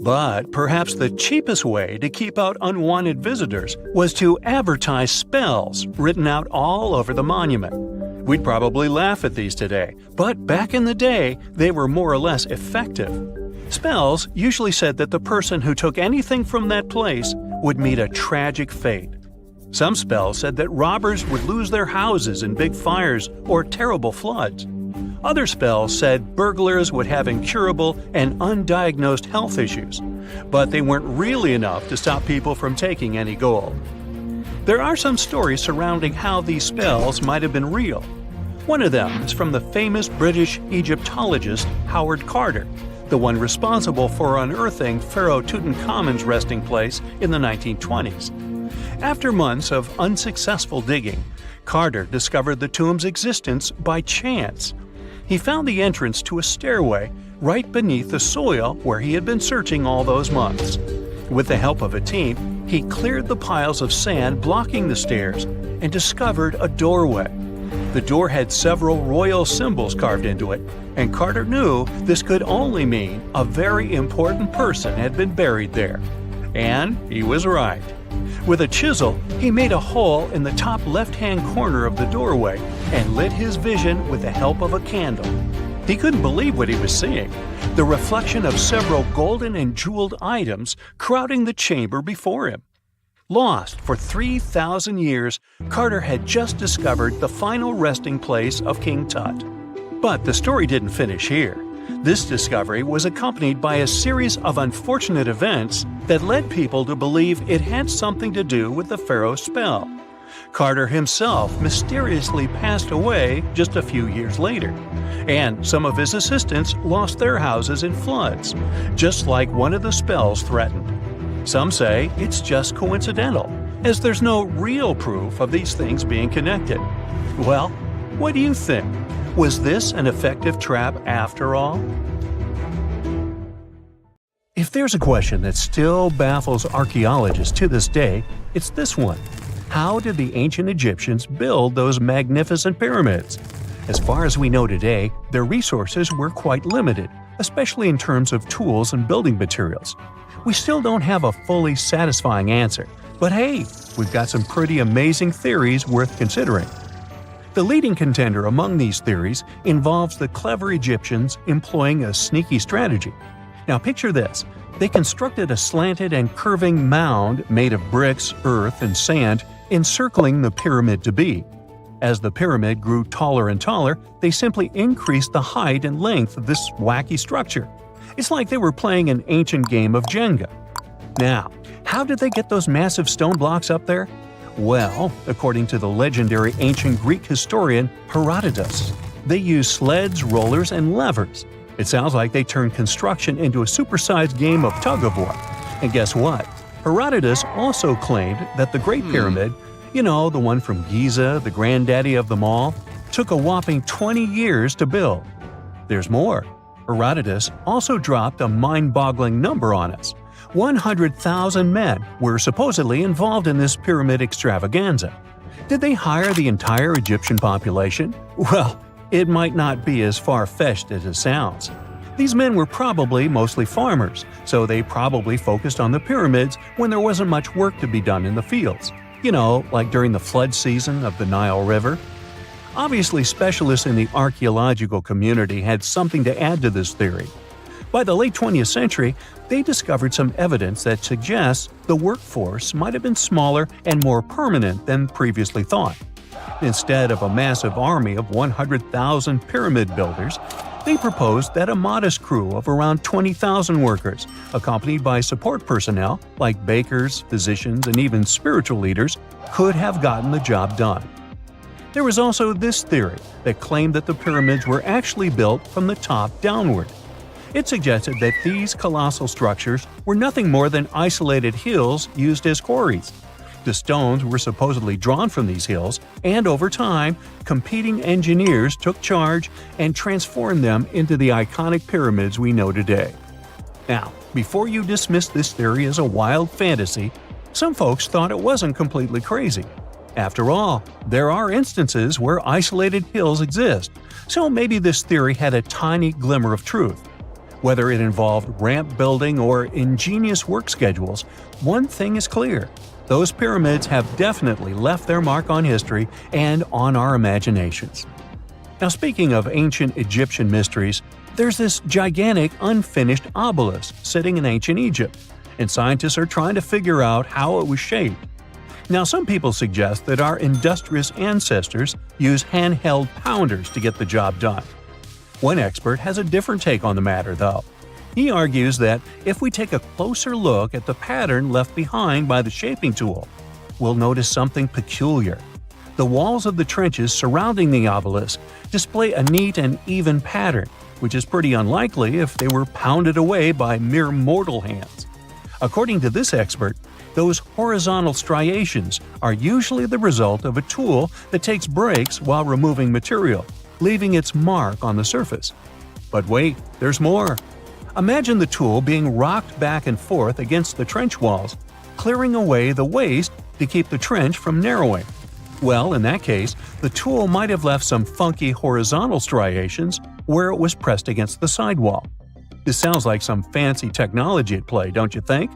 But perhaps the cheapest way to keep out unwanted visitors was to advertise spells written out all over the monument. We'd probably laugh at these today, but back in the day, they were more or less effective. Spells usually said that the person who took anything from that place would meet a tragic fate. Some spells said that robbers would lose their houses in big fires or terrible floods. Other spells said burglars would have incurable and undiagnosed health issues, but they weren't really enough to stop people from taking any gold. There are some stories surrounding how these spells might have been real. One of them is from the famous British Egyptologist Howard Carter, the one responsible for unearthing Pharaoh Tutankhamun's resting place in the 1920s. After months of unsuccessful digging, Carter discovered the tomb's existence by chance. He found the entrance to a stairway right beneath the soil where he had been searching all those months. With the help of a team, he cleared the piles of sand blocking the stairs and discovered a doorway. The door had several royal symbols carved into it, and Carter knew this could only mean a very important person had been buried there. And he was right. With a chisel, he made a hole in the top left-hand corner of the doorway and lit his vision with the help of a candle. He couldn't believe what he was seeing, the reflection of several golden and jeweled items crowding the chamber before him. Lost for 3,000 years, Carter had just discovered the final resting place of King Tut. But the story didn't finish here. This discovery was accompanied by a series of unfortunate events that led people to believe it had something to do with the pharaoh's spell. Carter himself mysteriously passed away just a few years later, and some of his assistants lost their houses in floods, just like one of the spells threatened. Some say it's just coincidental, as there's no real proof of these things being connected. Well, what do you think? Was this an effective trap after all? If there's a question that still baffles archaeologists to this day, it's this one. How did the ancient Egyptians build those magnificent pyramids? As far as we know today, their resources were quite limited, especially in terms of tools and building materials. We still don't have a fully satisfying answer, but hey, we've got some pretty amazing theories worth considering. The leading contender among these theories involves the clever Egyptians employing a sneaky strategy. Now picture this. They constructed a slanted and curving mound made of bricks, earth, and sand encircling the pyramid to be. As the pyramid grew taller and taller, they simply increased the height and length of this wacky structure. It's like they were playing an ancient game of Jenga. Now, how did they get those massive stone blocks up there? Well, according to the legendary ancient Greek historian Herodotus, they used sleds, rollers, and levers. It sounds like they turned construction into a supersized game of tug-of-war. And guess what? Herodotus also claimed that the Great Pyramid, the one from Giza, the granddaddy of them all, took a whopping 20 years to build. There's more. Herodotus also dropped a mind-boggling number on us. 100,000 men were supposedly involved in this pyramid extravaganza. Did they hire the entire Egyptian population? Well, it might not be as far-fetched as it sounds. These men were probably mostly farmers, so they probably focused on the pyramids when there wasn't much work to be done in the fields. Like during the flood season of the Nile River. Obviously, specialists in the archaeological community had something to add to this theory. By the late 20th century, they discovered some evidence that suggests the workforce might have been smaller and more permanent than previously thought. Instead of a massive army of 100,000 pyramid builders, they proposed that a modest crew of around 20,000 workers, accompanied by support personnel like bakers, physicians, and even spiritual leaders, could have gotten the job done. There was also this theory that claimed that the pyramids were actually built from the top downward. It suggested that these colossal structures were nothing more than isolated hills used as quarries. The stones were supposedly drawn from these hills, and over time, competing engineers took charge and transformed them into the iconic pyramids we know today. Now, before you dismiss this theory as a wild fantasy, some folks thought it wasn't completely crazy. After all, there are instances where isolated hills exist, so maybe this theory had a tiny glimmer of truth. Whether it involved ramp building or ingenious work schedules, one thing is clear. Those pyramids have definitely left their mark on history and on our imaginations. Now, speaking of ancient Egyptian mysteries, there's this gigantic unfinished obelisk sitting in ancient Egypt, and scientists are trying to figure out how it was shaped. Now, some people suggest that our industrious ancestors used handheld pounders to get the job done. One expert has a different take on the matter, though. He argues that if we take a closer look at the pattern left behind by the shaping tool, we'll notice something peculiar. The walls of the trenches surrounding the obelisk display a neat and even pattern, which is pretty unlikely if they were pounded away by mere mortal hands. According to this expert, those horizontal striations are usually the result of a tool that takes breaks while removing material, leaving its mark on the surface. But wait, there's more. Imagine the tool being rocked back and forth against the trench walls, clearing away the waste to keep the trench from narrowing. Well, in that case, the tool might have left some funky horizontal striations where it was pressed against the sidewall. This sounds like some fancy technology at play, don't you think?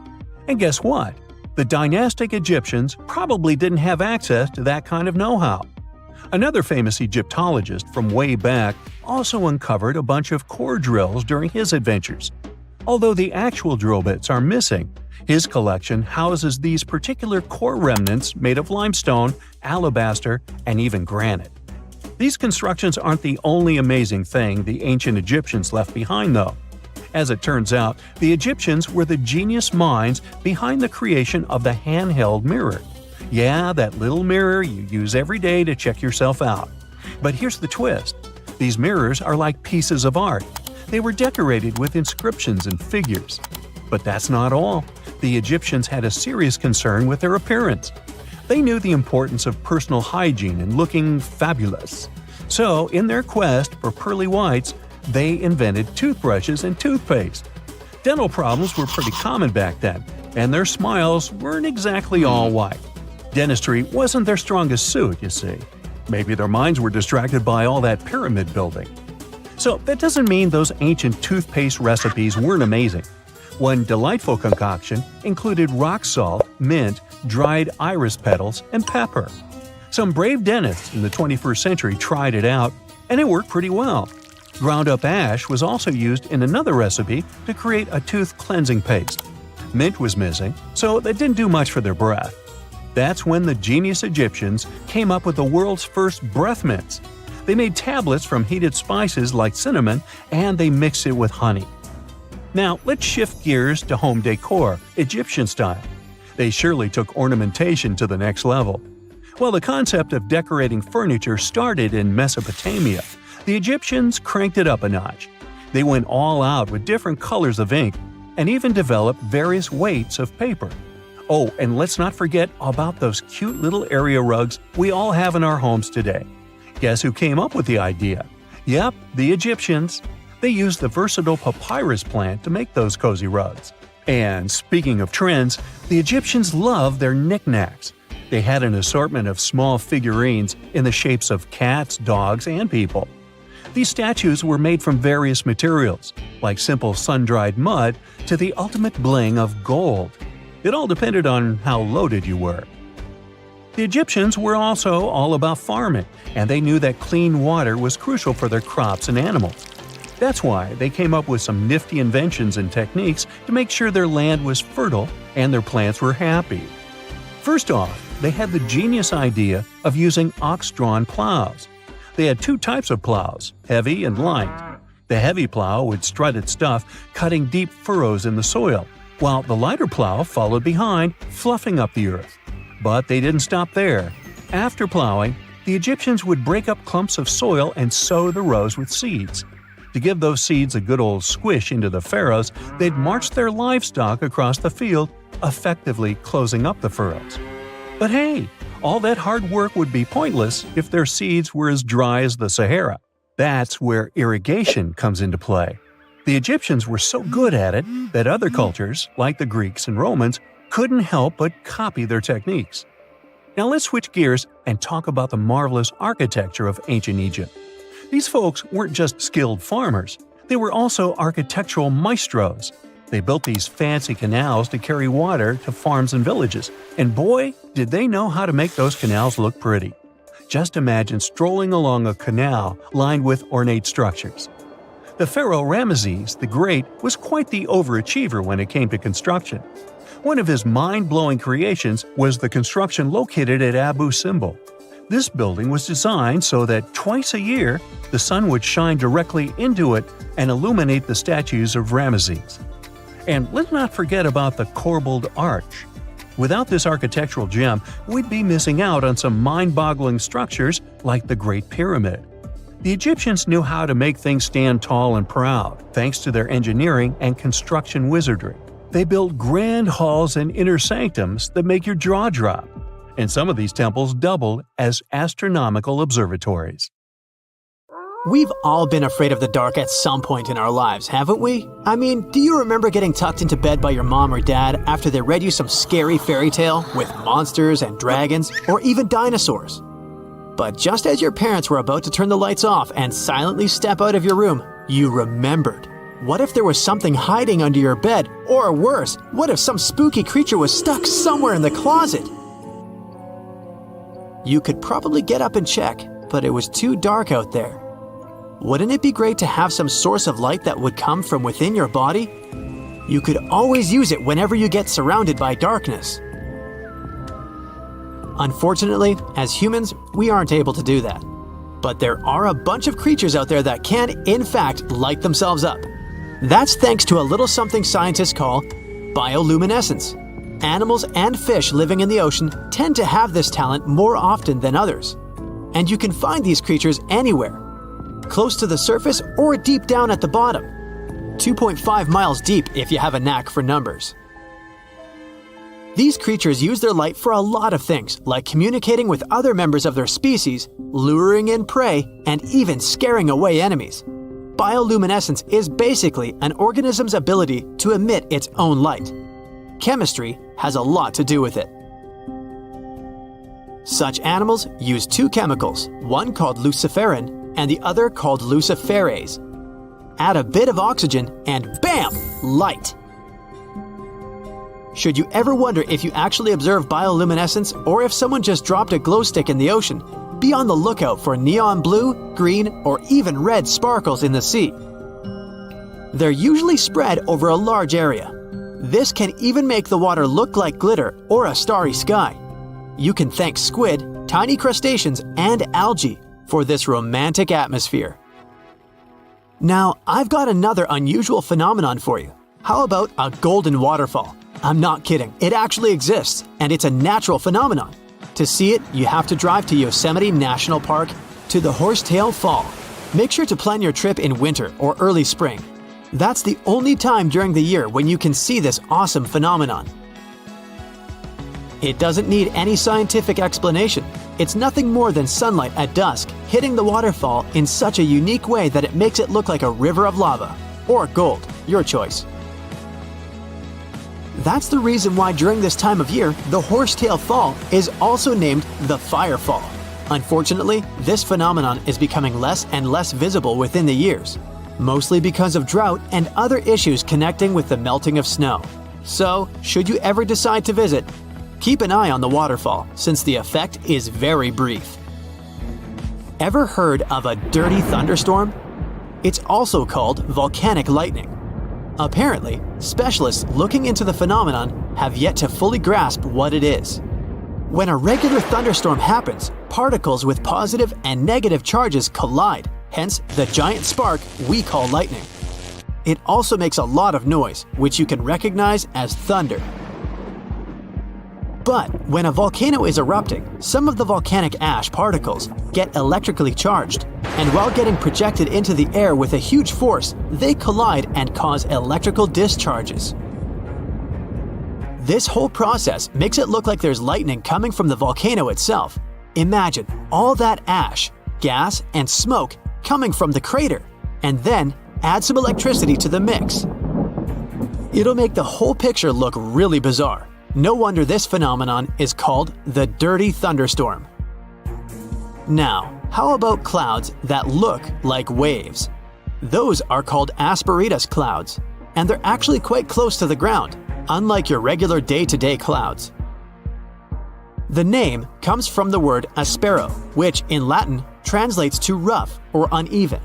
And guess what? The dynastic Egyptians probably didn't have access to that kind of know-how. Another famous Egyptologist from way back also uncovered a bunch of core drills during his adventures. Although the actual drill bits are missing, his collection houses these particular core remnants made of limestone, alabaster, and even granite. These constructions aren't the only amazing thing the ancient Egyptians left behind, though. As it turns out, the Egyptians were the genius minds behind the creation of the handheld mirror. Yeah, that little mirror you use every day to check yourself out. But here's the twist. These mirrors are like pieces of art. They were decorated with inscriptions and figures. But that's not all. The Egyptians had a serious concern with their appearance. They knew the importance of personal hygiene and looking fabulous. So, in their quest for pearly whites, they invented toothbrushes and toothpaste. Dental problems were pretty common back then, and their smiles weren't exactly all white. Dentistry wasn't their strongest suit, you see. Maybe their minds were distracted by all that pyramid building. So that doesn't mean those ancient toothpaste recipes weren't amazing. One delightful concoction included rock salt, mint, dried iris petals, and pepper. Some brave dentists in the 21st century tried it out, and it worked pretty well. Ground-up ash was also used in another recipe to create a tooth cleansing paste. Mint was missing, so that didn't do much for their breath. That's when the genius Egyptians came up with the world's first breath mints. They made tablets from heated spices like cinnamon, and they mixed it with honey. Now, let's shift gears to home decor, Egyptian style. They surely took ornamentation to the next level. While the concept of decorating furniture started in Mesopotamia, the Egyptians cranked it up a notch. They went all out with different colors of ink and even developed various weights of paper. Oh, and let's not forget about those cute little area rugs we all have in our homes today. Guess who came up with the idea? Yep, the Egyptians. They used the versatile papyrus plant to make those cozy rugs. And speaking of trends, the Egyptians loved their knickknacks. They had an assortment of small figurines in the shapes of cats, dogs, and people. These statues were made from various materials, like simple sun-dried mud to the ultimate bling of gold. It all depended on how loaded you were. The Egyptians were also all about farming, and they knew that clean water was crucial for their crops and animals. That's why they came up with some nifty inventions and techniques to make sure their land was fertile and their plants were happy. First off, they had the genius idea of using ox-drawn plows. They had two types of plows, heavy and light. The heavy plow would strut its stuff, cutting deep furrows in the soil, while the lighter plow followed behind, fluffing up the earth. But they didn't stop there. After plowing, the Egyptians would break up clumps of soil and sow the rows with seeds. To give those seeds a good old squish into the furrows, they'd march their livestock across the field, effectively closing up the furrows. But hey, all that hard work would be pointless if their seeds were as dry as the Sahara. That's where irrigation comes into play. The Egyptians were so good at it that other cultures, like the Greeks and Romans, couldn't help but copy their techniques. Now let's switch gears and talk about the marvelous architecture of ancient Egypt. These folks weren't just skilled farmers, they were also architectural maestros. They built these fancy canals to carry water to farms and villages, and boy, did they know how to make those canals look pretty. Just imagine strolling along a canal lined with ornate structures. The pharaoh Ramesses the Great was quite the overachiever when it came to construction. One of his mind-blowing creations was the construction located at Abu Simbel. This building was designed so that twice a year, the sun would shine directly into it and illuminate the statues of Ramesses. And let's not forget about the corbelled arch. Without this architectural gem, we'd be missing out on some mind-boggling structures like the Great Pyramid. The Egyptians knew how to make things stand tall and proud, thanks to their engineering and construction wizardry. They built grand halls and inner sanctums that make your jaw drop. And some of these temples doubled as astronomical observatories. We've all been afraid of the dark at some point in our lives, haven't we? I mean, do you remember getting tucked into bed by your mom or dad after they read you some scary fairy tale with monsters and dragons or even dinosaurs? But just as your parents were about to turn the lights off and silently step out of your room, you remembered. What if there was something hiding under your bed? Or worse, what if some spooky creature was stuck somewhere in the closet? You could probably get up and check, but it was too dark out there. Wouldn't it be great to have some source of light that would come from within your body? You could always use it whenever you get surrounded by darkness. Unfortunately, as humans, we aren't able to do that. But there are a bunch of creatures out there that can, in fact, light themselves up. That's thanks to a little something scientists call bioluminescence. Animals and fish living in the ocean tend to have this talent more often than others. And you can find these creatures anywhere, close to the surface or deep down at the bottom. 2.5 miles deep if you have a knack for numbers. These creatures use their light for a lot of things, like communicating with other members of their species, luring in prey, and even scaring away enemies. Bioluminescence is basically an organism's ability to emit its own light. Chemistry has a lot to do with it. Such animals use two chemicals, one called luciferin and the other called luciferase. Add a bit of oxygen and bam! Light! Should you ever wonder if you actually observe bioluminescence or if someone just dropped a glow stick in the ocean, be on the lookout for neon blue, green, or even red sparkles in the sea. They're usually spread over a large area. This can even make the water look like glitter or a starry sky. You can thank squid, tiny crustaceans, and algae for this romantic atmosphere. Now, I've got another unusual phenomenon for you. How about a golden waterfall? I'm not kidding, it actually exists, and it's a natural phenomenon. To see it, you have to drive to Yosemite National Park to the Horsetail Fall. Make sure to plan your trip in winter or early spring. That's the only time during the year when you can see this awesome phenomenon. It doesn't need any scientific explanation. It's nothing more than sunlight at dusk hitting the waterfall in such a unique way that it makes it look like a river of lava. Or gold, your choice. That's the reason why during this time of year, the Horsetail Fall is also named the Fire Fall. Unfortunately, this phenomenon is becoming less and less visible within the years, mostly because of drought and other issues connecting with the melting of snow. So, should you ever decide to visit, keep an eye on the waterfall since the effect is very brief. Ever heard of a dirty thunderstorm? It's also called volcanic lightning. Apparently, specialists looking into the phenomenon have yet to fully grasp what it is. When a regular thunderstorm happens, particles with positive and negative charges collide, hence the giant spark we call lightning. It also makes a lot of noise, which you can recognize as thunder. But when a volcano is erupting, some of the volcanic ash particles get electrically charged, and while getting projected into the air with a huge force, they collide and cause electrical discharges. This whole process makes it look like there's lightning coming from the volcano itself. Imagine all that ash, gas, and smoke coming from the crater, and then add some electricity to the mix. It'll make the whole picture look really bizarre. No wonder this phenomenon is called the dirty thunderstorm. Now, how about clouds that look like waves? Those are called asperitas clouds, and they're actually quite close to the ground, unlike your regular day-to-day clouds. The name comes from the word aspero, which in Latin translates to rough or uneven.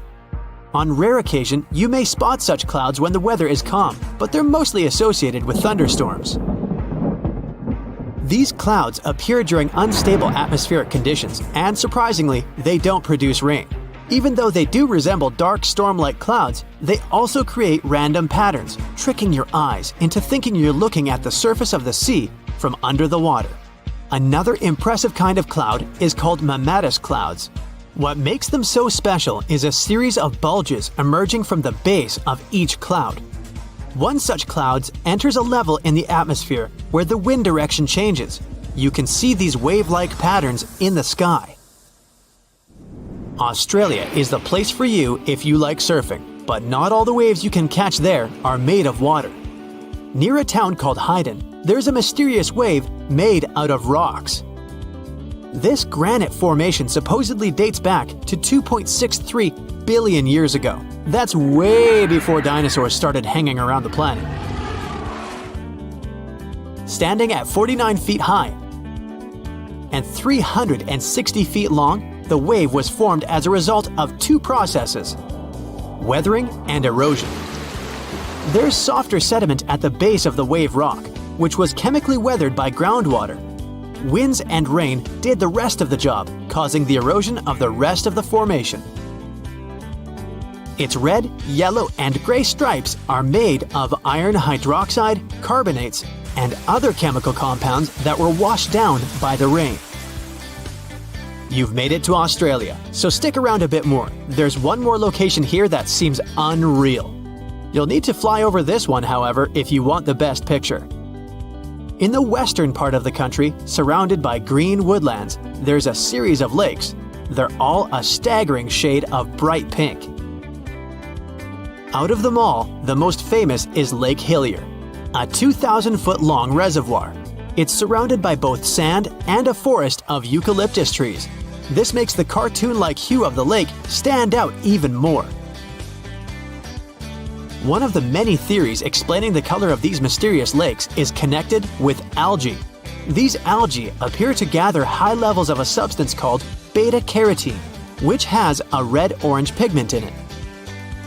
On rare occasion, you may spot such clouds when the weather is calm, but they're mostly associated with thunderstorms. These clouds appear during unstable atmospheric conditions, and surprisingly, they don't produce rain. Even though they do resemble dark storm-like clouds, they also create random patterns, tricking your eyes into thinking you're looking at the surface of the sea from under the water. Another impressive kind of cloud is called mammatus clouds. What makes them so special is a series of bulges emerging from the base of each cloud. One such cloud enters a level in the atmosphere where the wind direction changes. You can see these wave-like patterns in the sky. Australia is the place for you if you like surfing, but not all the waves you can catch there are made of water. Near a town called Hayden, there's a mysterious wave made out of rocks. This granite formation supposedly dates back to 2.63 billion years ago. That's way before dinosaurs started hanging around the planet. Standing at 49 feet high and 360 feet long, the wave was formed as a result of two processes: weathering and erosion. There's softer sediment at the base of the wave rock, which was chemically weathered by groundwater. winds and rain did the rest of the job, causing the erosion of the rest of the formation. Its red, yellow, and gray stripes are made of iron hydroxide, carbonates, and other chemical compounds that were washed down by the rain. You've made it to Australia, so stick around a bit more. There's one more location here that seems unreal. You'll need to fly over this one, however, if you want the best picture. In the western part of the country, surrounded by green woodlands, there's a series of lakes. They're all a staggering shade of bright pink. Out of them all, the most famous is Lake Hillier, a 2,000-foot-long reservoir. It's surrounded by both sand and a forest of eucalyptus trees. This makes the cartoon-like hue of the lake stand out even more. One of the many theories explaining the color of these mysterious lakes is connected with algae. These algae appear to gather high levels of a substance called beta-carotene, which has a red-orange pigment in it.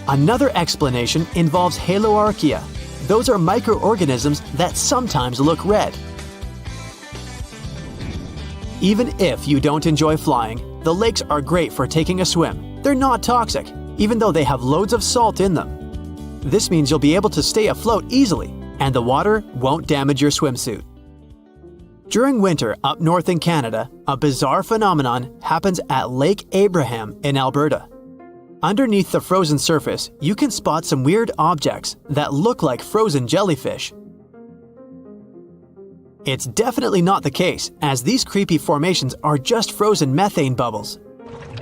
Another explanation involves haloarchaea. Those are microorganisms that sometimes look red. Even if you don't enjoy flying, the lakes are great for taking a swim. They're not toxic, even though they have loads of salt in them. This means you'll be able to stay afloat easily, and the water won't damage your swimsuit. During winter up north in Canada, a bizarre phenomenon happens at Lake Abraham in Alberta. Underneath the frozen surface, you can spot some weird objects that look like frozen jellyfish. It's definitely not the case, as these creepy formations are just frozen methane bubbles.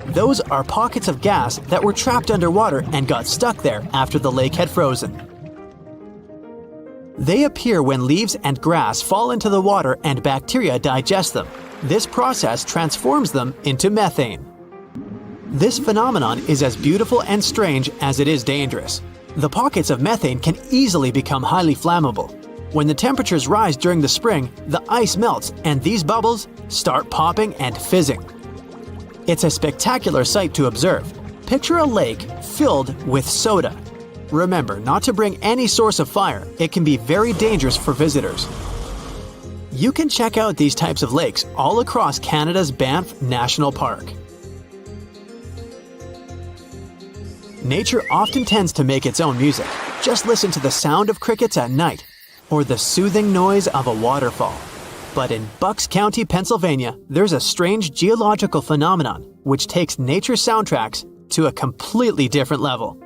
Those are pockets of gas that were trapped underwater and got stuck there after the lake had frozen. They appear when leaves and grass fall into the water and bacteria digest them. This process transforms them into methane. This phenomenon is as beautiful and strange as it is dangerous. The pockets of methane can easily become highly flammable. When the temperatures rise during the spring, the ice melts and these bubbles start popping and fizzing. It's a spectacular sight to observe. Picture a lake filled with soda. Remember not to bring any source of fire. It can be very dangerous for visitors. You can check out these types of lakes all across Canada's Banff National Park. Nature often tends to make its own music. Just listen to the sound of crickets at night, or the soothing noise of a waterfall. But in Bucks County, Pennsylvania, there's a strange geological phenomenon which takes nature soundtracks to a completely different level.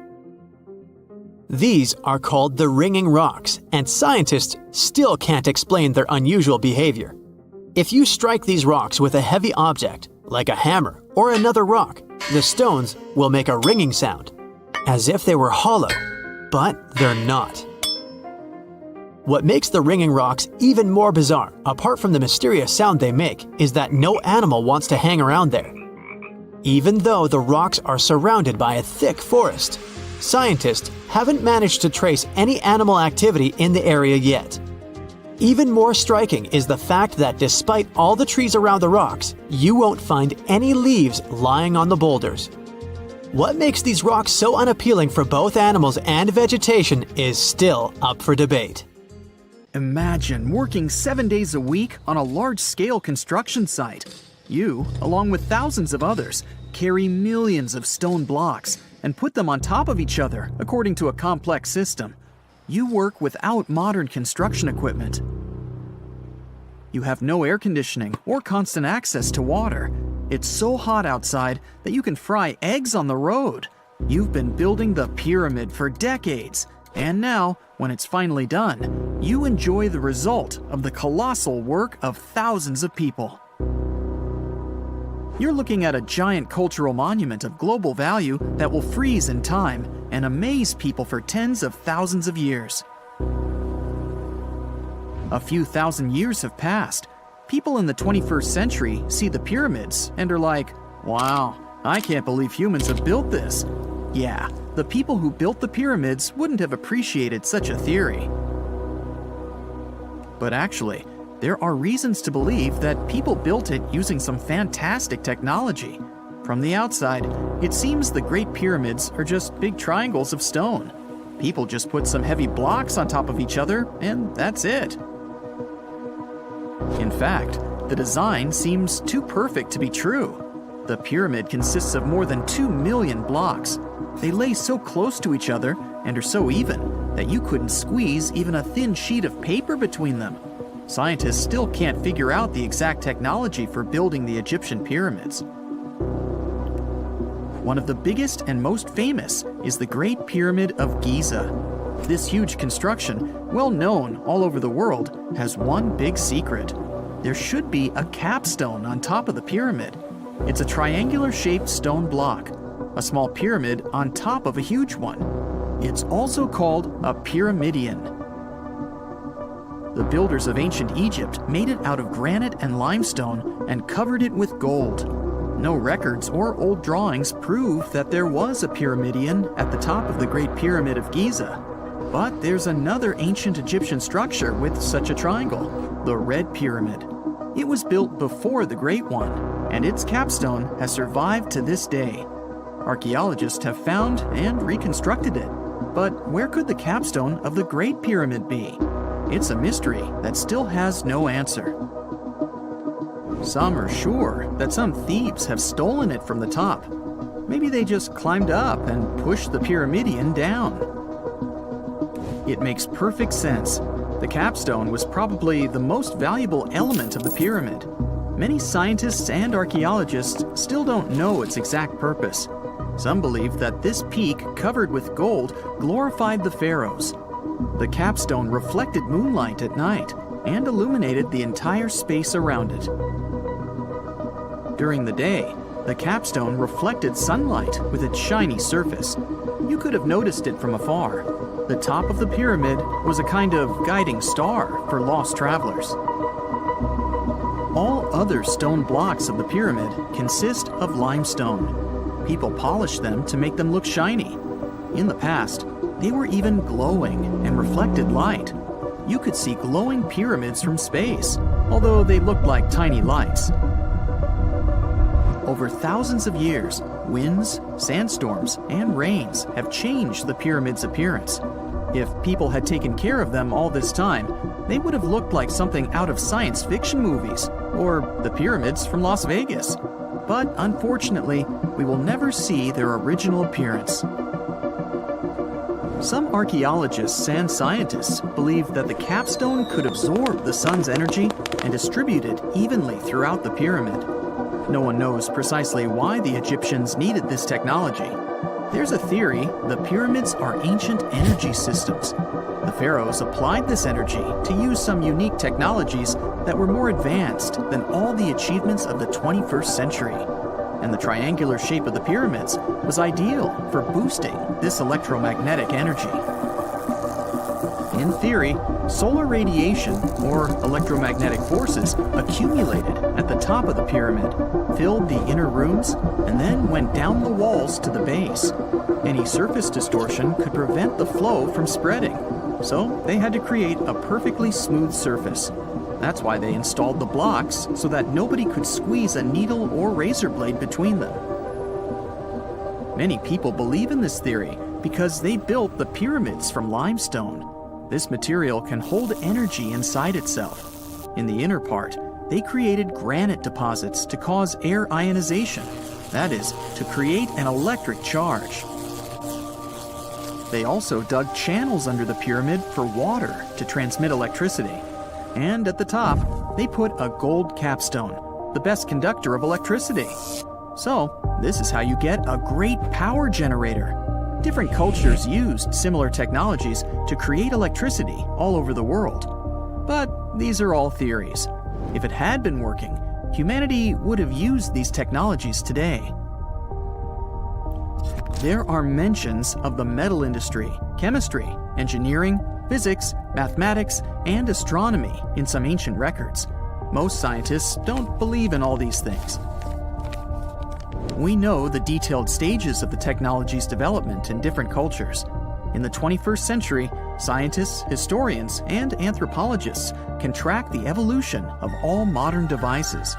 These are called the ringing rocks, and scientists still can't explain their unusual behavior. If you strike these rocks with a heavy object, like a hammer or another rock, the stones will make a ringing sound, as if they were hollow, but they're not. What makes the ringing rocks even more bizarre, apart from the mysterious sound they make, is that no animal wants to hang around there. Even though the rocks are surrounded by a thick forest, scientists haven't managed to trace any animal activity in the area yet. Even more striking is the fact that despite all the trees around the rocks, you won't find any leaves lying on the boulders. What makes these rocks so unappealing for both animals and vegetation is still up for debate. Imagine working 7 days a week on a large-scale construction site. You, along with thousands of others, carry millions of stone blocks and put them on top of each other according to a complex system. You work without modern construction equipment. You have no air conditioning or constant access to water. It's so hot outside that you can fry eggs on the road. You've been building the pyramid for decades, and now, when it's finally done, you enjoy the result of the colossal work of thousands of people. You're looking at a giant cultural monument of global value that will freeze in time and amaze people for tens of thousands of years. A few thousand years have passed. People in the 21st century see the pyramids and are like, wow, I can't believe humans have built this. Yeah, the people who built the pyramids wouldn't have appreciated such a theory. But actually, there are reasons to believe that people built it using some fantastic technology. From the outside, it seems the Great Pyramids are just big triangles of stone. People just put some heavy blocks on top of each other, and that's it. In fact, The design seems too perfect to be true. The pyramid consists of more than 2 million blocks. They lay so close to each other and are so even that you couldn't squeeze even a thin sheet of paper between them. Scientists still can't figure out the exact technology for building the Egyptian pyramids. One of the biggest and most famous is the Great Pyramid of Giza. This huge construction, well known all over the world, has one big secret. There should be a capstone on top of the pyramid. It's a triangular-shaped stone block, a small pyramid on top of a huge one. It's also called a pyramidion. The builders of ancient Egypt made it out of granite and limestone and covered it with gold. No records or old drawings prove that there was a pyramidion at the top of the Great Pyramid of Giza. But there's another ancient Egyptian structure with such a triangle, the Red Pyramid. It was built before the Great One, and its capstone has survived to this day. Archaeologists have found and reconstructed it. But where could the capstone of the Great Pyramid be? It's a mystery that still has no answer. Some are sure that some thieves have stolen it from the top. Maybe they just climbed up and pushed the pyramidion down. It makes perfect sense. The capstone was probably the most valuable element of the pyramid. Many scientists and archaeologists still don't know its exact purpose. Some believe that this peak covered with gold glorified the pharaohs. The capstone reflected moonlight at night and illuminated the entire space around it. During the day, the capstone reflected sunlight with its shiny surface. You could have noticed it from afar. The top of the pyramid was a kind of guiding star for lost travelers. All other stone blocks of the pyramid consist of limestone. People polished them to make them look shiny. In the past, they were even glowing and reflected light. You could see glowing pyramids from space, although they looked like tiny lights. Over thousands of years, winds, sandstorms, and rains have changed the pyramid's appearance. If people had taken care of them all this time, they would have looked like something out of science fiction movies, or the pyramids from Las Vegas. But unfortunately, we will never see their original appearance. Some archaeologists and scientists believe that the capstone could absorb the sun's energy and distribute it evenly throughout the pyramid. No one knows precisely why the Egyptians needed this technology. There's a theory the pyramids are ancient energy systems. The pharaohs applied this energy to use some unique technologies that were more advanced than all the achievements of the 21st century. And the triangular shape of the pyramids was ideal for boosting this electromagnetic energy. In theory, solar radiation, or electromagnetic forces, accumulated at the top of the pyramid, filled the inner rooms, and then went down the walls to the base. Any surface distortion could prevent the flow from spreading, so they had to create a perfectly smooth surface. That's why they installed the blocks so that nobody could squeeze a needle or razor blade between them. Many people believe in this theory because they built the pyramids from limestone. This material can hold energy inside itself. In the inner part, they created granite deposits to cause air ionization, that is, to create an electric charge. They also dug channels under the pyramid for water to transmit electricity. And at the top, they put a gold capstone, the best conductor of electricity. So, this is how you get a great power generator. Different cultures used similar technologies to create electricity all over the world. But these are all theories. If it had been working, humanity would have used these technologies today. There are mentions of the metal industry, chemistry, engineering, physics, mathematics, and astronomy in some ancient records. Most scientists don't believe in all these things. We know the detailed stages of the technology's development in different cultures. In the 21st century, scientists, historians, and anthropologists can track the evolution of all modern devices.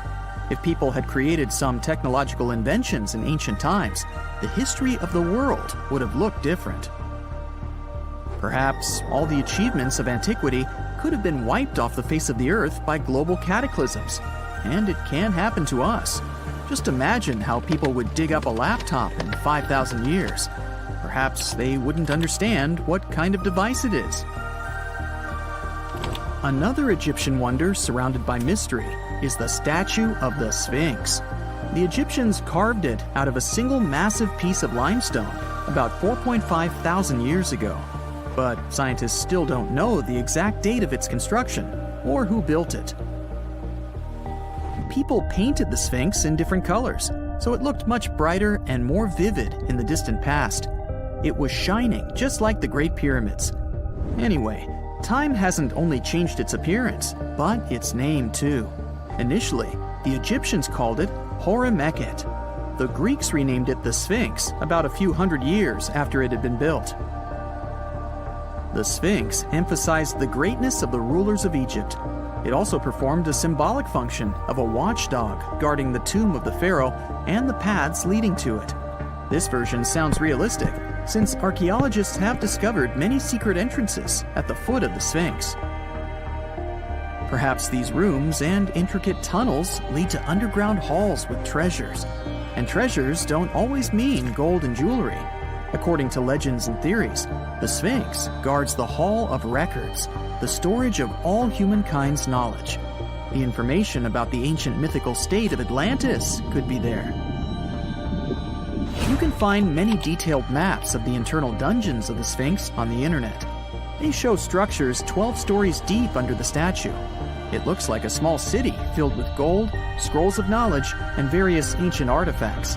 If people had created some technological inventions in ancient times, the history of the world would have looked different. Perhaps all the achievements of antiquity could have been wiped off the face of the earth by global cataclysms. and it can happen to us. Just imagine how people would dig up a laptop in 5,000 years. Perhaps they wouldn't understand what kind of device it is. Another Egyptian wonder surrounded by mystery is the statue of the Sphinx. The Egyptians carved it out of a single massive piece of limestone about 4.5 thousand years ago. But scientists still don't know the exact date of its construction or who built it. People painted the Sphinx in different colors, so it looked much brighter and more vivid in the distant past. It was shining just like the Great Pyramids. Anyway, time hasn't only changed its appearance, but its name too. Initially, the Egyptians called it Hor-Mekhet. The Greeks renamed it the Sphinx about a few hundred years after it had been built. The Sphinx emphasized the greatness of the rulers of Egypt. It also performed a symbolic function of a watchdog guarding the tomb of the pharaoh and the paths leading to it. This version sounds realistic, since archaeologists have discovered many secret entrances at the foot of the Sphinx. Perhaps these rooms and intricate tunnels lead to underground halls with treasures. And treasures don't always mean gold and jewelry. According to legends and theories, the Sphinx guards the Hall of Records, the storage of all humankind's knowledge. The information about the ancient mythical state of Atlantis could be there. You can find many detailed maps of the internal dungeons of the Sphinx on the internet. They show structures 12 stories deep under the statue. It looks like a small city filled with gold, scrolls of knowledge, and various ancient artifacts.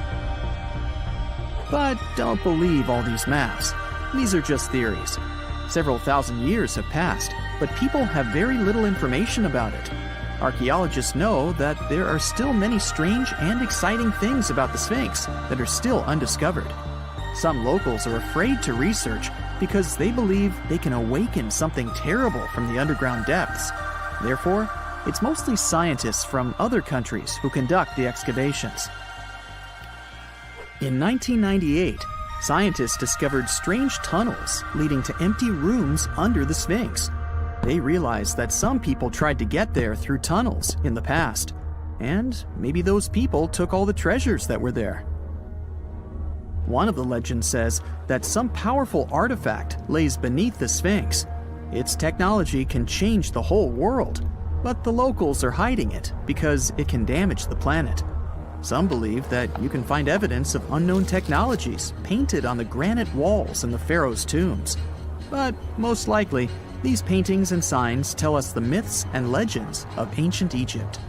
But don't believe all these maps. These are just theories. Several thousand years have passed, but people have very little information about it. Archaeologists know that there are still many strange and exciting things about the Sphinx that are still undiscovered. Some locals are afraid to research because they believe they can awaken something terrible from the underground depths. Therefore, it's mostly scientists from other countries who conduct the excavations. In 1998, scientists discovered strange tunnels leading to empty rooms under the Sphinx. They realized that some people tried to get there through tunnels in the past, and maybe those people took all the treasures that were there. One of the legends says that some powerful artifact lays beneath the Sphinx. Its technology can change the whole world, but the locals are hiding it because it can damage the planet. Some believe that you can find evidence of unknown technologies painted on the granite walls in the pharaoh's tombs. But most likely, these paintings and signs tell us the myths and legends of ancient Egypt.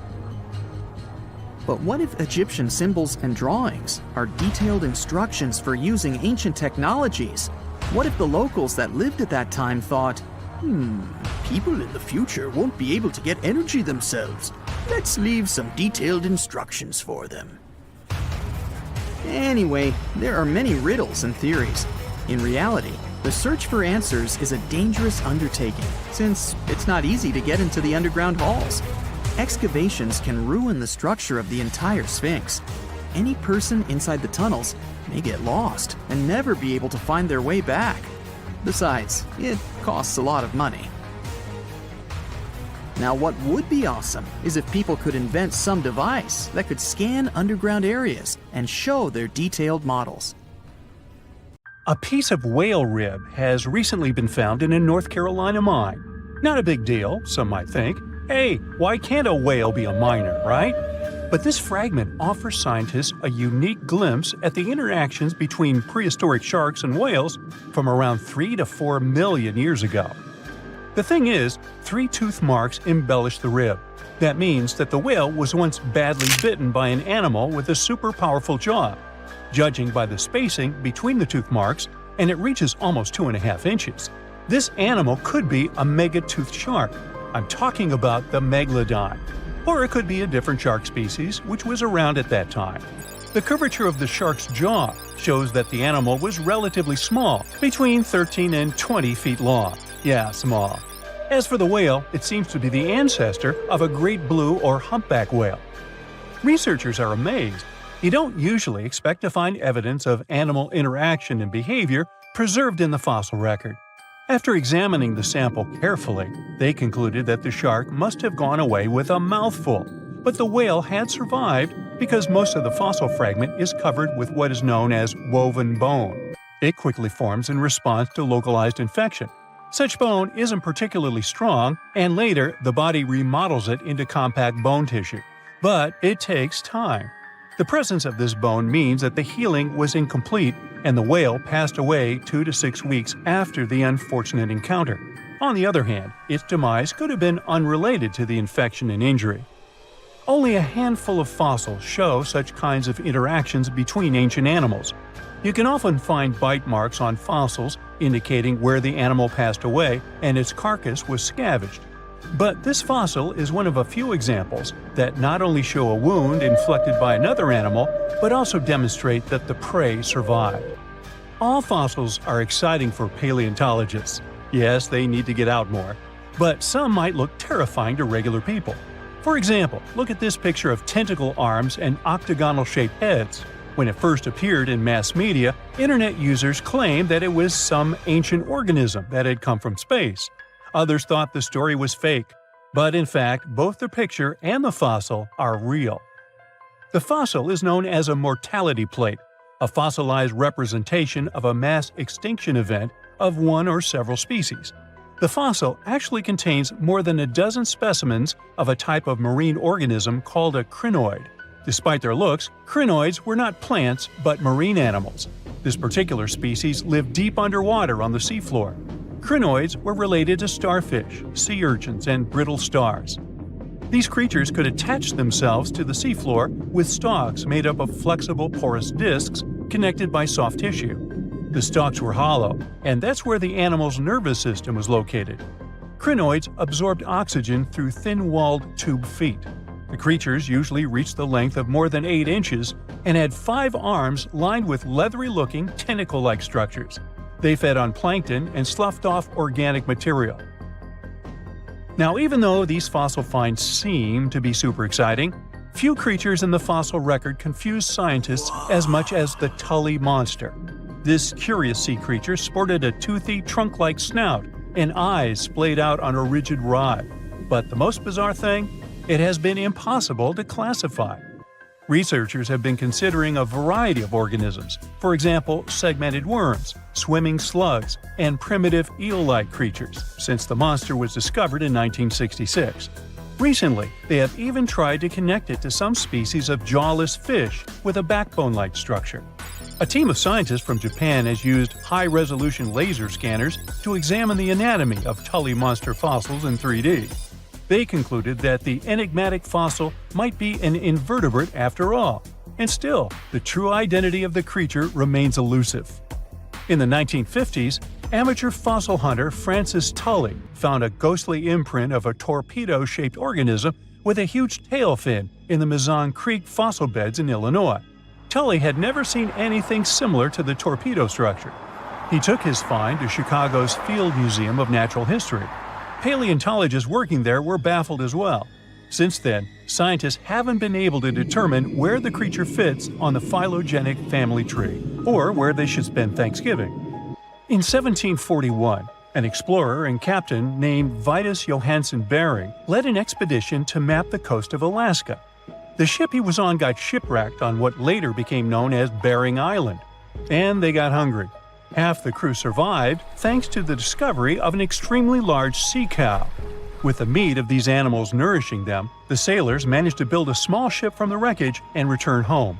But what if Egyptian symbols and drawings are detailed instructions for using ancient technologies? What if the locals that lived at that time thought, people in the future won't be able to get energy themselves. Let's leave some detailed instructions for them. Anyway, there are many riddles and theories. In reality, the search for answers is a dangerous undertaking, since it's not easy to get into the underground halls. Excavations can ruin the structure of the entire Sphinx. Any person inside the tunnels may get lost and never be able to find their way back. Besides, it costs a lot of money. Now, what would be awesome is if people could invent some device that could scan underground areas and show their detailed models. A piece of whale rib has recently been found in a North Carolina mine. Not a big deal, some might think. Hey, why can't a whale be a miner, right? But this fragment offers scientists a unique glimpse at the interactions between prehistoric sharks and whales from around 3 to 4 million years ago. The thing is, 3 tooth marks embellish the rib. That means that the whale was once badly bitten by an animal with a super powerful jaw. Judging by the spacing between the tooth marks, and it reaches almost 2.5 inches. This animal could be a megatoothed shark. I'm talking about the megalodon. Or it could be a different shark species which was around at that time. The curvature of the shark's jaw shows that the animal was relatively small, between 13 and 20 feet long. Yeah, small. As for the whale, it seems to be the ancestor of a great blue or humpback whale. Researchers are amazed. You don't usually expect to find evidence of animal interaction and behavior preserved in the fossil record. After examining the sample carefully, they concluded that the shark must have gone away with a mouthful. but the whale had survived because most of the fossil fragment is covered with what is known as woven bone. It quickly forms in response to localized infection. Such bone isn't particularly strong, and later the body remodels it into compact bone tissue. But it takes time. The presence of this bone means that the healing was incomplete and the whale passed away 2 to 6 weeks after the unfortunate encounter. On the other hand, its demise could have been unrelated to the infection and injury. Only a handful of fossils show such kinds of interactions between ancient animals. You can often find bite marks on fossils indicating where the animal passed away and its carcass was scavenged. But this fossil is one of a few examples that not only show a wound inflicted by another animal, but also demonstrate that the prey survived. All fossils are exciting for paleontologists. Yes, they need to get out more. But some might look terrifying to regular people. For example, look at this picture of tentacle arms and octagonal-shaped heads. When it first appeared in mass media, internet users claimed that it was some ancient organism that had come from space. Others thought the story was fake. But in fact, both the picture and the fossil are real. The fossil is known as a mortality plate, a fossilized representation of a mass extinction event of one or several species. The fossil actually contains more than a dozen specimens of a type of marine organism called a crinoid. Despite their looks, crinoids were not plants but marine animals. This particular species lived deep underwater on the seafloor. Crinoids were related to starfish, sea urchins, and brittle stars. These creatures could attach themselves to the seafloor with stalks made up of flexible porous discs connected by soft tissue. The stalks were hollow, and that's where the animal's nervous system was located. Crinoids absorbed oxygen through thin-walled tube feet. The creatures usually reached the length of more than 8 inches and had 5 arms lined with leathery-looking tentacle-like structures. They fed on plankton and sloughed off organic material. Now, even though these fossil finds seem to be super exciting, few creatures in the fossil record confuse scientists as much as the Tully monster. This curious sea creature sported a toothy, trunk-like snout and eyes splayed out on a rigid rod. But the most bizarre thing? It has been impossible to classify. Researchers have been considering a variety of organisms, for example, segmented worms, swimming slugs, and primitive eel-like creatures, since the monster was discovered in 1966. Recently, they have even tried to connect it to some species of jawless fish with a backbone-like structure. A team of scientists from Japan has used high-resolution laser scanners to examine the anatomy of Tully monster fossils in 3D. They concluded that the enigmatic fossil might be an invertebrate after all, and still, the true identity of the creature remains elusive. In the 1950s, amateur fossil hunter Francis Tully found a ghostly imprint of a torpedo-shaped organism with a huge tail fin in the Mizon Creek fossil beds in Illinois. Tully had never seen anything similar to the torpedo structure. He took his find to Chicago's Field Museum of Natural History. Paleontologists working there were baffled as well. Since then, scientists haven't been able to determine where the creature fits on the phylogenetic family tree, or where they should spend Thanksgiving. In 1741, an explorer and captain named Vitus Johansen Bering led an expedition to map the coast of Alaska. The ship he was on got shipwrecked on what later became known as Bering Island, and they got hungry. Half the crew survived thanks to the discovery of an extremely large sea cow. With the meat of these animals nourishing them, the sailors managed to build a small ship from the wreckage and return home.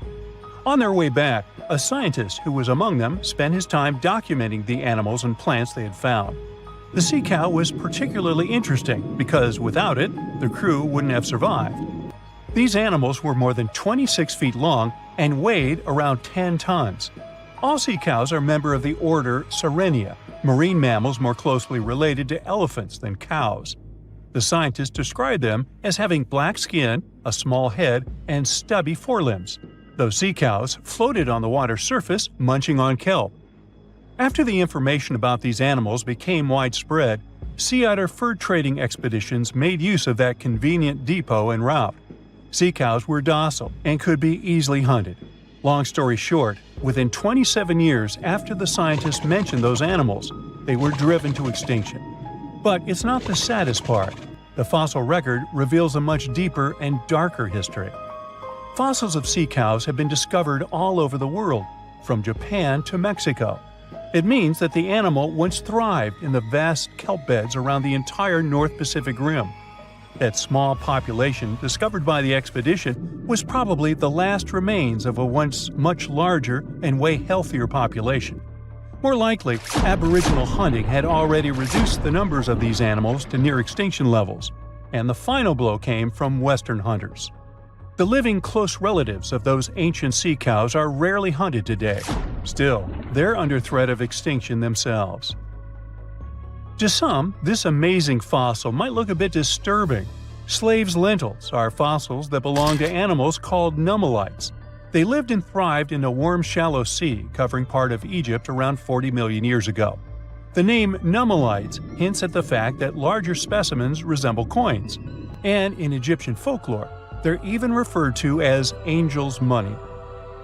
On their way back, a scientist who was among them spent his time documenting the animals and plants they had found. The sea cow was particularly interesting because without it, the crew wouldn't have survived. These animals were more than 26 feet long and weighed around 10 tons. All sea cows are member of the order Sirenia, marine mammals more closely related to elephants than cows. The scientists describe them as having black skin, a small head, and stubby forelimbs. Those sea cows floated on the water's surface, munching on kelp. After the information about these animals became widespread, sea otter fur trading expeditions made use of that convenient depot en route. Sea cows were docile and could be easily hunted. Long story short, within 27 years after the scientists mentioned those animals, they were driven to extinction. But it's not the saddest part. the fossil record reveals a much deeper and darker history. Fossils of sea cows have been discovered all over the world, from Japan to Mexico. It means that the animal once thrived in the vast kelp beds around the entire North Pacific Rim. That small population discovered by the expedition was probably the last remains of a once much larger and way healthier population. More likely, Aboriginal hunting had already reduced the numbers of these animals to near extinction levels, and the final blow came from Western hunters. The living close relatives of those ancient sea cows are rarely hunted today. Still, they're under threat of extinction themselves. To some, this amazing fossil might look a bit disturbing. Slaves' lentils are fossils that belong to animals called nummilites. They lived and thrived in a warm, shallow sea covering part of Egypt around 40 million years ago. The name nummilites hints at the fact that larger specimens resemble coins, and in Egyptian folklore, they're even referred to as angel's money.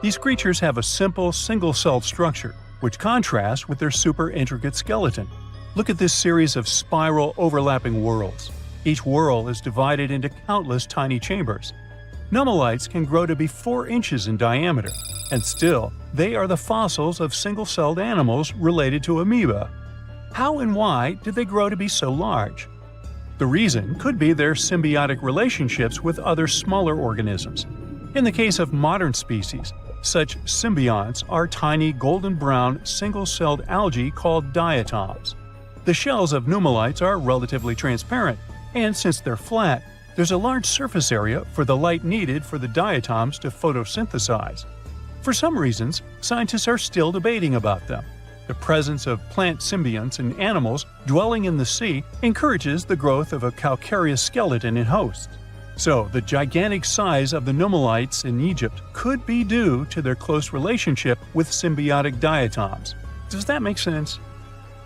These creatures have a simple, single-celled structure, which contrasts with their super intricate skeleton. Look at this series of spiral overlapping whorls. Each whorl is divided into countless tiny chambers. Nummilites can grow to be 4 inches in diameter, and still, they are the fossils of single-celled animals related to amoeba. How and why did they grow to be so large? The reason could be their symbiotic relationships with other smaller organisms. In the case of modern species, such symbionts are tiny golden-brown single-celled algae called diatoms. The shells of nummilites are relatively transparent, and since they're flat, there's a large surface area for the light needed for the diatoms to photosynthesize. For some reasons, scientists are still debating about them. The presence of plant symbionts in animals dwelling in the sea encourages the growth of a calcareous skeleton in hosts. So, the gigantic size of the nummilites in Egypt could be due to their close relationship with symbiotic diatoms. Does that make sense?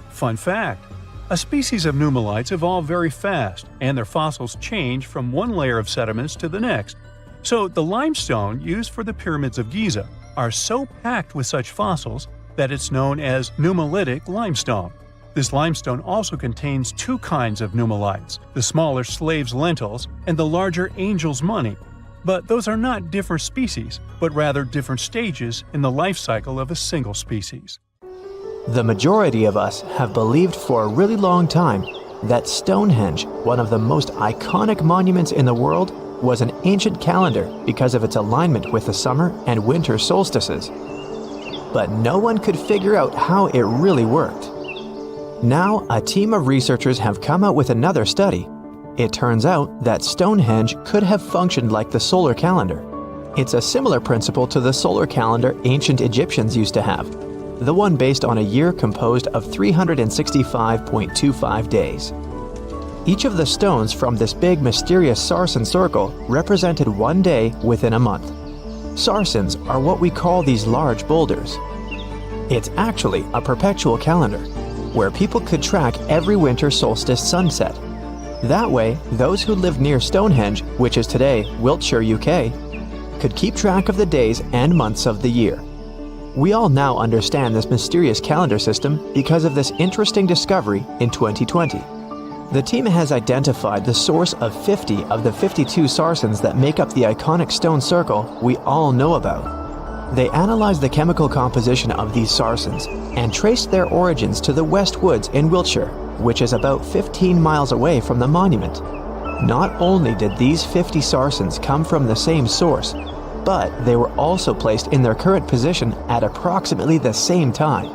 Fun fact: a species of nummilites evolve very fast, and their fossils change from one layer of sediments to the next. So the limestone used for the pyramids of Giza are so packed with such fossils that it's known as nummilitic limestone. This limestone also contains 2 kinds of nummilites, the smaller slave's lentils and the larger angel's money. But those are not different species, but rather different stages in the life cycle of a single species. The majority of us have believed for a really long time that Stonehenge, one of the most iconic monuments in the world, was an ancient calendar because of its alignment with the summer and winter solstices. But no one could figure out how it really worked. Now, a team of researchers have come out with another study. It turns out that Stonehenge could have functioned like the solar calendar. It's a similar principle to the solar calendar ancient Egyptians used to have, the one based on a year composed of 365.25 days. Each of the stones from this big mysterious sarsen circle represented one day within a month. Sarsens are what we call these large boulders. It's actually a perpetual calendar, where people could track every winter solstice sunset. That way, those who lived near Stonehenge, which is today Wiltshire, UK, could keep track of the days and months of the year. We all now understand this mysterious calendar system because of this interesting discovery in 2020. The team has identified the source of 50 of the 52 sarsens that make up the iconic stone circle we all know about. They analyzed the chemical composition of these sarsens and traced their origins to the West Woods in Wiltshire, which is about 15 miles away from the monument. Not only did these 50 sarsens come from the same source, but they were also placed in their current position at approximately the same time.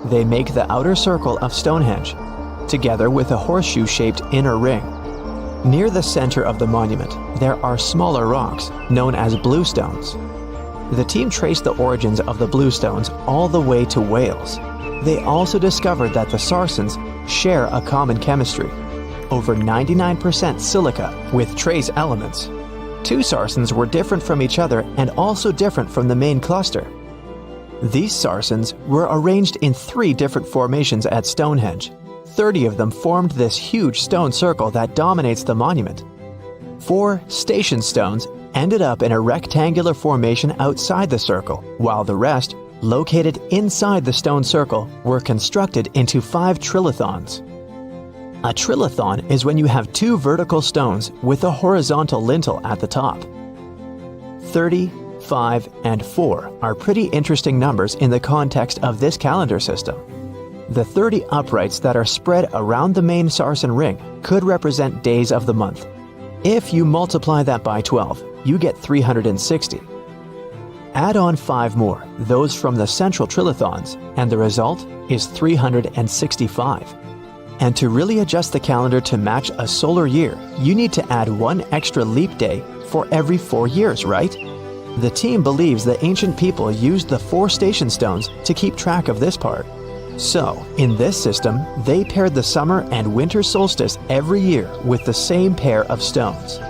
They make the outer circle of Stonehenge, together with a horseshoe-shaped inner ring. Near the center of the monument, there are smaller rocks, known as bluestones. The team traced the origins of the bluestones all the way to Wales. They also discovered that the sarsens share a common chemistry, over 99% silica with trace elements. 2 sarsens were different from each other and also different from the main cluster. These sarsens were arranged in 3 different formations at Stonehenge. 30 of them formed this huge stone circle that dominates the monument. 4 station stones ended up in a rectangular formation outside the circle, while the rest, located inside the stone circle, were constructed into 5 trilithons. A trilithon is when you have two vertical stones with a horizontal lintel at the top. 30, 5, and 4 are pretty interesting numbers in the context of this calendar system. The 30 uprights that are spread around the main Sarsen ring could represent days of the month. If you multiply that by 12, you get 360. Add on 5 more, those from the central trilithons, and the result is 365. And to really adjust the calendar to match a solar year, you need to add 1 extra leap day for every 4 years, right? The team believes the ancient people used the 4 station stones to keep track of this part. So, in this system, they paired the summer and winter solstice every year with the same pair of stones.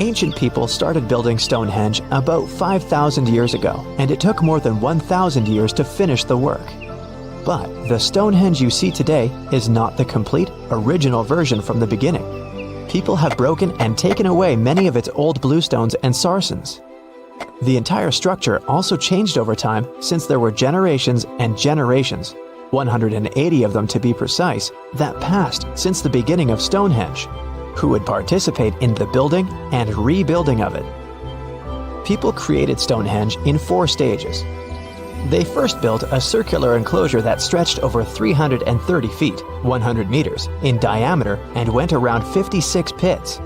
Ancient people started building Stonehenge about 5,000 years ago, and it took more than 1,000 years to finish the work. But the Stonehenge you see today is not the complete, original version from the beginning. People have broken and taken away many of its old bluestones and sarsens. The entire structure also changed over time since there were generations and generations, 180 of them to be precise, that passed since the beginning of Stonehenge, who would participate in the building and rebuilding of it. People created Stonehenge in 4 stages. They first built a circular enclosure that stretched over 330 feet, 100 meters, in diameter and went around 56 pits.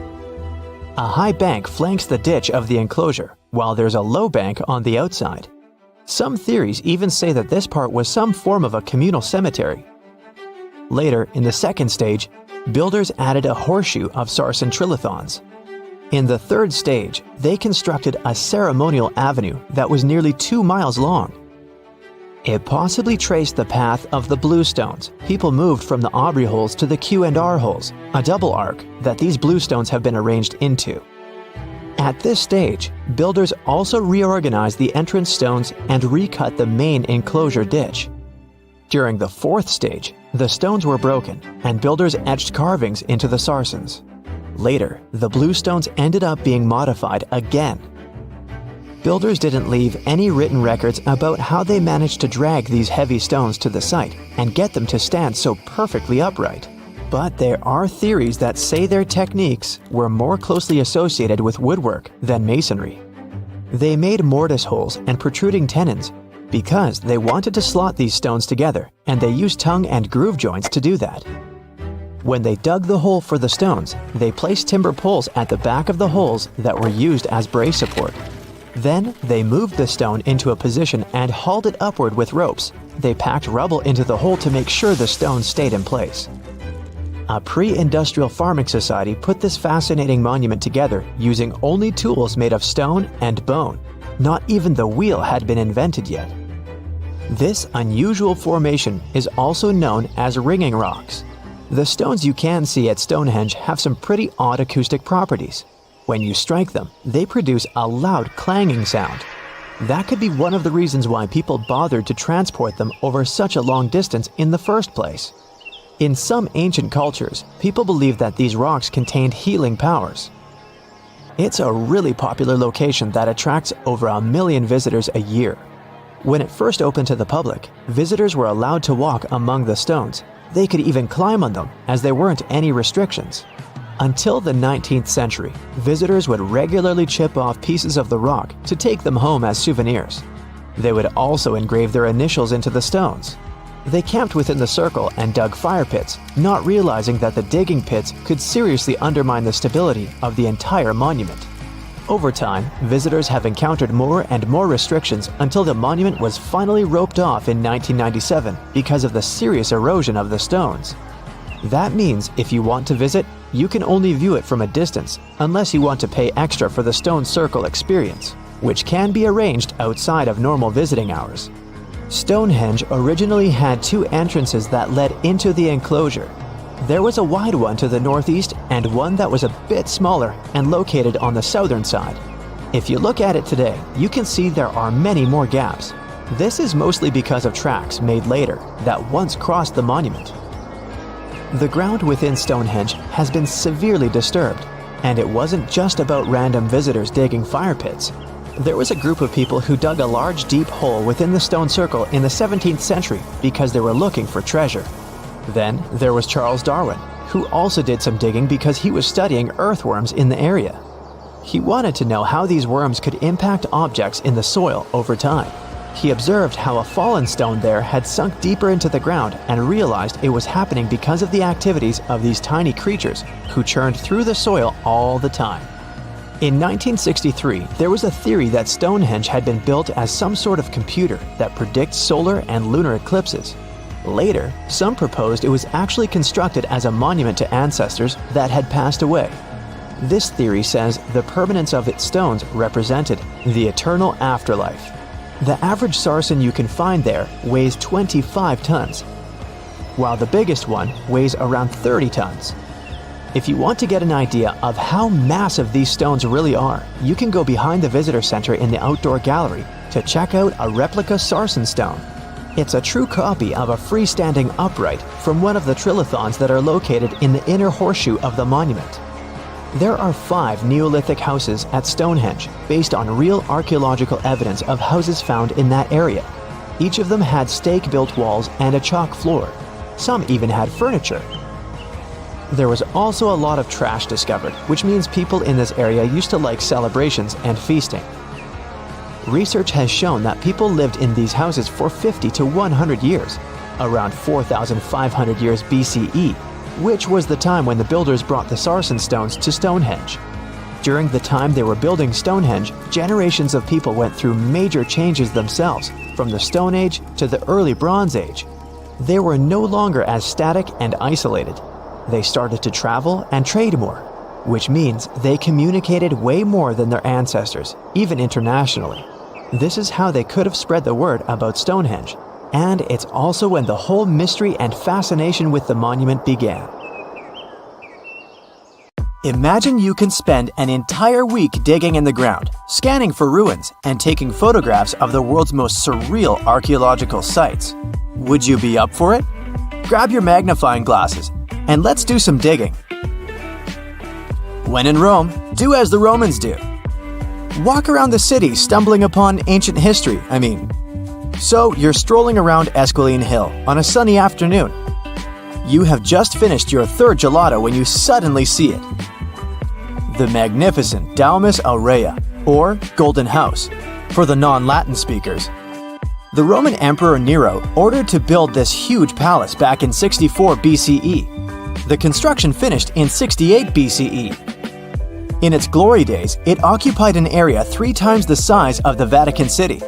A high bank flanks the ditch of the enclosure, while there's a low bank on the outside. Some theories even say that this part was some form of a communal cemetery. Later, in the second stage, builders added a horseshoe of Sarsen trilithons. In the third stage, they constructed a ceremonial avenue that was nearly 2 miles long. It possibly traced the path of the bluestones. People moved from the Aubrey holes to the Q&R holes, a double arc that these bluestones have been arranged into. At this stage, builders also reorganized the entrance stones and recut the main enclosure ditch. During the fourth stage, the stones were broken and builders etched carvings into the sarsens. Later, the bluestones ended up being modified again. Builders didn't leave any written records about how they managed to drag these heavy stones to the site and get them to stand so perfectly upright. But there are theories that say their techniques were more closely associated with woodwork than masonry. They made mortise holes and protruding tenons because they wanted to slot these stones together, and they used tongue and groove joints to do that. When they dug the hole for the stones, they placed timber poles at the back of the holes that were used as brace support. Then, they moved the stone into a position and hauled it upward with ropes. They packed rubble into the hole to make sure the stone stayed in place. A pre-industrial farming society put this fascinating monument together using only tools made of stone and bone. Not even the wheel had been invented yet. This unusual formation is also known as ringing rocks. The stones you can see at Stonehenge have some pretty odd acoustic properties. When you strike them, they produce a loud clanging sound. That could be one of the reasons why people bothered to transport them over such a long distance in the first place. In some ancient cultures, people believed that these rocks contained healing powers. It's a really popular location that attracts over 1 million visitors a year. When it first opened to the public, visitors were allowed to walk among the stones. They could even climb on them, as there weren't any restrictions. Until the 19th century, visitors would regularly chip off pieces of the rock to take them home as souvenirs. They would also engrave their initials into the stones. They camped within the circle and dug fire pits, not realizing that the digging pits could seriously undermine the stability of the entire monument. Over time, visitors have encountered more and more restrictions until the monument was finally roped off in 1997 because of the serious erosion of the stones. That means if you want to visit, you can only view it from a distance, unless you want to pay extra for the stone circle experience, which can be arranged outside of normal visiting hours. Stonehenge originally had 2 entrances that led into the enclosure. There was a wide one to the northeast and one that was a bit smaller and located on the southern side. If you look at it today, you can see there are many more gaps. This is mostly because of tracks made later that once crossed the monument. The ground within Stonehenge has been severely disturbed, and it wasn't just about random visitors digging fire pits. There was a group of people who dug a large deep hole within the stone circle in the 17th century because they were looking for treasure. Then there was Charles Darwin, who also did some digging because he was studying earthworms in the area. He wanted to know how these worms could impact objects in the soil over time. He observed how a fallen stone there had sunk deeper into the ground and realized it was happening because of the activities of these tiny creatures who churned through the soil all the time. In 1963, there was a theory that Stonehenge had been built as some sort of computer that predicts solar and lunar eclipses. Later, some proposed it was actually constructed as a monument to ancestors that had passed away. This theory says the permanence of its stones represented the eternal afterlife. The average sarsen you can find there weighs 25 tons, while the biggest one weighs around 30 tons. If you want to get an idea of how massive these stones really are, you can go behind the visitor center in the outdoor gallery to check out a replica sarsen stone. It's a true copy of a freestanding upright from one of the trilithons that are located in the inner horseshoe of the monument. There are 5 Neolithic houses at Stonehenge based on real archaeological evidence of houses found in that area. Each of them had stake-built walls and a chalk floor. Some even had furniture. There was also a lot of trash discovered, which means people in this area used to like celebrations and feasting. Research has shown that people lived in these houses for 50 to 100 years, around 4,500 years BCE, which was the time when the builders brought the sarsen stones to Stonehenge. During the time they were building Stonehenge, generations of people went through major changes themselves, from the Stone Age to the early Bronze Age. They were no longer as static and isolated. They started to travel and trade more, which means they communicated way more than their ancestors, even internationally. This is how they could have spread the word about Stonehenge, and it's also when the whole mystery and fascination with the monument began. Imagine you can spend an entire week digging in the ground, scanning for ruins, and taking photographs of the world's most surreal archaeological sites. Would you be up for it? Grab your magnifying glasses, and let's do some digging. When in Rome, do as the Romans do. Walk around the city stumbling upon ancient history, So you're strolling around Esquiline Hill on a sunny afternoon. You have just finished your third gelato when you suddenly see it. The magnificent Domus Aurea, or Golden House, for the non-Latin speakers. The Roman Emperor Nero ordered to build this huge palace back in 64 BCE. The construction finished in 68 BCE. In its glory days, it occupied an area 3 times the size of the Vatican City.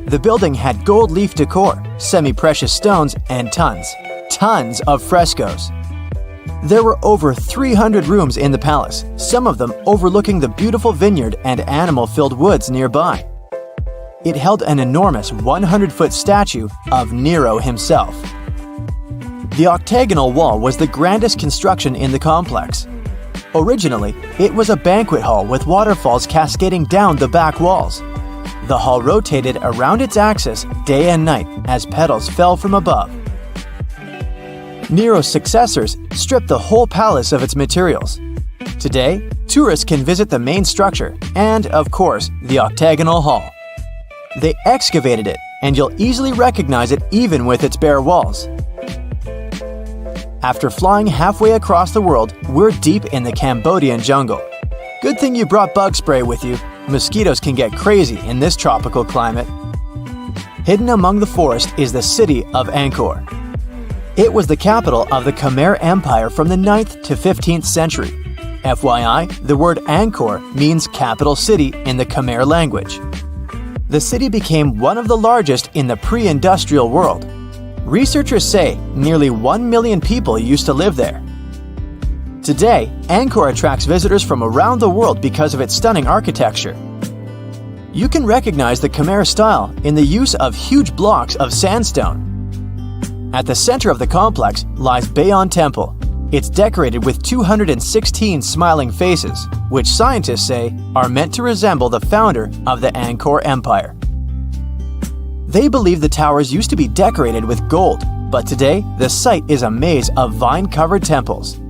The building had gold leaf decor, semi-precious stones, and tons of frescoes. There were over 300 rooms in the palace, some of them overlooking the beautiful vineyard and animal-filled woods nearby. It held an enormous 100-foot statue of Nero himself. The octagonal wall was the grandest construction in the complex. Originally, it was a banquet hall with waterfalls cascading down the back walls. The hall rotated around its axis day and night as petals fell from above. Nero's successors stripped the whole palace of its materials. Today, tourists can visit the main structure and, of course, the octagonal hall. They excavated it, and you'll easily recognize it even with its bare walls. After flying halfway across the world, we're deep in the Cambodian jungle. Good thing you brought bug spray with you. Mosquitoes can get crazy in this tropical climate. Hidden among the forest is the city of Angkor. It was the capital of the Khmer Empire from the 9th to 15th century. FYI, the word Angkor means capital city in the Khmer language. The city became one of the largest in the pre-industrial world. Researchers say nearly 1 million people used to live there. Today, Angkor attracts visitors from around the world because of its stunning architecture. You can recognize the Khmer style in the use of huge blocks of sandstone. At the center of the complex lies Bayon Temple. It's decorated with 216 smiling faces, which scientists say are meant to resemble the founder of the Angkor Empire. They believe the towers used to be decorated with gold, but today the site is a maze of vine-covered temples.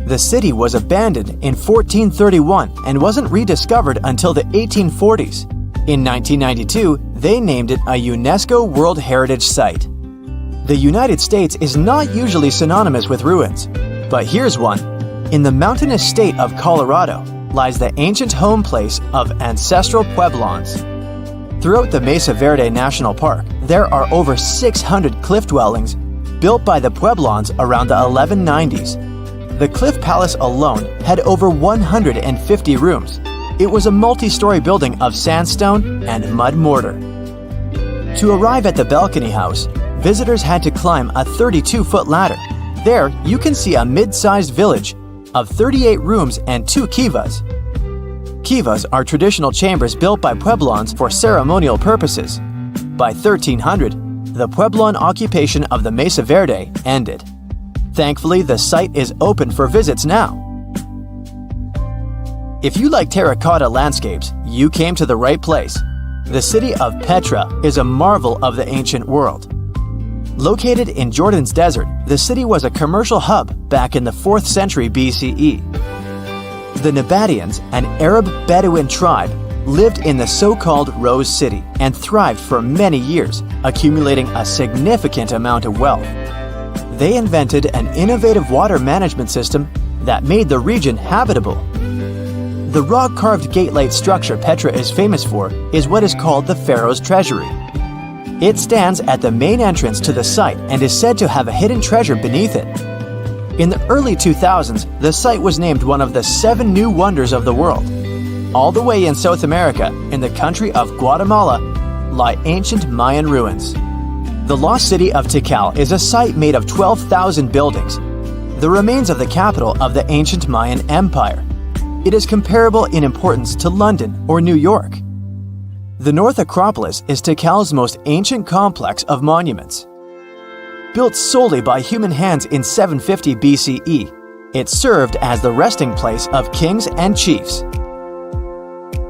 The city was abandoned in 1431 and wasn't rediscovered until the 1840s. In 1992, they named it a UNESCO World Heritage Site. The United States is not usually synonymous with ruins. But here's one. In the mountainous state of Colorado lies the ancient home place of ancestral Pueblans. Throughout the Mesa Verde National Park, there are over 600 cliff dwellings built by the Pueblans around the 1190s. The Cliff Palace alone had over 150 rooms. It was a multi-story building of sandstone and mud mortar. To arrive at the balcony house, visitors had to climb a 32-foot ladder. There, you can see a mid-sized village of 38 rooms and 2 kivas. Kivas are traditional chambers built by Pueblans for ceremonial purposes. By 1300, the Pueblan occupation of the Mesa Verde ended. Thankfully, the site is open for visits now. If you like terracotta landscapes, you came to the right place. The city of Petra is a marvel of the ancient world. Located in Jordan's desert, the city was a commercial hub back in the 4th century BCE. The Nabataeans, an Arab Bedouin tribe, lived in the so-called Rose City and thrived for many years, accumulating a significant amount of wealth. They invented an innovative water management system that made the region habitable. The rock-carved gate-like structure Petra is famous for is what is called the Pharaoh's Treasury. It stands at the main entrance to the site and is said to have a hidden treasure beneath it. In the early 2000s, the site was named one of the 7 new wonders of the world. All the way in South America, in the country of Guatemala, lie ancient Mayan ruins. The lost city of Tikal is a site made of 12,000 buildings, the remains of the capital of the ancient Mayan Empire. It is comparable in importance to London or New York. The North Acropolis is Tikal's most ancient complex of monuments. Built solely by human hands in 750 BCE, it served as the resting place of kings and chiefs.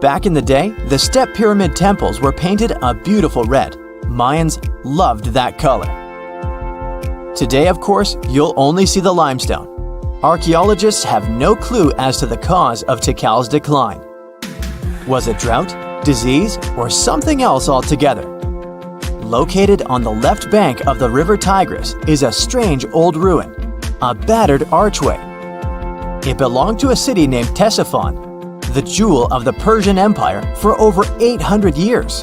Back in the day, the step pyramid temples were painted a beautiful red. Mayans loved that color. Today, of course, you'll only see the limestone. Archaeologists have no clue as to the cause of Tikal's decline. Was it drought, disease, or something else altogether? Located on the left bank of the river Tigris is a strange old ruin, a battered archway. It belonged to a city named Ctesiphon, the jewel of the Persian Empire for over 800 years.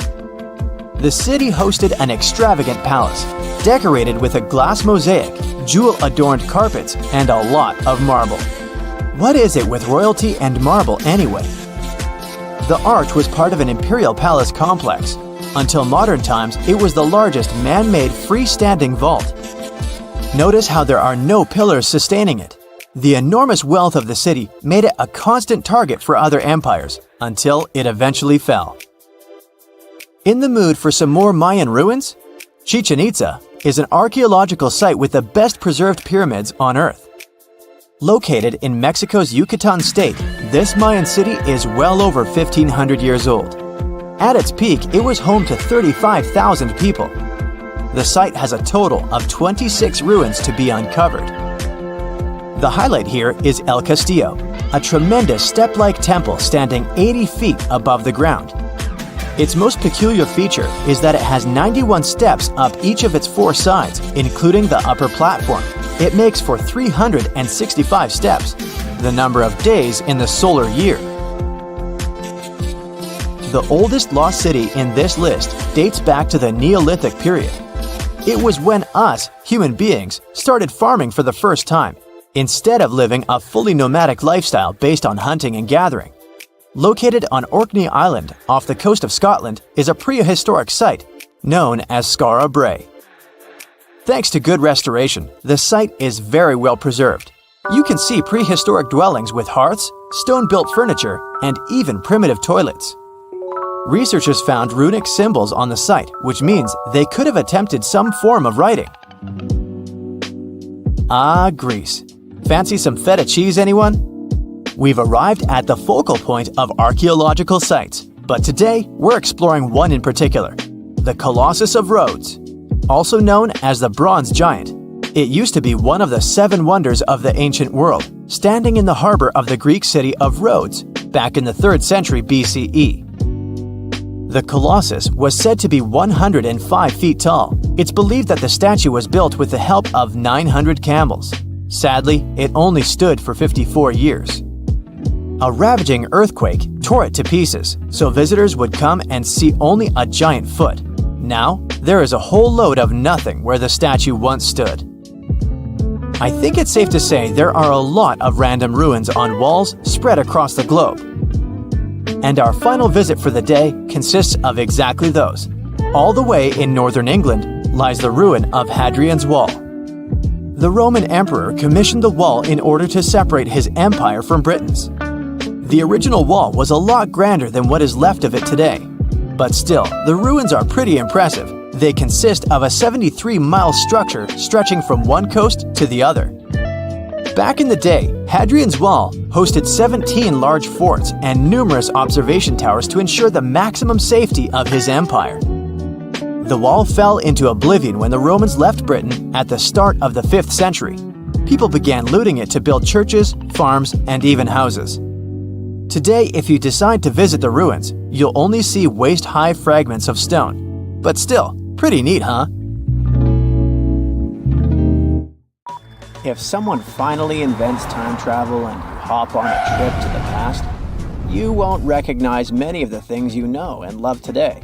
The city hosted an extravagant palace, decorated with a glass mosaic, jewel-adorned carpets, and a lot of marble. What is it with royalty and marble anyway? The arch was part of an imperial palace complex. Until modern times, it was the largest man-made freestanding vault. Notice how there are no pillars sustaining it. The enormous wealth of the city made it a constant target for other empires, until it eventually fell. In the mood for some more Mayan ruins? Chichen Itza is an archaeological site with the best preserved pyramids on Earth. Located in Mexico's Yucatan state, this Mayan city is well over 1,500 years old. At its peak, it was home to 35,000 people. The site has a total of 26 ruins to be uncovered. The highlight here is El Castillo, a tremendous step-like temple standing 80 feet above the ground. Its most peculiar feature is that it has 91 steps up each of its 4 sides, including the upper platform. It makes for 365 steps, the number of days in the solar year. The oldest lost city in this list dates back to the Neolithic period. It was when us, human beings, started farming for the first time, instead of living a fully nomadic lifestyle based on hunting and gathering. Located on Orkney Island, off the coast of Scotland, is a prehistoric site known as Skara Brae. Thanks to good restoration, the site is very well preserved. You can see prehistoric dwellings with hearths, stone-built furniture, and even primitive toilets. Researchers found runic symbols on the site, which means they could have attempted some form of writing. Ah, Greece. Fancy some feta cheese, anyone? We've arrived at the focal point of archaeological sites, but today we're exploring one in particular, the Colossus of Rhodes. Also known as the Bronze Giant, it used to be one of the 7 wonders of the ancient world, standing in the harbor of the Greek city of Rhodes back in the 3rd century BCE. The Colossus was said to be 105 feet tall. It's believed that the statue was built with the help of 900 camels. Sadly, it only stood for 54 years. A ravaging earthquake tore it to pieces, so visitors would come and see only a giant foot. Now, there is a whole load of nothing where the statue once stood. I think it's safe to say there are a lot of random ruins on walls spread across the globe. And our final visit for the day consists of exactly those. All the way in northern England lies the ruin of Hadrian's Wall. The Roman emperor commissioned the wall in order to separate his empire from Britain's. The original wall was a lot grander than what is left of it today. But still, the ruins are pretty impressive. They consist of a 73-mile structure stretching from one coast to the other. Back in the day, Hadrian's Wall hosted 17 large forts and numerous observation towers to ensure the maximum safety of his empire. The wall fell into oblivion when the Romans left Britain at the start of the 5th century. People began looting it to build churches, farms, and even houses. Today, if you decide to visit the ruins, you'll only see waist-high fragments of stone. But still, pretty neat, huh? If someone finally invents time travel and you hop on a trip to the past, you won't recognize many of the things you know and love today.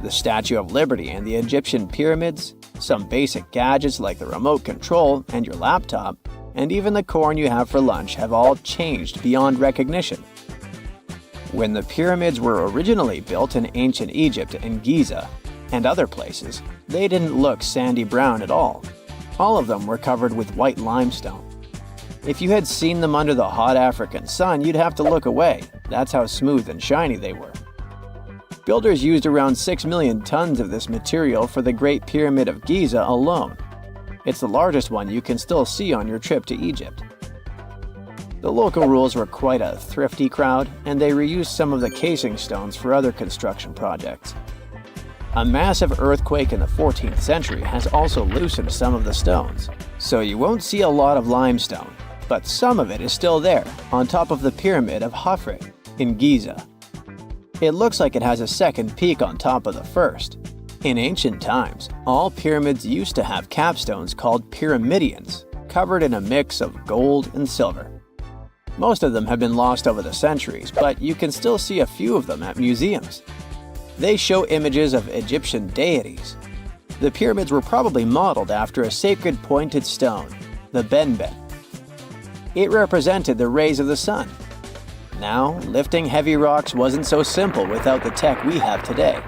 The Statue of Liberty and the Egyptian pyramids, some basic gadgets like the remote control and your laptop, and even the corn you have for lunch have all changed beyond recognition. When the pyramids were originally built in ancient Egypt and Giza and other places, they didn't look sandy brown at all. All of them were covered with white limestone. If you had seen them under the hot African sun, you'd have to look away. That's how smooth and shiny they were. Builders used around 6 million tons of this material for the Great Pyramid of Giza alone. It's the largest one you can still see on your trip to Egypt. The local rules were quite a thrifty crowd, and they reused some of the casing stones for other construction projects. A massive earthquake in the 14th century has also loosened some of the stones, so you won't see a lot of limestone, but some of it is still there, on top of the Pyramid of Khafre in Giza. It looks like it has a second peak on top of the first. In ancient times, all pyramids used to have capstones called pyramidions, covered in a mix of gold and silver. Most of them have been lost over the centuries, but you can still see a few of them at museums. They show images of Egyptian deities. The pyramids were probably modeled after a sacred pointed stone, the benben. It represented the rays of the sun. Now, lifting heavy rocks wasn't so simple without the tech we have today.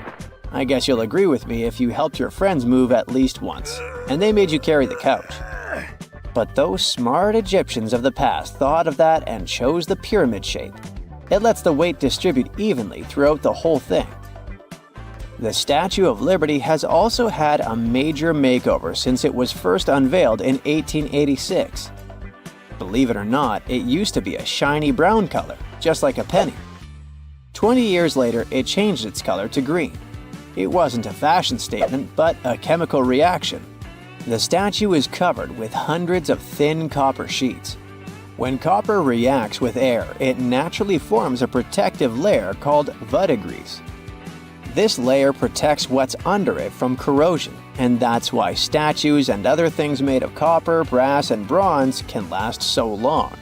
I guess you'll agree with me if you helped your friends move at least once, and they made you carry the couch. But those smart Egyptians of the past thought of that and chose the pyramid shape. It lets the weight distribute evenly throughout the whole thing. The Statue of Liberty has also had a major makeover since it was first unveiled in 1886. Believe it or not, it used to be a shiny brown color, just like a penny. 20 years later, it changed its color to green. It wasn't a fashion statement, but a chemical reaction. The statue is covered with hundreds of thin copper sheets. When copper reacts with air, it naturally forms a protective layer called verdigris. This layer protects what's under it from corrosion, and that's why statues and other things made of copper, brass, and bronze can last so long.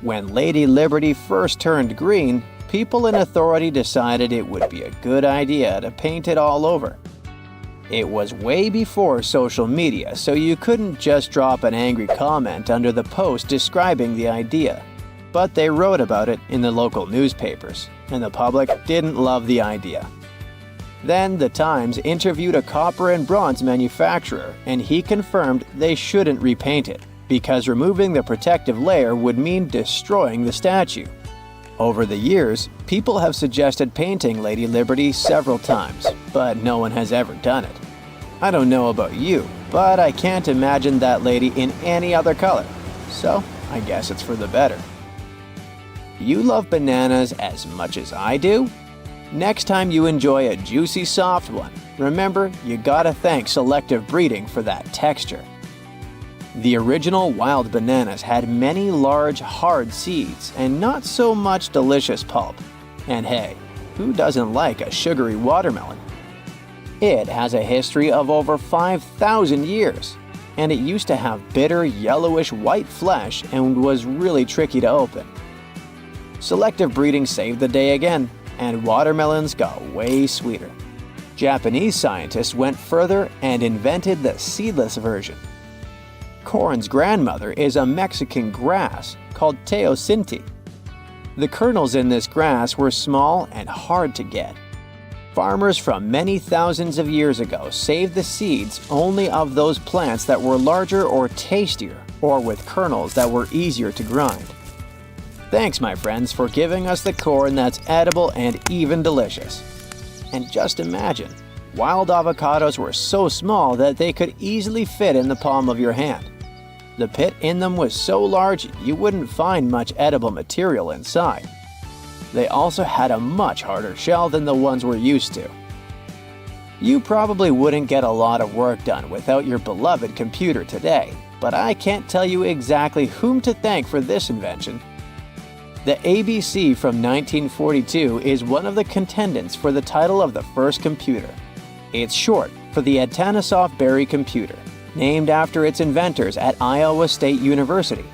When Lady Liberty first turned green, people in authority decided it would be a good idea to paint it all over. It was way before social media, so you couldn't just drop an angry comment under the post describing the idea. But they wrote about it in the local newspapers, and the public didn't love the idea. Then the Times interviewed a copper and bronze manufacturer, and he confirmed they shouldn't repaint it, because removing the protective layer would mean destroying the statue. Over the years, people have suggested painting Lady Liberty several times, but no one has ever done it. I don't know about you, but I can't imagine that lady in any other color, so I guess it's for the better. You love bananas as much as I do? Next time you enjoy a juicy soft one, remember you gotta thank selective breeding for that texture. The original wild bananas had many large, hard seeds and not so much delicious pulp. And hey, who doesn't like a sugary watermelon? It has a history of over 5,000 years. and it used to have bitter yellowish white flesh and was really tricky to open. Selective breeding saved the day again, and watermelons got way sweeter. Japanese scientists went further and invented the seedless version. Corn's grandmother is a Mexican grass called teosinte. The kernels in this grass were small and hard to get. Farmers from many thousands of years ago saved the seeds only of those plants that were larger or tastier, or with kernels that were easier to grind. Thanks, my friends, for giving us the corn that's edible and even delicious. And just imagine, wild avocados were so small that they could easily fit in the palm of your hand. The pit in them was so large you wouldn't find much edible material inside. They also had a much harder shell than the ones we're used to. You probably wouldn't get a lot of work done without your beloved computer today, but I can't tell you exactly whom to thank for this invention. The ABC from 1942 is one of the contendants for the title of the first computer. It's short for the Atanasoff Berry computer, named after its inventors at Iowa State University.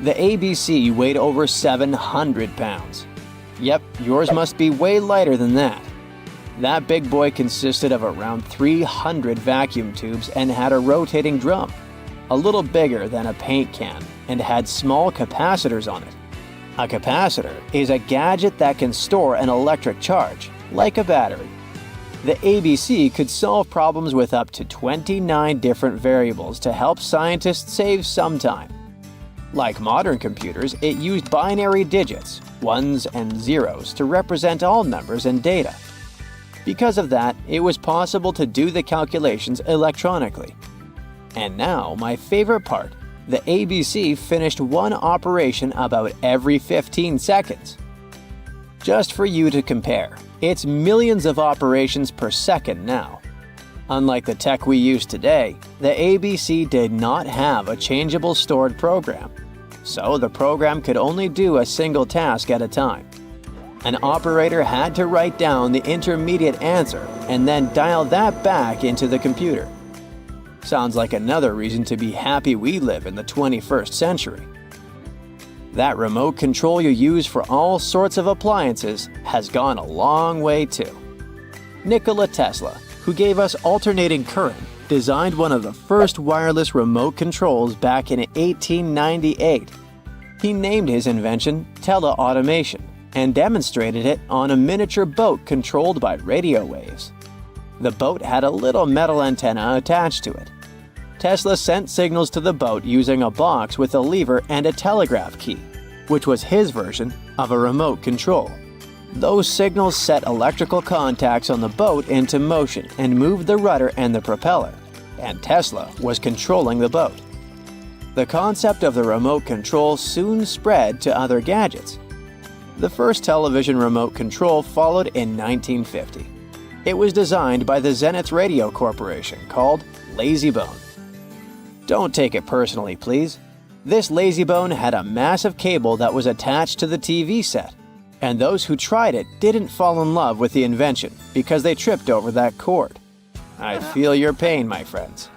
The ABC weighed over 700 pounds. Yep, yours must be way lighter than that. That big boy consisted of around 300 vacuum tubes and had a rotating drum, a little bigger than a paint can, and had small capacitors on it. A capacitor is a gadget that can store an electric charge, like a battery. The ABC could solve problems with up to 29 different variables to help scientists save some time. Like modern computers, it used binary digits, ones and zeros, to represent all numbers and data. Because of that, it was possible to do the calculations electronically. And now, my favorite part, the ABC finished one operation about every 15 seconds. Just for you to compare, it's millions of operations per second now. Unlike the tech we use today, the ABC did not have a changeable stored program, so the program could only do a single task at a time. An operator had to write down the intermediate answer and then dial that back into the computer. Sounds like another reason to be happy we live in the 21st century. That remote control you use for all sorts of appliances has gone a long way too. Nikola Tesla, who gave us alternating current, designed one of the first wireless remote controls back in 1898. He named his invention teleautomation and demonstrated it on a miniature boat controlled by radio waves. The boat had a little metal antenna attached to it. Tesla sent signals to the boat using a box with a lever and a telegraph key, which was his version of a remote control. Those signals set electrical contacts on the boat into motion and moved the rudder and the propeller, and Tesla was controlling the boat. The concept of the remote control soon spread to other gadgets. The first television remote control followed in 1950. It was designed by the Zenith Radio Corporation, called LazyBone. Don't take it personally, please. This LazyBone had a massive cable that was attached to the TV set, and those who tried it didn't fall in love with the invention because they tripped over that cord. I feel your pain, my friends.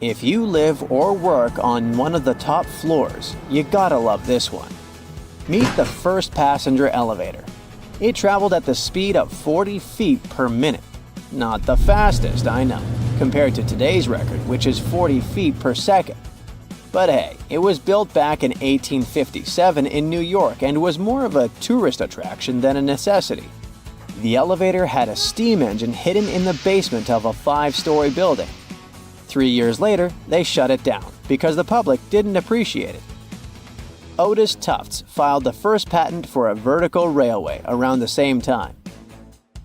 If you live or work on one of the top floors, you gotta love this one. Meet the first passenger elevator. It traveled at the speed of 40 feet per minute. Not the fastest, I know, compared to today's record, which is 40 feet per second. But hey, it was built back in 1857 in New York and was more of a tourist attraction than a necessity. The elevator had a steam engine hidden in the basement of a 5-story building. 3 years later, they shut it down because the public didn't appreciate it. Otis Tufts filed the first patent for a vertical railway around the same time.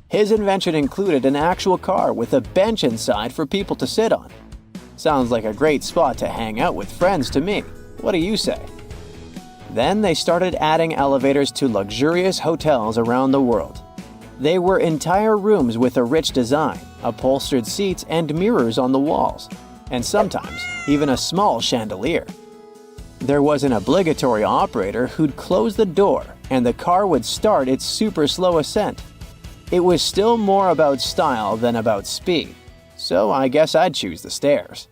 His invention included an actual car with a bench inside for people to sit on. Sounds like a great spot to hang out with friends to me. What do you say? Then they started adding elevators to luxurious hotels around the world. They were entire rooms with a rich design, upholstered seats and mirrors on the walls, and sometimes even a small chandelier. There was an obligatory operator who'd close the door and the car would start its super slow ascent. It was still more about style than about speed, so I guess I'd choose the stairs.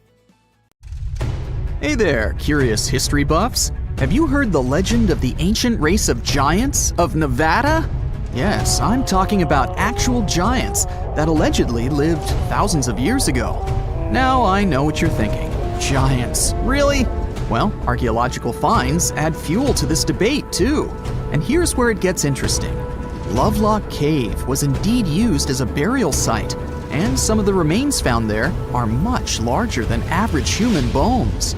Hey there, curious history buffs. Have you heard the legend of the ancient race of giants of Nevada? Yes, I'm talking about actual giants that allegedly lived thousands of years ago. Now I know what you're thinking. Giants, really? Well, archaeological finds add fuel to this debate too. And here's where it gets interesting. Lovelock Cave was indeed used as a burial site, and some of the remains found there are much larger than average human bones.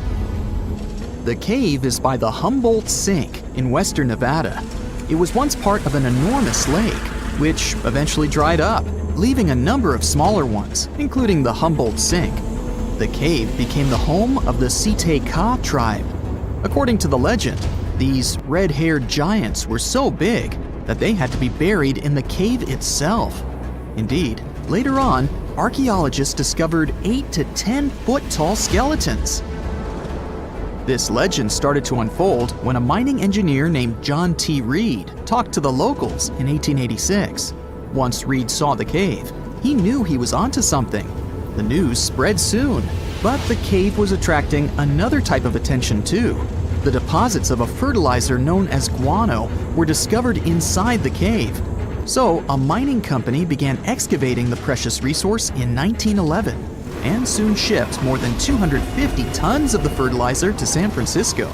The cave is by the Humboldt Sink in western Nevada. It was once part of an enormous lake, which eventually dried up, leaving a number of smaller ones, including the Humboldt Sink. The cave became the home of the Site-Ka tribe. According to the legend, these red-haired giants were so big that they had to be buried in the cave itself. Indeed, later on, archaeologists discovered 8 to 10 foot tall skeletons. This legend started to unfold when a mining engineer named John T. Reed talked to the locals in 1886. Once Reed saw the cave, he knew he was onto something. The news spread soon, but the cave was attracting another type of attention too. The deposits of a fertilizer known as guano were discovered inside the cave. So a mining company began excavating the precious resource in 1911 and soon shipped more than 250 tons of the fertilizer to San Francisco.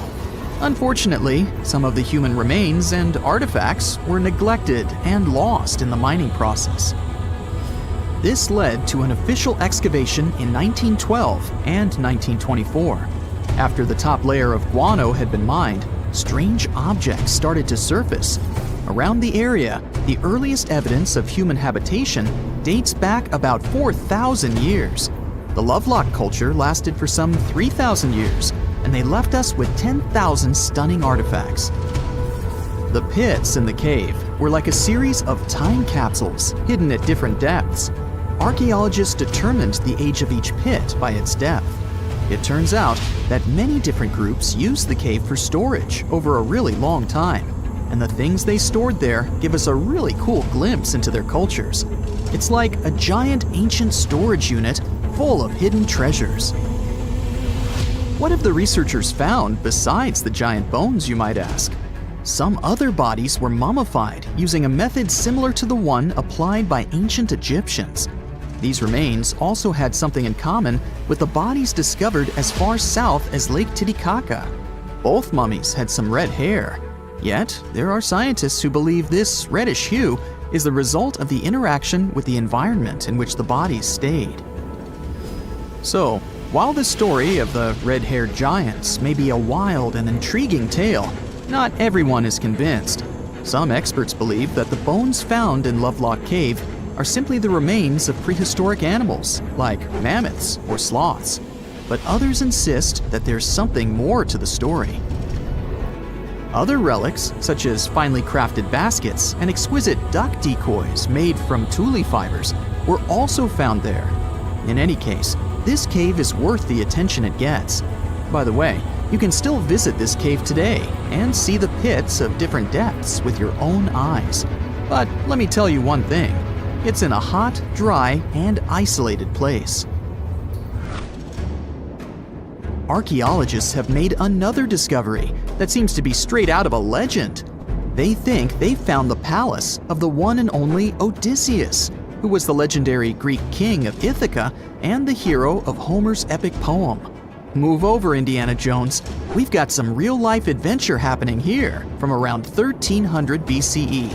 Unfortunately, some of the human remains and artifacts were neglected and lost in the mining process. This led to an official excavation in 1912 and 1924. After the top layer of guano had been mined, strange objects started to surface. Around the area, the earliest evidence of human habitation dates back about 4,000 years. The Lovelock culture lasted for some 3,000 years, and they left us with 10,000 stunning artifacts. The pits in the cave were like a series of time capsules hidden at different depths. Archaeologists determined the age of each pit by its depth. It turns out that many different groups used the cave for storage over a really long time, and the things they stored there give us a really cool glimpse into their cultures. It's like a giant ancient storage unit full of hidden treasures. What have the researchers found besides the giant bones, you might ask? Some other bodies were mummified using a method similar to the one applied by ancient Egyptians. These remains also had something in common with the bodies discovered as far south as Lake Titicaca. Both mummies had some red hair, yet there are scientists who believe this reddish hue is the result of the interaction with the environment in which the bodies stayed. So, while the story of the red-haired giants may be a wild and intriguing tale, not everyone is convinced. Some experts believe that the bones found in Lovelock Cave are simply the remains of prehistoric animals, like mammoths or sloths. But others insist that there's something more to the story. Other relics, such as finely crafted baskets and exquisite duck decoys made from tule fibers, were also found there. In any case, this cave is worth the attention it gets. By the way, you can still visit this cave today and see the pits of different depths with your own eyes. But let me tell you one thing, it's in a hot, dry, and isolated place. Archaeologists have made another discovery that seems to be straight out of a legend. They think they found the palace of the one and only Odysseus, who was the legendary Greek king of Ithaca and the hero of Homer's epic poem. Move over, Indiana Jones. We've got some real-life adventure happening here from around 1300 BCE.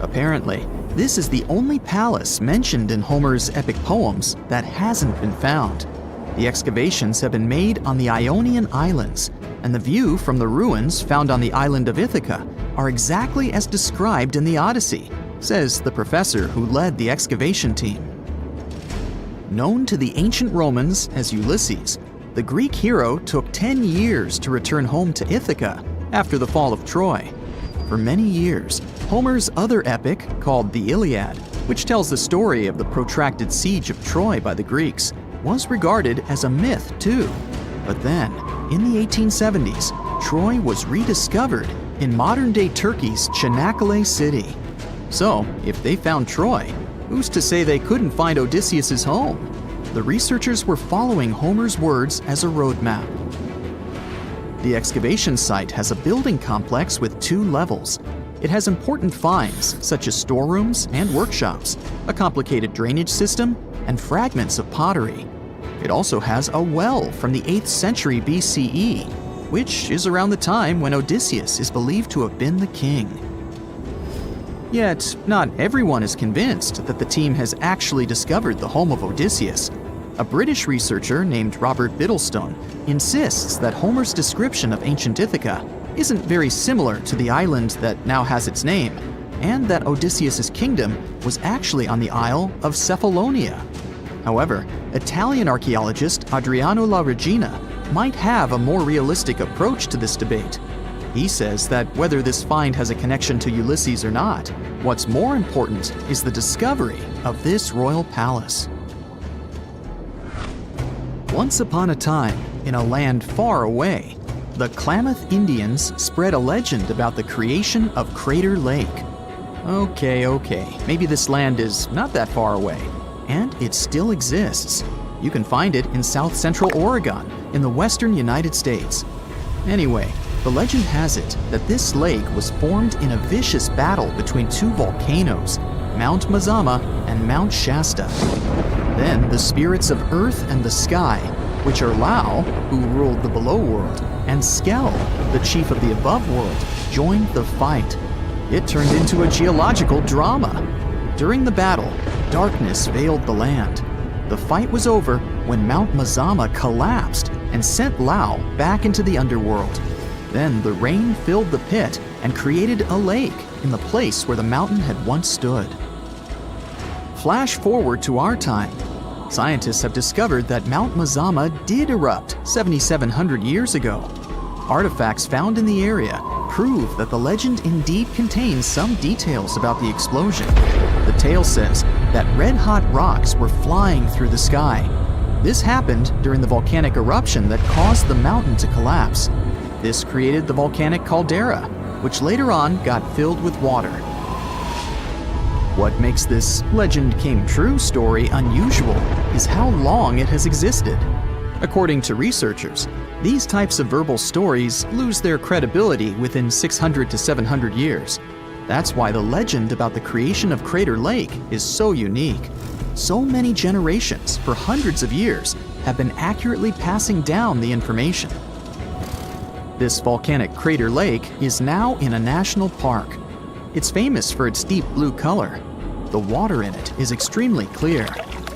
Apparently, this is the only palace mentioned in Homer's epic poems that hasn't been found. The excavations have been made on the Ionian Islands, and the view from the ruins found on the island of Ithaca are exactly as described in the Odyssey, says the professor who led the excavation team. Known to the ancient Romans as Ulysses, the Greek hero took 10 years to return home to Ithaca after the fall of Troy. For many years, Homer's other epic, called the Iliad, which tells the story of the protracted siege of Troy by the Greeks, was regarded as a myth too. But then, in the 1870s, Troy was rediscovered in modern-day Turkey's Çanakkale city. So, if they found Troy, who's to say they couldn't find Odysseus's home? the researchers were following Homer's words as a roadmap. The excavation site has a building complex with 2 levels. It has important finds, such as storerooms and workshops, a complicated drainage system, and fragments of pottery. It also has a well from the 8th century BCE, which is around the time when Odysseus is believed to have been the king. Yet, not everyone is convinced that the team has actually discovered the home of Odysseus. A British researcher named Robert Biddlestone insists that Homer's description of ancient Ithaca isn't very similar to the island that now has its name, and that Odysseus's kingdom was actually on the Isle of Cephalonia. However, Italian archaeologist Adriano La Regina might have a more realistic approach to this debate. He says that whether this find has a connection to Ulysses or not, what's more important is the discovery of this royal palace. Once upon a time, in a land far away, the Klamath Indians spread a legend about the creation of Crater Lake. Okay, maybe this land is not that far away, and it still exists. You can find it in south central Oregon, in the western United States. Anyway, the legend has it that this lake was formed in a vicious battle between 2 volcanoes, Mount Mazama and Mount Shasta. Then the spirits of earth and the sky, which are Lau, who ruled the below world, and Skell, the chief of the above world, joined the fight. It turned into a geological drama. During the battle, darkness veiled the land. The fight was over when Mount Mazama collapsed and sent Lau back into the underworld. Then the rain filled the pit and created a lake in the place where the mountain had once stood. Flash forward to our time. Scientists have discovered that Mount Mazama did erupt 7,700 years ago. Artifacts found in the area prove that the legend indeed contains some details about the explosion. The tale says that red-hot rocks were flying through the sky. This happened during the volcanic eruption that caused the mountain to collapse. This created the volcanic caldera, which later on got filled with water. What makes this legend came true story unusual is how long it has existed. According to researchers, these types of verbal stories lose their credibility within 600 to 700 years. That's why the legend about the creation of Crater Lake is so unique. So many generations, for hundreds of years, have been accurately passing down the information. This volcanic crater lake is now in a national park. It's famous for its deep blue color. The water in it is extremely clear.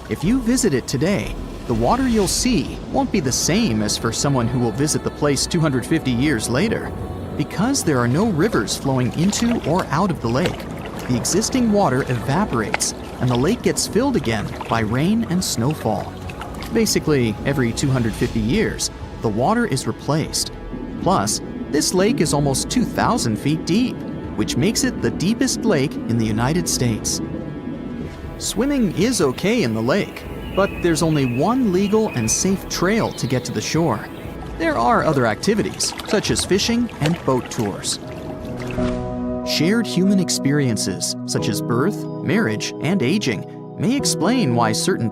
If you visit it today, the water you'll see won't be the same as for someone who will visit the place 250 years later. Because there are no rivers flowing into or out of the lake, the existing water evaporates and the lake gets filled again by rain and snowfall. Basically, every 250 years, the water is replaced. Plus, this lake is almost 2,000 feet deep, which makes it the deepest lake in the United States. Swimming is okay in the lake, but there's only one legal and safe trail to get to the shore. There are other activities, such as fishing and boat tours. Shared human experiences, such as birth, marriage, and aging, may explain why certain